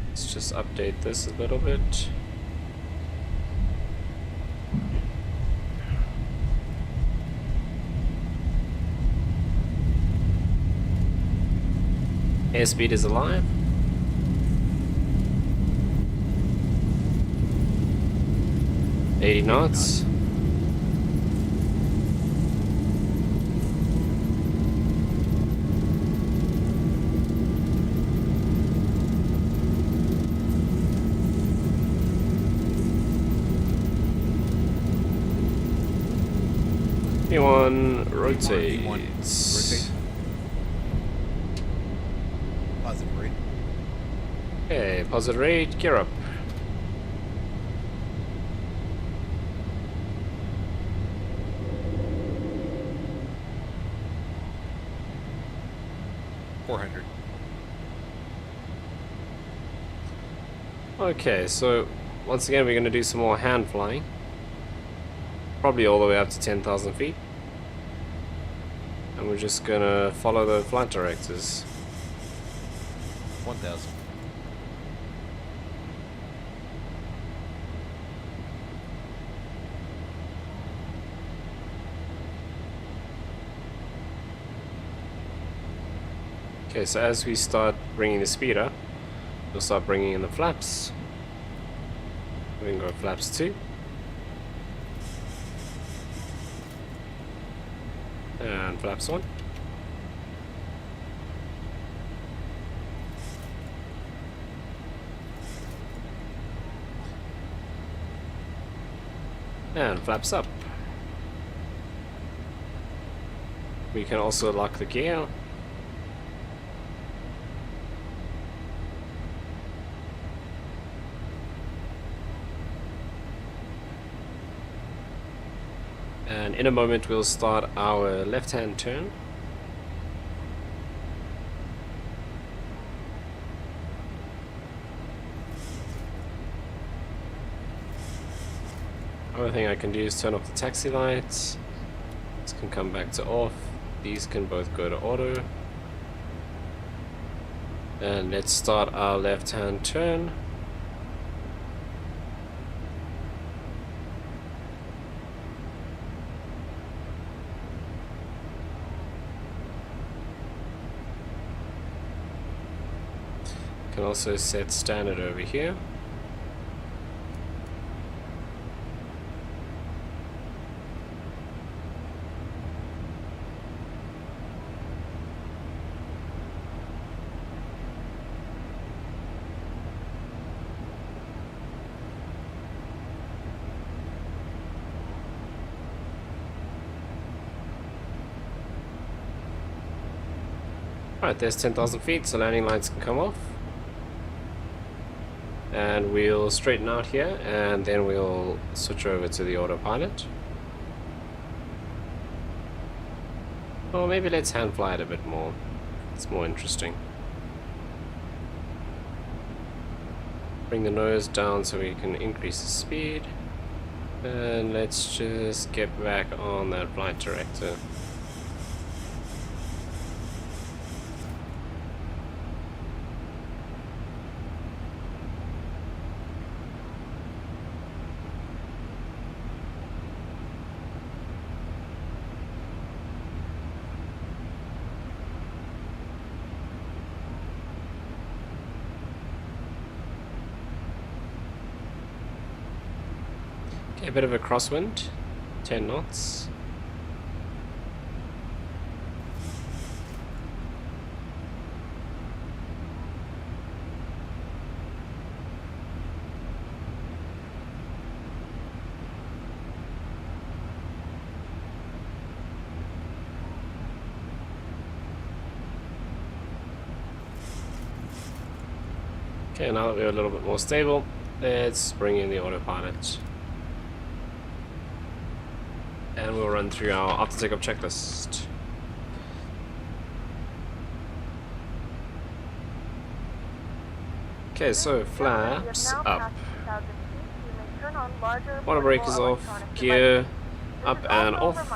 Let's just update this a little bit. Airspeed is alive. knots. P1 rotates. Rotate. Positive rate. Okay, positive rate, gear up. Okay, so once again we're going to do some more hand flying. Probably all the way up to 10,000 feet. And we're just going to follow the flight directors. 1,000. Okay, so as we start bringing the speed up, we'll start bringing in the flaps. We can go flaps 2. And flaps 1. And flaps up. We can also lock the gear. And in a moment we'll start our left-hand turn. Other thing I can do is turn off the taxi lights. This can come back to off. These can both go to auto. And let's start our left-hand turn. Can also set standard over here. Alright, there's 10,000 feet, so landing lights can come off. And we'll straighten out here, and then we'll switch over to the autopilot. Or maybe let's hand fly it a bit more. It's more interesting. Bring the nose down so we can increase the speed. And let's just get back on that flight director. Okay, a bit of a crosswind, 10 knots. Okay, now that we're a little bit more stable, let's bring in the autopilot. And we'll run through our after takeoff checklist. Okay, so flaps up. Water breakers off, gear up and off.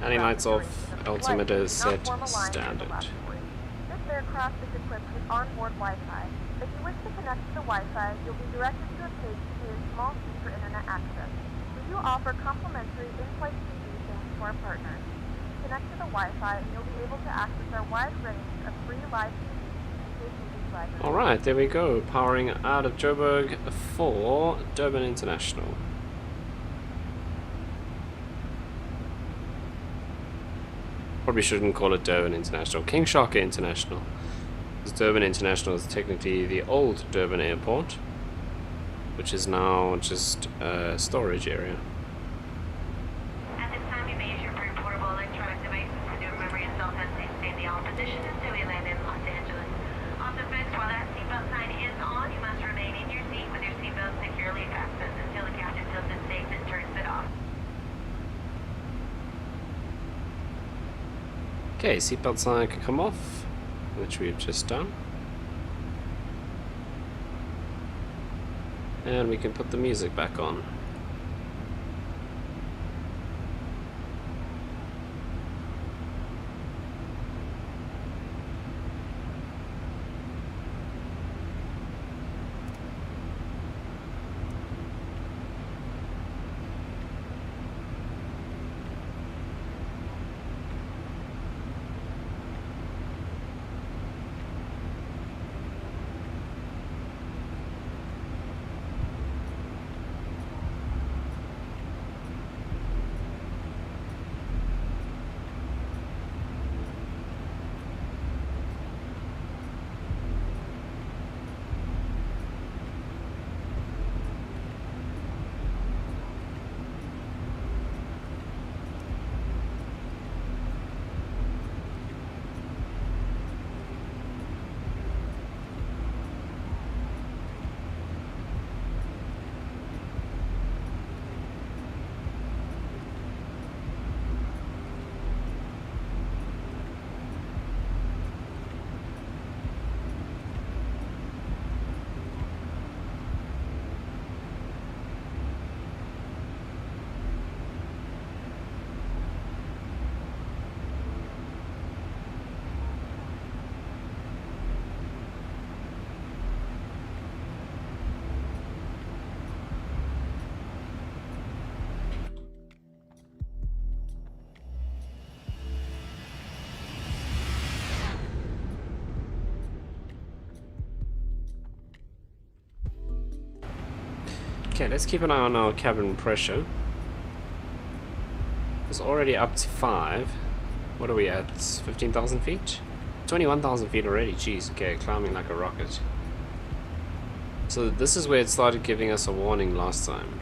Landing lights off, altimeter set standard. This aircraft is equipped with onboard Wi-Fi. If you wish to connect to the Wi-Fi, you'll be directed to a page via a small fee for internet access. We do offer complimentary in-flight TV thanks to our partners. Connect to the Wi-Fi and you'll be able to access our wide range of free live TV and paid movies library. Alright, there we go. Powering out of Joburg for Durban International. Probably shouldn't call it Durban International. King Shark International. Because Durban International is technically the old Durban airport, which is now just a storage area. At this time, you may use your free portable electronic devices to do memory and self-testing. Stay in the on position until we land in Los Angeles. Also, folks, while that seatbelt sign is on, you must remain in your seat with your seatbelt securely fastened until the captain feels it safe and turns it off. Okay, seatbelt sign can come off, which we've just done. And we can put the music back on. Okay, let's keep an eye on our cabin pressure. It's already up to 5. What are we at? 15,000 feet? 21,000 feet already, jeez, okay, climbing like a rocket. So this is where it started giving us a warning last time.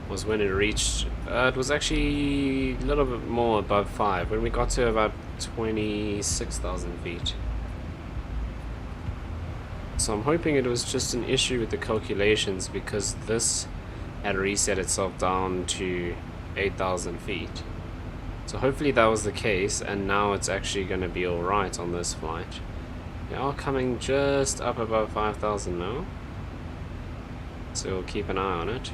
Was when it reached, it was actually a little bit more above 5, when we got to about 26,000 feet. So I'm hoping it was just an issue with the calculations because this had reset itself down to 8,000 feet. So hopefully that was the case and now it's actually going to be alright on this flight. We are coming just up above 5,000 now. So we'll keep an eye on it.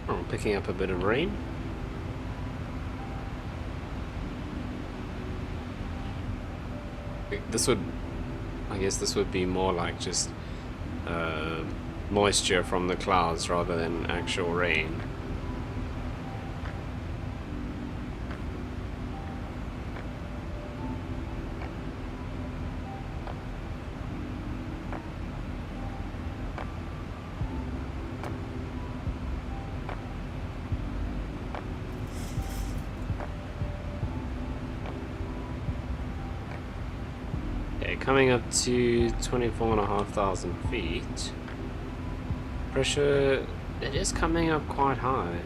Oh, picking up a bit of rain. I guess this would be more like just moisture from the clouds rather than actual rain. coming up to 24,500 feet. Pressure, it is coming up quite high.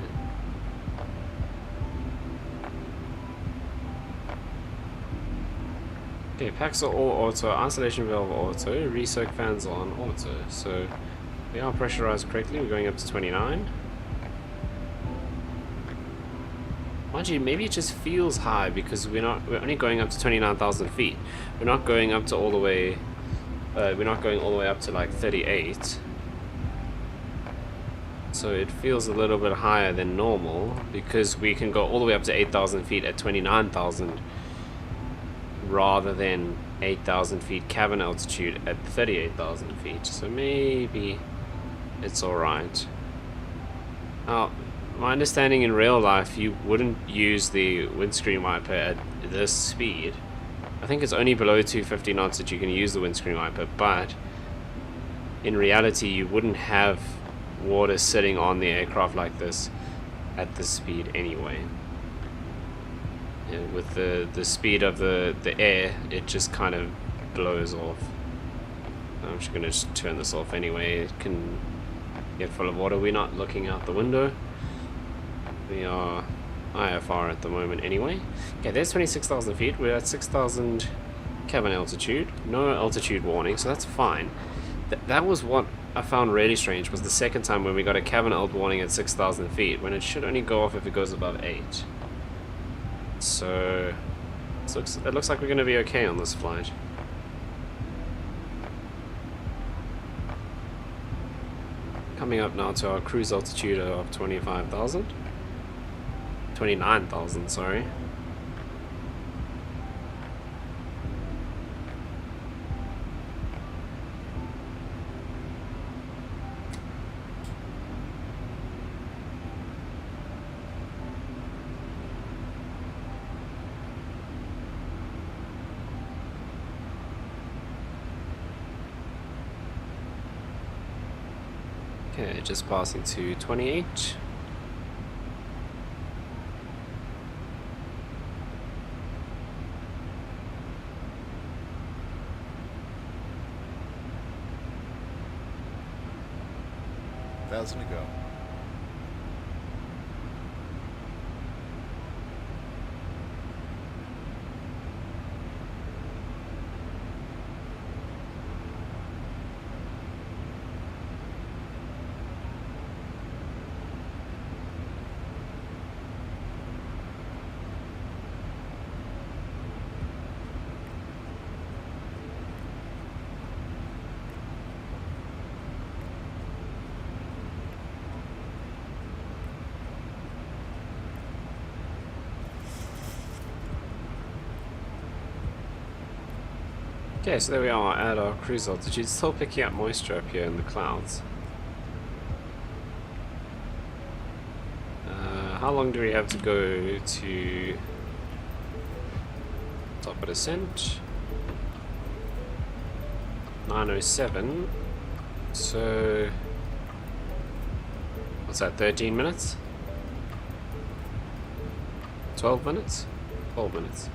Okay, packs are all auto, isolation valve auto, resoak fans on auto. So we are pressurized correctly. We're going up to 29. Mind you, maybe it just feels high because we're only going up to 29,000 feet. We're not going up to all the way. We're not going all the way up to like 38. So it feels a little bit higher than normal because we can go all the way up to 8,000 feet at 29,000 rather than 8,000 feet cabin altitude at 38,000 feet. So maybe it's alright. Now, my understanding in real life, you wouldn't use the windscreen wiper at this speed. I think it's only below 250 knots that you can use the windscreen wiper, but in reality you wouldn't have water sitting on the aircraft like this at this speed anyway. And with the speed of the air, it just kind of blows off. I'm just going to turn this off anyway. It can get full of water. We're not looking out the window. We are IFR at the moment anyway. Okay, there's 26,000 feet. We're at 6,000 cabin altitude. No altitude warning, so that's fine. That was what I found really strange, was the second time when we got a cabin alt warning at 6,000 feet, when it should only go off if it goes above 8. So it looks like we're going to be okay on this flight. Coming up now to our cruise altitude of 25,000. 29,000, sorry. Okay, just passing to 28. Thousand to go. Okay, so there we are at our cruise altitude, still picking up moisture up here in the clouds. How long do we have to go to top of descent? 9:07. So what's that, 13 minutes? 12 minutes? 12 minutes.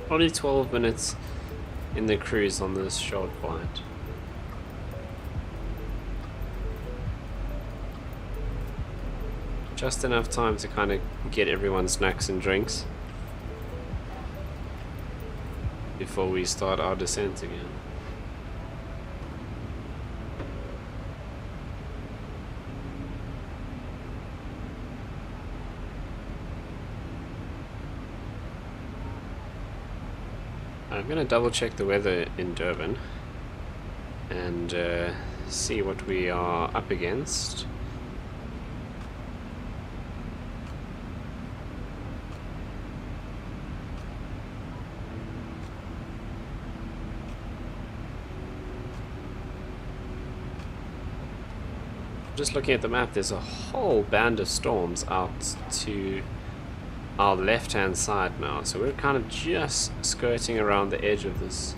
Only 12 minutes in the cruise on this short flight. Just enough time to kind of get everyone's snacks and drinks before we start our descent again. I'm gonna double check the weather in Durban and see what we are up against. Just looking at the map, there's a whole band of storms out to our left-hand side now, so we're kind of just skirting around the edge of this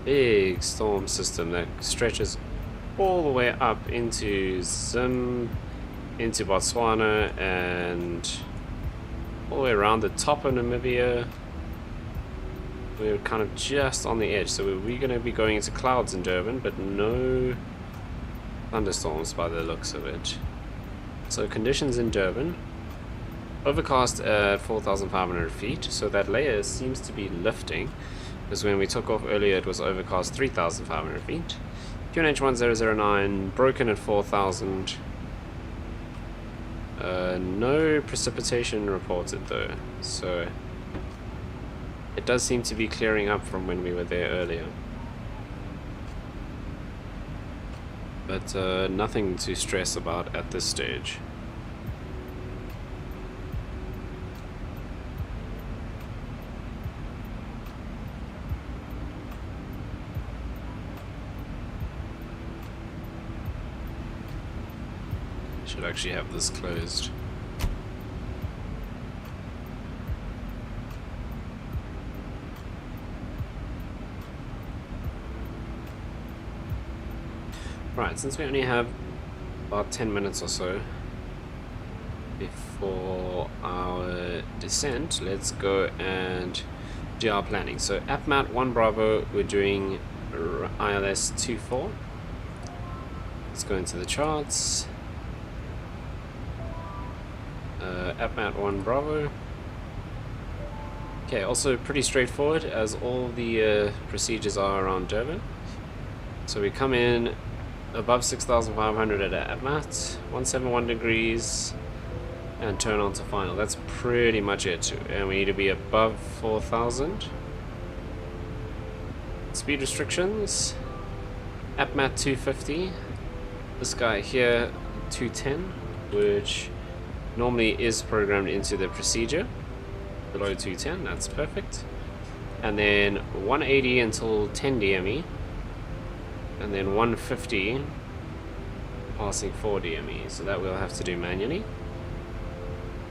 big storm system that stretches all the way up into Zim, into Botswana, and all the way around the top of Namibia. We're kind of just on the edge, so we're going to be going into clouds in Durban, but no thunderstorms by the looks of it. So conditions in Durban: overcast at 4,500 feet, so that layer seems to be lifting, because when we took off earlier it was overcast 3,500 feet. QNH 1009 broken at 4,000. No precipitation reported though, so it does seem to be clearing up from when we were there earlier. But nothing to stress about at this stage. Should actually have this closed. Right, since we only have about 10 minutes or so before our descent, let's go and do our planning. So AppMat 1 Bravo, we're doing ILS 24. Let's go into the charts. AppMat 1 Bravo. Okay, also pretty straightforward as all the procedures are around Durban. So we come in above 6,500 at AppMat, 171 degrees, and turn on to final. That's pretty much it, and we need to be above 4,000. Speed restrictions: AppMat 250, this guy here 210, which normally is programmed into the procedure. Below 210, that's perfect. And then 180 until 10 DME. And then 150 passing 4 DME, so that we'll have to do manually.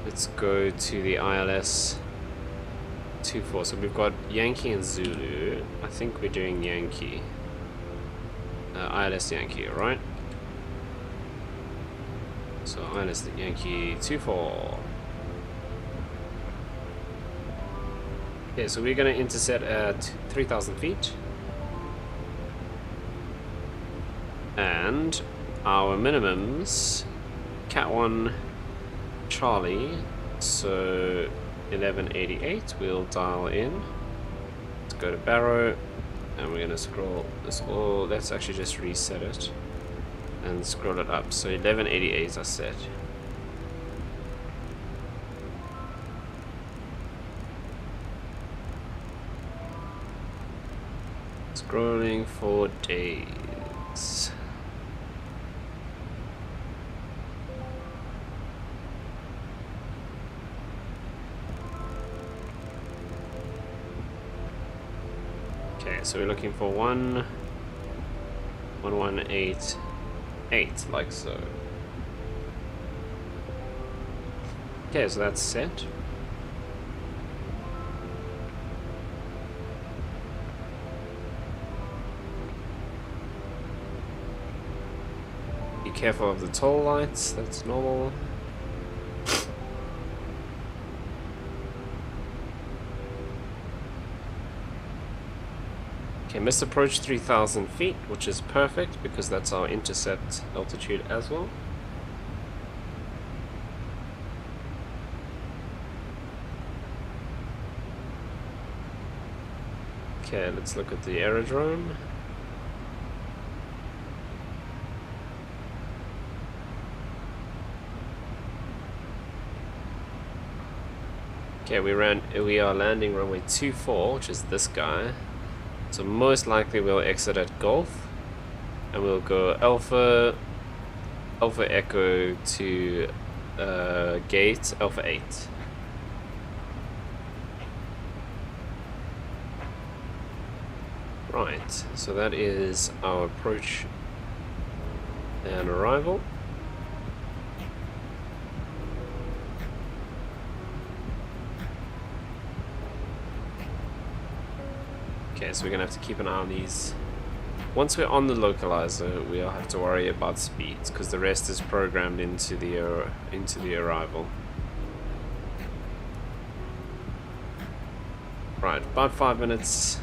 Let's go to the ILS 24. So we've got Yankee and Zulu. I think we're doing Yankee. ILS Yankee, alright? So ILS Yankee 24. Okay, so we're going to intercept at 3,000 feet. And our minimums, Cat 1 Charlie, so 1188, we'll dial in. Let's go to Barrow, and we're going to scroll this all. Let's actually just reset it and scroll it up. So 1188 I set. Scrolling for days. Okay, so we're looking for 1188, like so. Okay, so that's set. Be careful of the toll lights, that's normal. Okay, missed approach 3,000 feet, which is perfect because that's our intercept altitude as well. Okay, let's look at the aerodrome. Okay, we are landing runway 24, which is this guy. So most likely we'll exit at Golf, and we'll go Alpha Echo to gate Alpha 8. Right, so that is our approach and arrival. Okay, so we're gonna have to keep an eye on these. Once we're on the localizer, we'll have to worry about speeds because the rest is programmed into the arrival. Right, about 5 minutes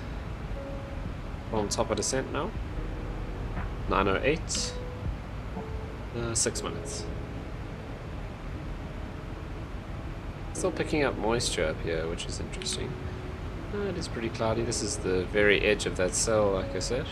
on top of descent now. 9:08. 6 minutes. Still picking up moisture up here, which is interesting. It is pretty cloudy. This is the very edge of that cell, like I said.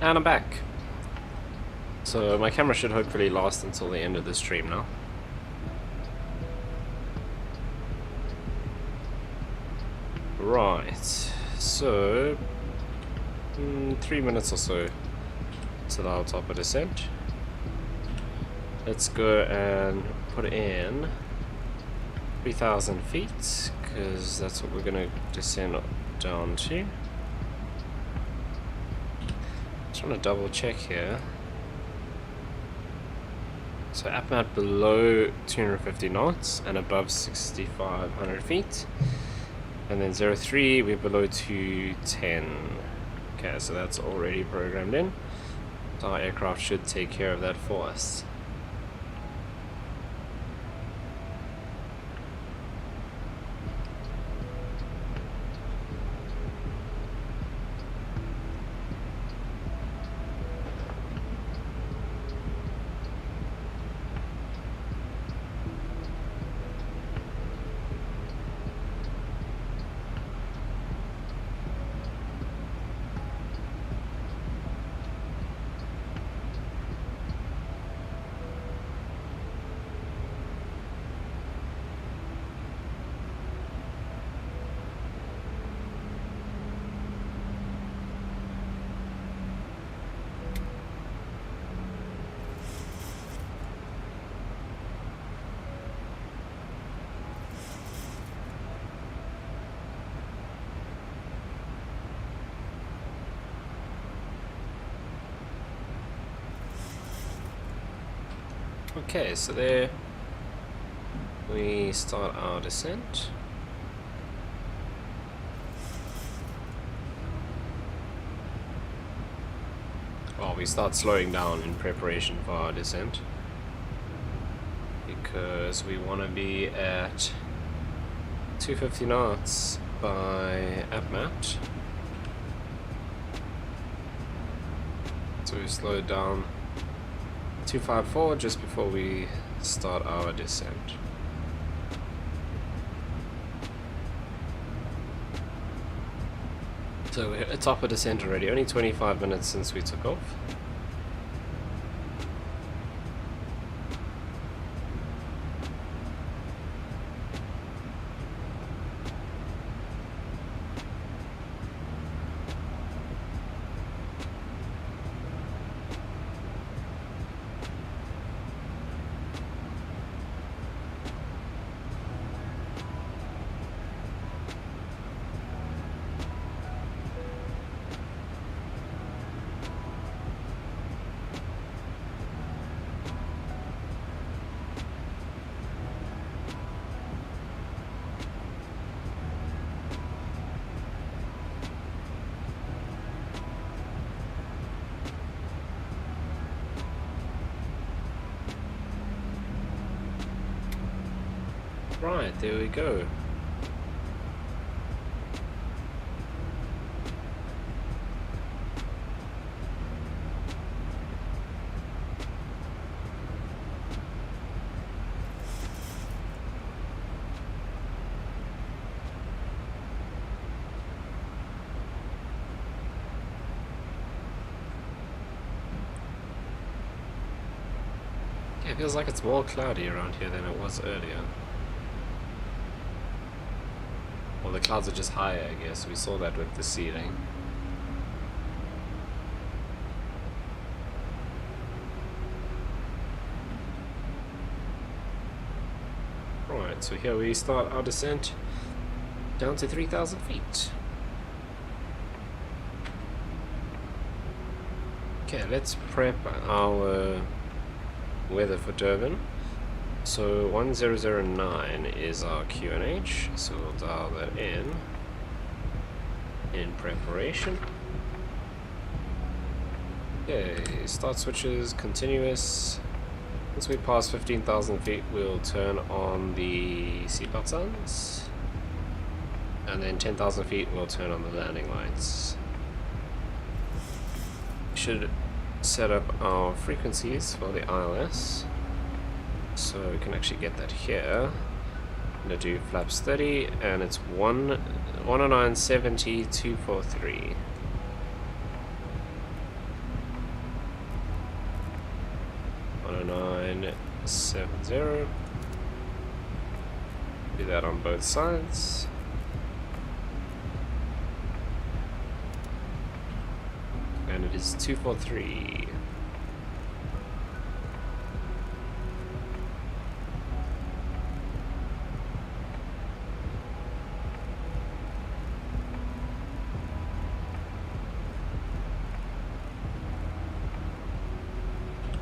And I'm back. So my camera should hopefully last until the end of the stream now. Right, so 3 minutes or so till our top of descent. Let's go and put in 3,000 feet because that's what we're gonna descend down to. Just want to double check here. So AppMat below 250 knots and above 6,500 feet. And then 03 we're below 210. Okay, so that's already programmed in. So our aircraft should take care of that for us. Okay, so there we start our descent. Well, we start slowing down in preparation for our descent because we want to be at 250 knots by AppMat. So we slowed down 254 just before we start our descent. So we're at the top of descent already, only 25 minutes since we took off. Right, there we go. Yeah, it feels like it's more cloudy around here than it was earlier. Well, the clouds are just higher, I guess. We saw that with the ceiling. Right, so here we start our descent down to 3,000 feet. Okay, let's prep our weather for Durban. So 1009 is our QNH, so we'll dial that in preparation. Okay, start switches, continuous. Once we pass 15,000 feet, we'll turn on the seatbelt signs. And then 10,000 feet, we'll turn on the landing lights. We should set up our frequencies for the ILS. So we can actually get that here. I'm going to do flaps 30 and it's 109.70 243. $109.70. Do that on both sides. And it is 243.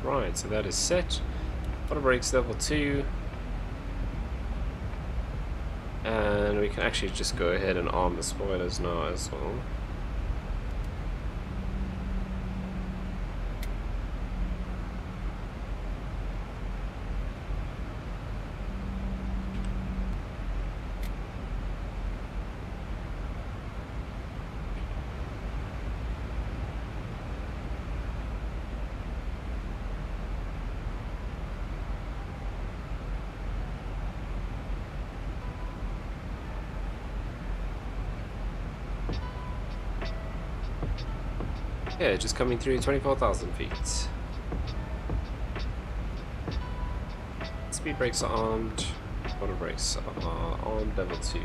Right, so that is set. Auto brakes level 2. And we can actually just go ahead and arm the spoilers now as well. Yeah, just coming through 24,000 feet. Speed brakes are armed. Auto brakes are armed level 2.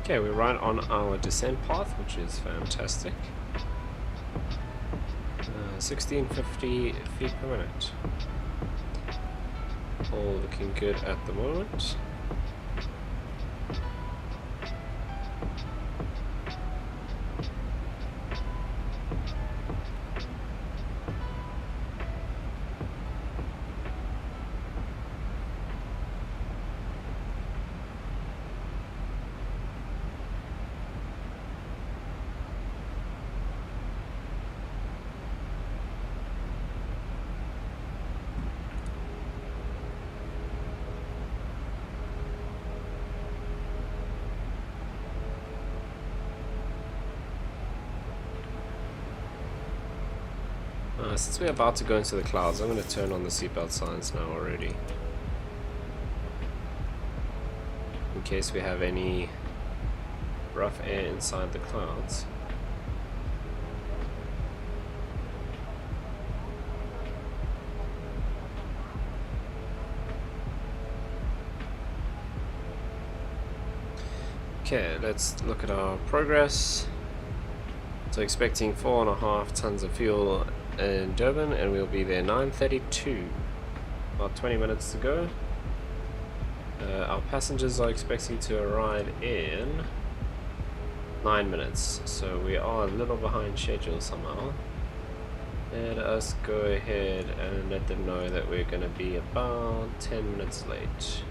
Okay, we're right on our descent path, which is fantastic. 1650 feet per minute. All looking good at the moment. Since we're about to go into the clouds, I'm going to turn on the seatbelt signs now already. In case we have any rough air inside the clouds. Okay, let's look at our progress. So expecting 4.5 tons of fuel in Durban, and we'll be there 9:32. About 20 minutes to go. Our passengers are expecting to arrive in 9 minutes, so we are a little behind schedule somehow. Let us go ahead and let them know that we're going to be about 10 minutes late.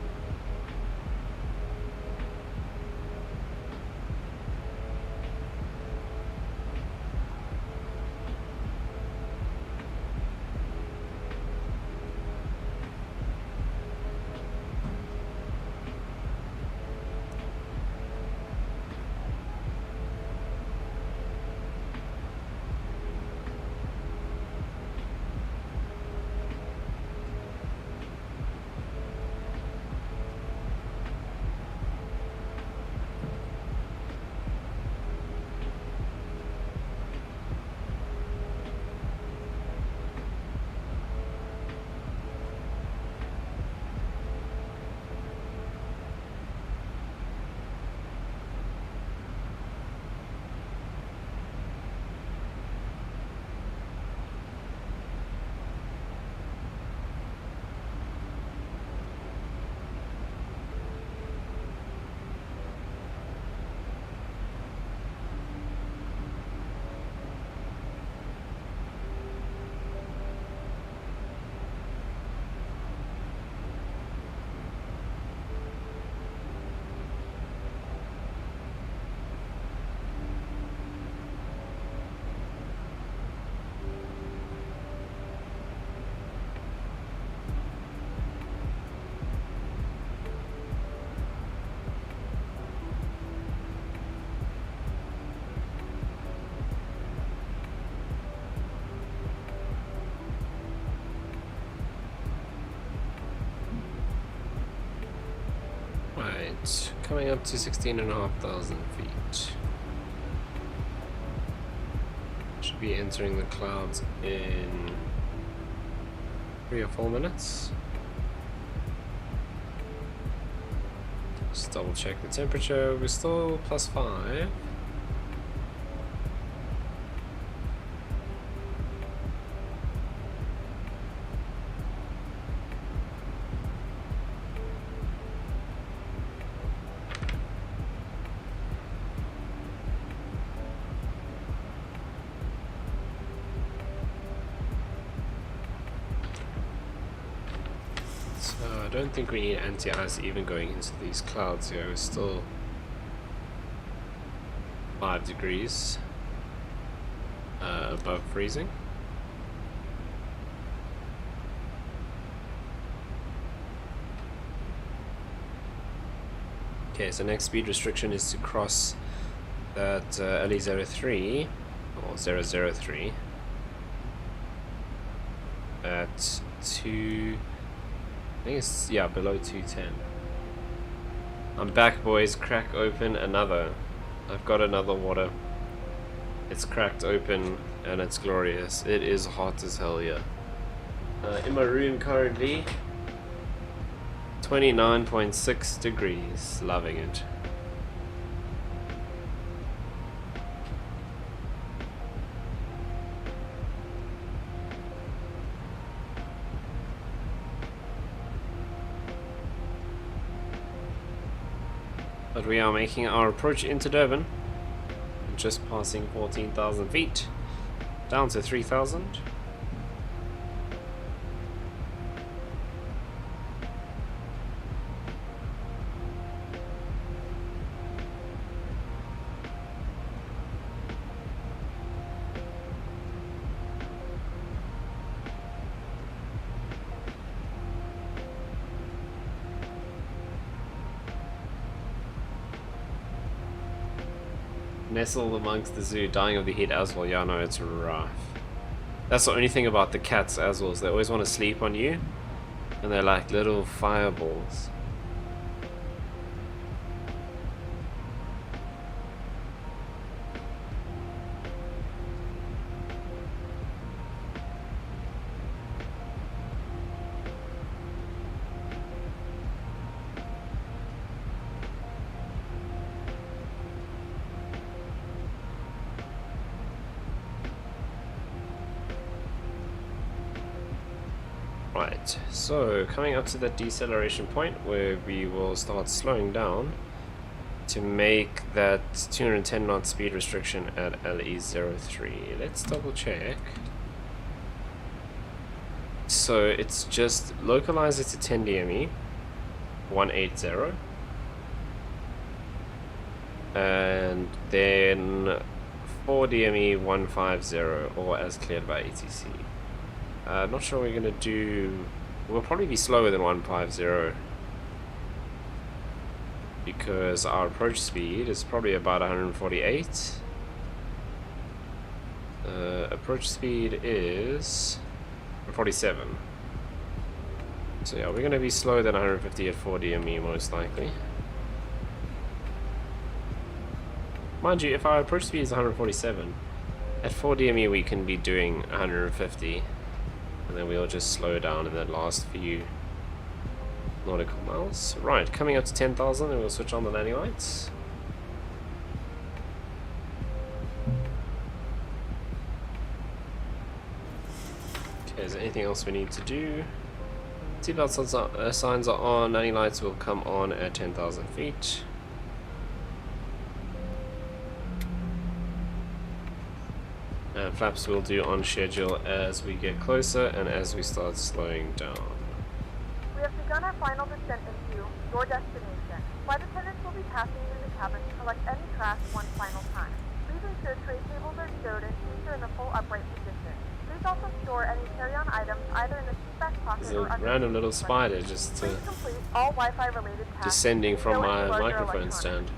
Coming up to 16,500 feet. Should be entering the clouds in 3 or 4 minutes. Just double check the temperature. We're still +5. I don't think we need anti-ice even going into these clouds here. We're still 5 degrees above freezing. Okay, so next speed restriction is to cross that LE03 or 003 at 2. I think it's, yeah, below 210. I'm back, boys. Crack open another. I've got another water. It's cracked open and it's glorious. It is hot as hell here. In my room currently, 29.6 degrees. Loving it. But we are making our approach into Durban. Just passing 14,000 feet. Down to 3,000. Nestled amongst the zoo, dying of the heat as well. Yeah, no, it's rough. That's the only thing about the cats as well, is they always want to sleep on you. And they're like little fireballs. Right, so coming up to that deceleration point where we will start slowing down to make that 210 knot speed restriction at LE03. Let's double check. So it's just localize it to 10 DME 180 and then 4 DME 150 or as cleared by ATC. Not sure what we're going to do. We'll probably be slower than 150 because our approach speed is probably about 148. Approach speed is 147. So yeah, we're going to be slower than 150 at 4 DME most likely. Mind you, if our approach speed is 147, at 4 DME we can be doing 150. And then we'll just slow down in that last few nautical miles. Right, coming up to 10,000 and we'll switch on the landing lights. Okay, is there anything else we need to do? Seatbelt signs are on, landing lights will come on at 10,000 feet. And flaps will do on schedule as we get closer and as we start slowing down. We have begun our final descent into your destination. Flight attendants will be passing through the cabin to collect any trash one final time. Please ensure tray tables are stowed and seats are in the full upright position. Please also store any carry-on items either in the seat back pocket There's or a under random the little seat spider cushion. just Please complete all Wi-Fi related tasks. descending from Stow any my larger microphone electronics. stand.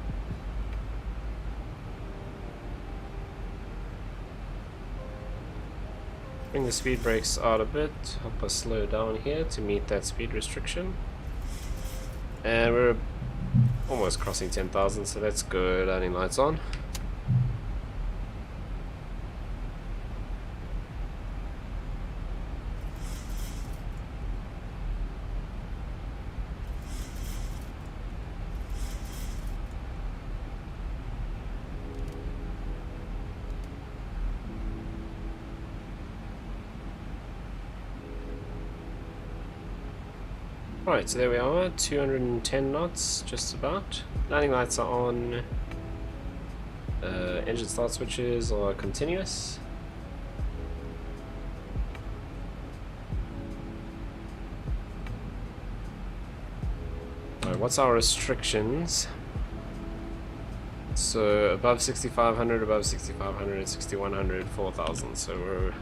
Bring the speed brakes out a bit, help us slow down here to meet that speed restriction. And we're almost crossing 10,000, so that's good. Landing lights on. Right, so there we are, 210 knots, just about. Landing lights are on. Engine start switches are continuous. Alright, what's our restrictions? So above 6,500, above 6,500, 6,100, 4,000. So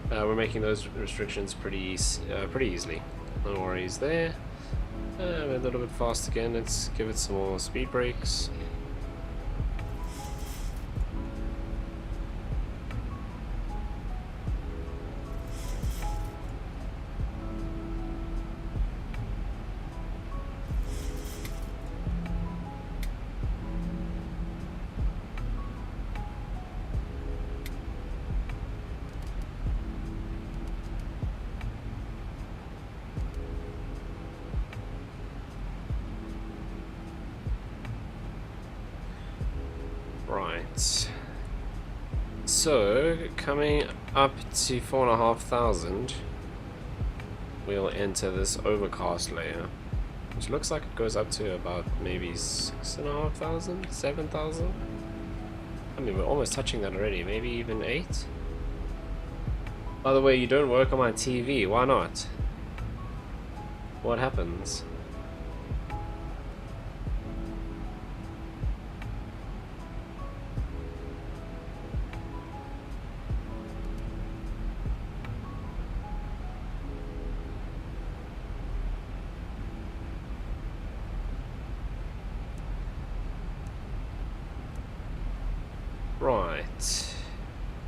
we're making those restrictions pretty easily. No worries there. We're a little bit fast again. Let's give it some more speed brakes. Right, so coming up to 4,500, we'll enter this overcast layer. Which looks like it goes up to about maybe 6,500, 7,000. I mean, we're almost touching that already, maybe even 8. By the way, you don't work on my TV, why not? What happens? Right.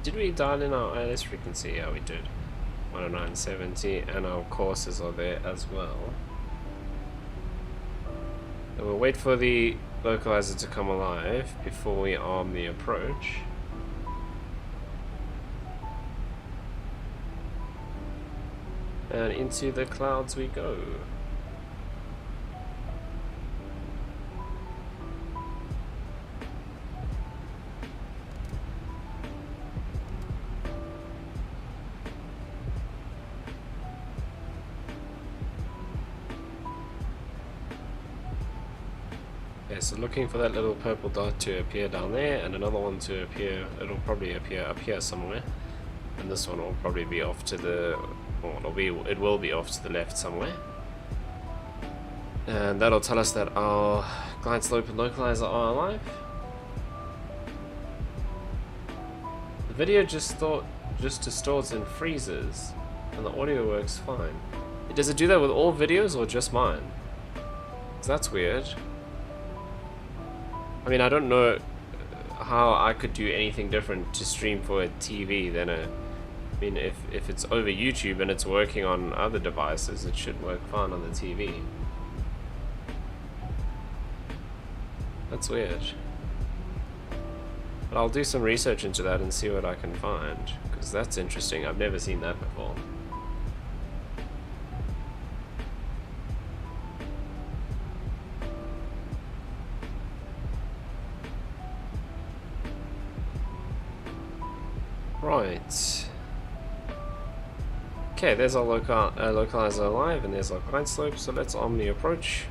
Did we dial in our ILS frequency? Yeah, we did. 109.70, and our courses are there as well. And we'll wait for the localizer to come alive before we arm the approach. And into the clouds we go. Okay, so looking for that little purple dot to appear down there, and another one to appear. It'll probably appear up here somewhere, and this one will probably be off to the, or it will be off to the left somewhere, and that'll tell us that our glide slope and localizer are alive. The video just distorts and freezes, and the audio works fine. Does it do that with all videos or just mine? 'Cause that's weird. I mean, I don't know how I could do anything different to stream for a TV than a... I mean, if it's over YouTube and it's working on other devices, it should work fine on the TV. That's weird. But I'll do some research into that and see what I can find, because that's interesting. I've never seen that before. Right. Okay, there's our localizer alive, and there's our glide slope, so let's arm the approach.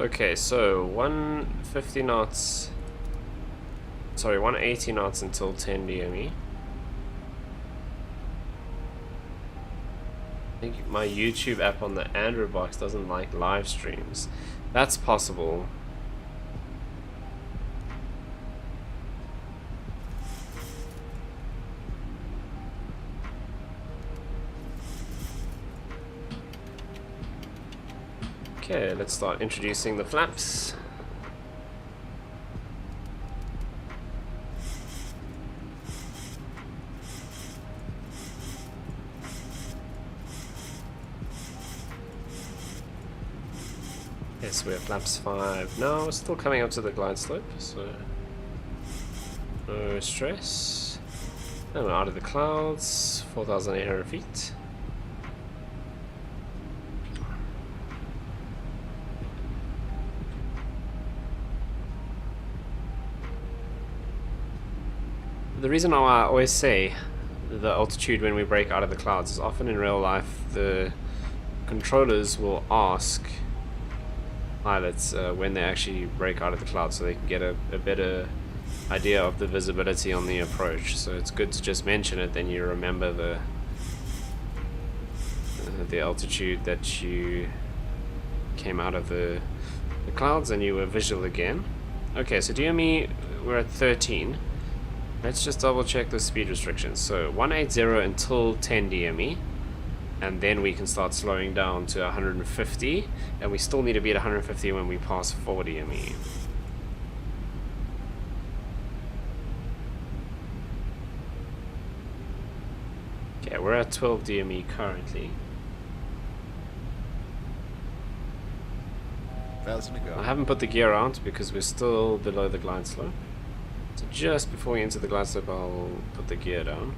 Okay, so 150 knots, sorry, 180 knots until 10 DME. I think my YouTube app on the Android box doesn't like live streams. That's possible. Okay, let's start introducing the flaps. Yes, we're flaps 5 now. We're still coming up to the glide slope, so no stress. And we're out of the clouds, 4,800 feet. The reason why I always say the altitude when we break out of the clouds is often in real life the controllers will ask pilots when they actually break out of the clouds, so they can get a better idea of the visibility on the approach. So it's good to just mention it, then you remember the altitude that you came out of the clouds and you were visual again. Okay, so DME, we're at 13. Let's just double check the speed restrictions. So 180 until 10 DME, and then we can start slowing down to 150, and we still need to be at 150 when we pass 4 DME. Okay, we're at 12 DME currently. 1,000 to I go. haven't put the gear out because we're still below the glide slope. So just before we enter the glide slope, I'll put the gear down.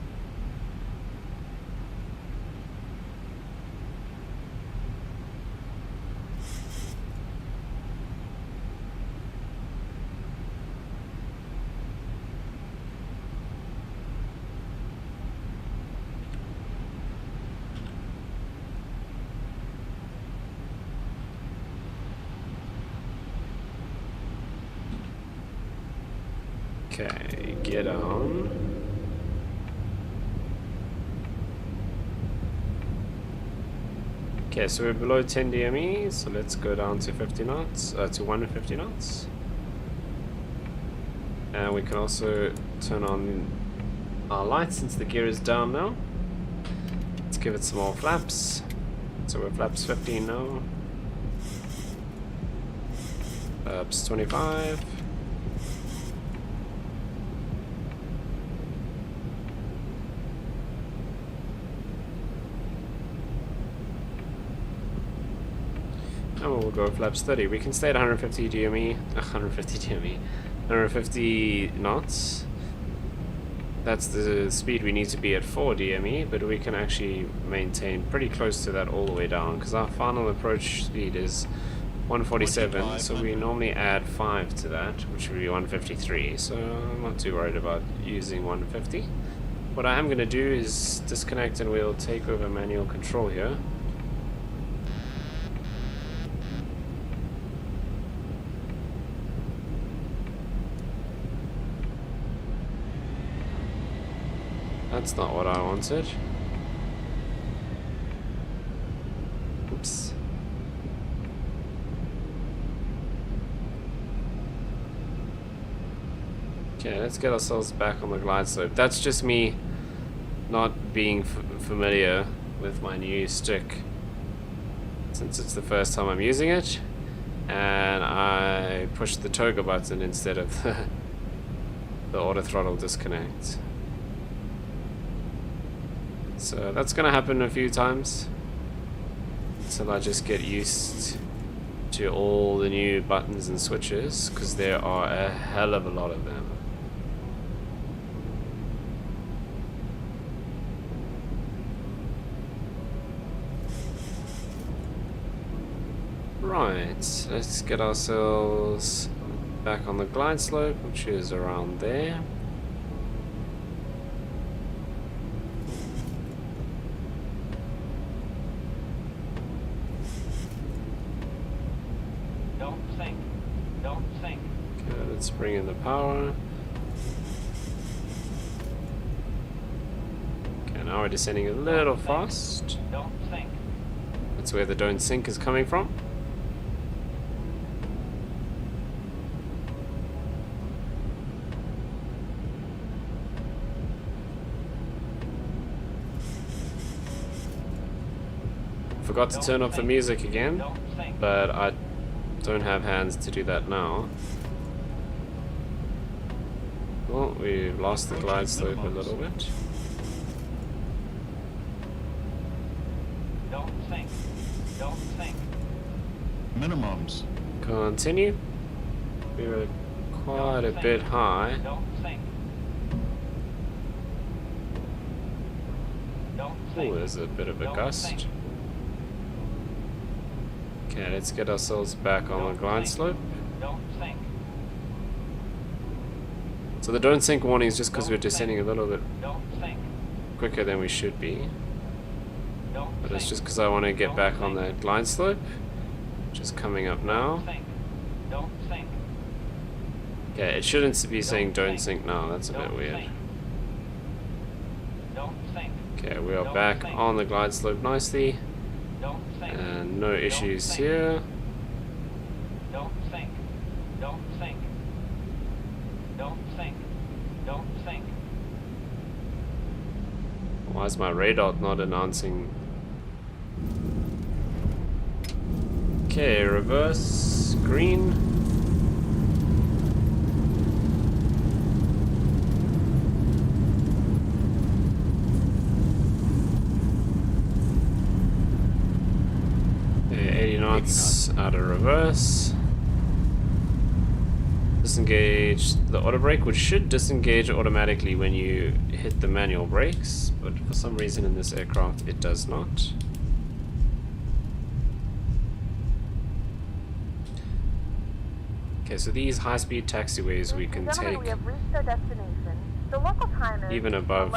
Okay, get on. Okay, so we're below 10 DME, so let's go down to 50 knots, to 150 knots. And we can also turn on our lights since the gear is down now. Let's give it some more flaps. So we're flaps 15 now. Flaps 25. And we'll go flaps 30. We can stay at 150 DME, 150 knots. That's the speed we need to be at 4 DME, but we can actually maintain pretty close to that all the way down, because our final approach speed is 147, so we normally add 5 to that, which would be 153, so I'm not too worried about using 150. What I am going to do is disconnect and we'll take over manual control here. That's not what I wanted. Oops. Okay, let's get ourselves back on the glide slope. That's just me not being familiar with my new stick, since it's the first time I'm using it, and I pushed the toga button instead of the auto throttle disconnect. So that's gonna happen a few times until I just get used to all the new buttons and switches, because there are a hell of a lot of them. Right, let's get ourselves back on the glide slope, which is around there. Let's bring in the power. Okay, now we're descending a little fast. That's where the don't sink is coming from. Forgot to turn off the music again, but I don't have hands to do that now. Well, we've lost the glide slope a little bit. Don't sink. Minimums. Continue. We were quite a bit high. Oh, there's a bit of a gust. Okay, let's get ourselves back on the glide slope. So the don't sink warning is just because we're descending a little bit quicker than we should be. But it's just because I want to get back on the glide slope, which is coming up now. Okay, it shouldn't be saying don't sink now, that's a bit weird. Okay, we are back on the glide slope nicely. And no issues here. Why is my radar not announcing? Okay, reverse, green. Okay, 80 knots out of reverse. disengage the auto brake, which should disengage automatically when you hit the manual brakes, but for some reason in this aircraft it does not. Okay, so these high-speed taxiways we can take We have reached our destination. The local time is even above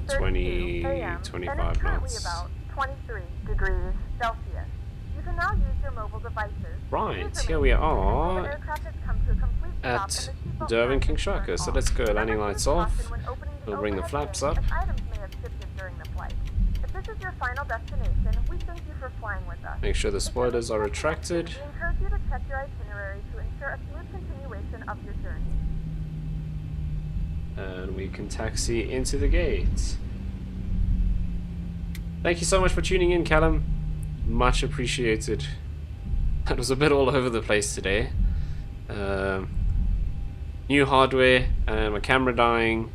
20, a.m. 25 and it's currently knots. about 23 degrees Celsius. You can now use your mobile devices. Right, here we are Aircraft has come to a complete stop at and the seatbelt Durban sign King is Sharker. turned So off. let's go, landing Remember to lights use off. caution when opening We'll bring the overhead flaps bins, up. as items may have shifted during the flight. If this is your final destination, we thank you for flying with us. Make sure the If you're spoilers are making a retracted. connection, we encourage you to check your itinerary to ensure a smooth continuation of your journey. And we can taxi into the gate. Thank you so much for tuning in, Callum. Much appreciated. That was a bit all over the place today. New hardware and my camera dying.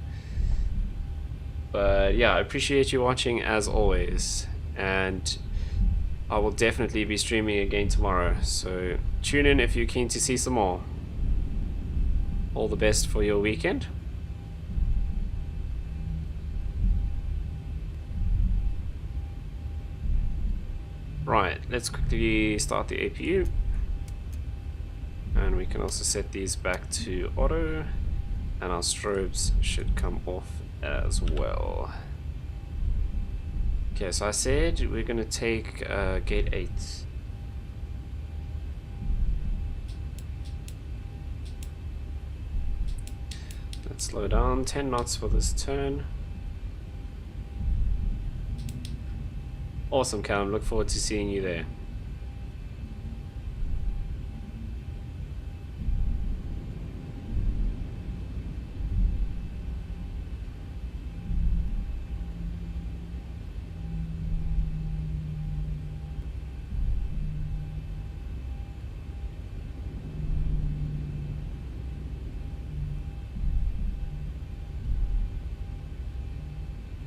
But yeah, I appreciate you watching as always. And I will definitely be streaming again tomorrow. So tune in if you're keen to see some more. All the best for your weekend. Right, let's quickly start the APU. And we can also set these back to auto. And our strobes should come off as well. Okay, so I said we're going to take gate 8. Let's slow down, 10 knots for this turn. Awesome, Callum. Look forward to seeing you there.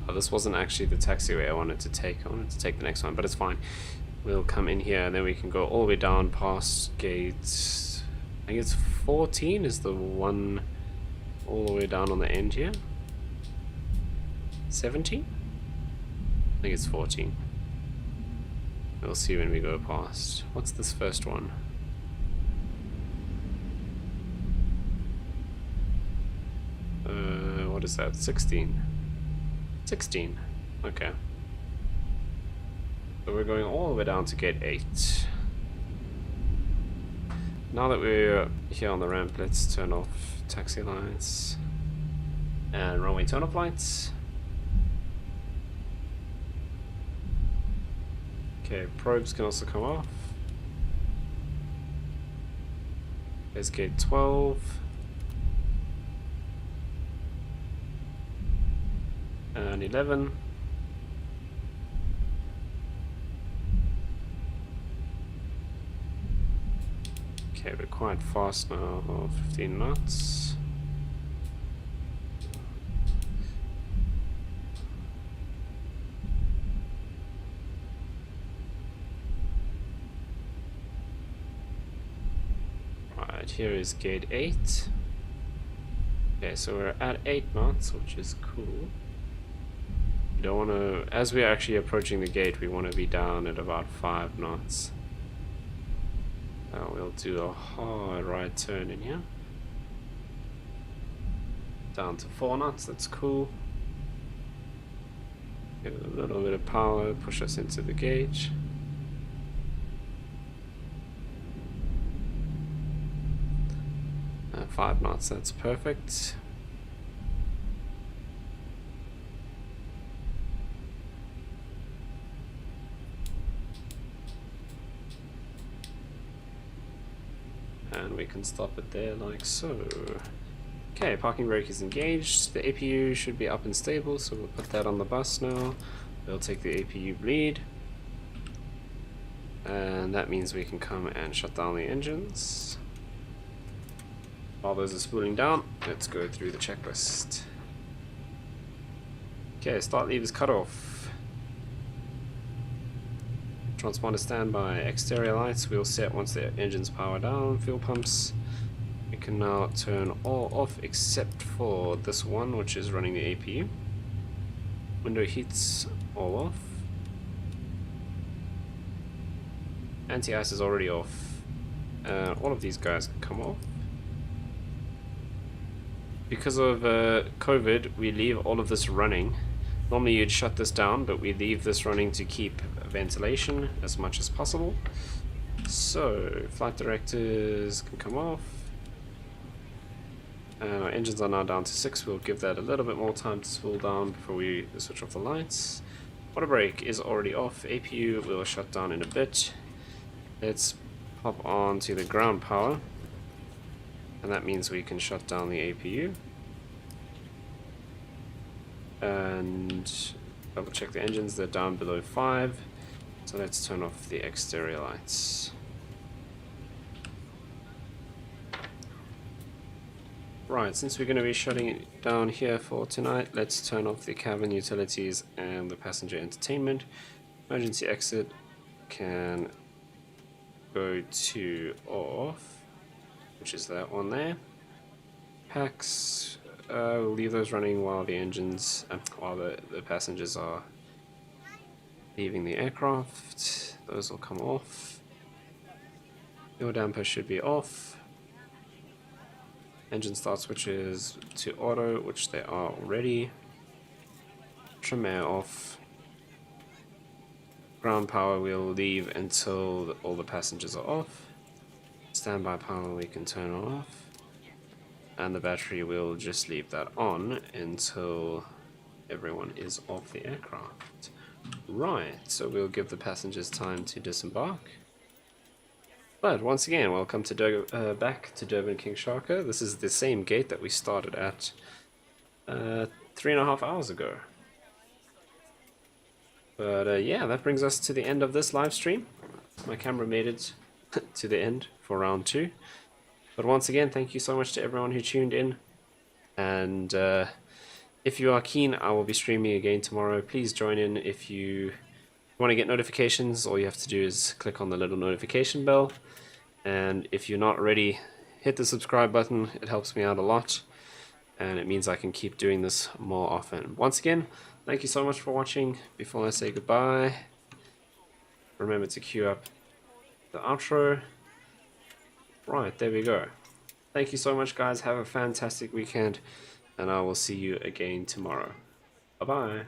Oh, this wasn't actually the taxiway I wanted to take. I wanted to take the next one, but it's fine. We'll come in here and then we can go all the way down past gate... I think it's 14 is the one all the way down on the end here. 17? I think it's 14. We'll see when we go past. What's this first one? What is that? 16. 16. Okay. So we're going all the way down to gate 8. Now that we're here on the ramp, let's turn off taxi lights and runway turn off lights. Okay, probes can also come off. There's gate 12. And 11. Okay, we're quite fast now, 15 knots. Right, here is gate 8. Okay, so we're at 8 knots, which is cool. We don't want to, as we're actually approaching the gate, we want to be down at about 5 knots. We'll do a hard right turn in here. Down to 4 knots, that's cool. Give it a little bit of power, push us into the gauge. At 5 knots, that's perfect. And we can stop it there like so. Okay, parking brake is engaged. The APU should be up and stable, so we'll put that on the bus now. We'll take the APU bleed. And that means we can come and shut down the engines. While those are spooling down, let's go through the checklist. Okay, start levers cut off. Transponder standby. Exterior lights we'll set once the engine's power down. Fuel pumps We can now turn all off except for this one, which is running the APU. Window heats all off. Anti-ice is already off. All of these guys can come off. Because of COVID, we leave all of this running. Normally you'd shut this down, but we leave this running to keep ventilation as much as possible. So, flight directors can come off. And our engines are now down to 6. We'll give that a little bit more time to spool down before we switch off the lights. Water brake is already off. APU will shut down in a bit. Let's pop on to the ground power. And that means we can shut down the APU. And double check the engines, they're down below 5. So let's turn off the exterior lights. Right, since we're going to be shutting it down here for tonight, let's turn off the cabin utilities and the passenger entertainment. Emergency exit can go to off, which is that one there. PACX, we'll leave those running while the engines, while the passengers are leaving the aircraft. Those will come off. Fuel damper should be off. Engine start switches to auto, which they are already. Trim air off. Ground power we'll leave until all the passengers are off. Standby power we can turn off. And the battery will just leave that on until everyone is off the aircraft. Right, so we'll give the passengers time to disembark. But once again, welcome to back to Durban King Sharker. This is the same gate that we started at 3.5 hours ago. But yeah, that brings us to the end of this live stream. My camera made it to the end for round 2. But once again, thank you so much to everyone who tuned in. And if you are keen, I will be streaming again tomorrow. Please join in if you want to get notifications. All you have to do is click on the little notification bell. And if you're not already, hit the subscribe button. It helps me out a lot. And it means I can keep doing this more often. Once again, thank you so much for watching. Before I say goodbye, remember to queue up the outro. Right, there we go. Thank you so much, guys. Have a fantastic weekend. And I will see you again tomorrow. Bye-bye.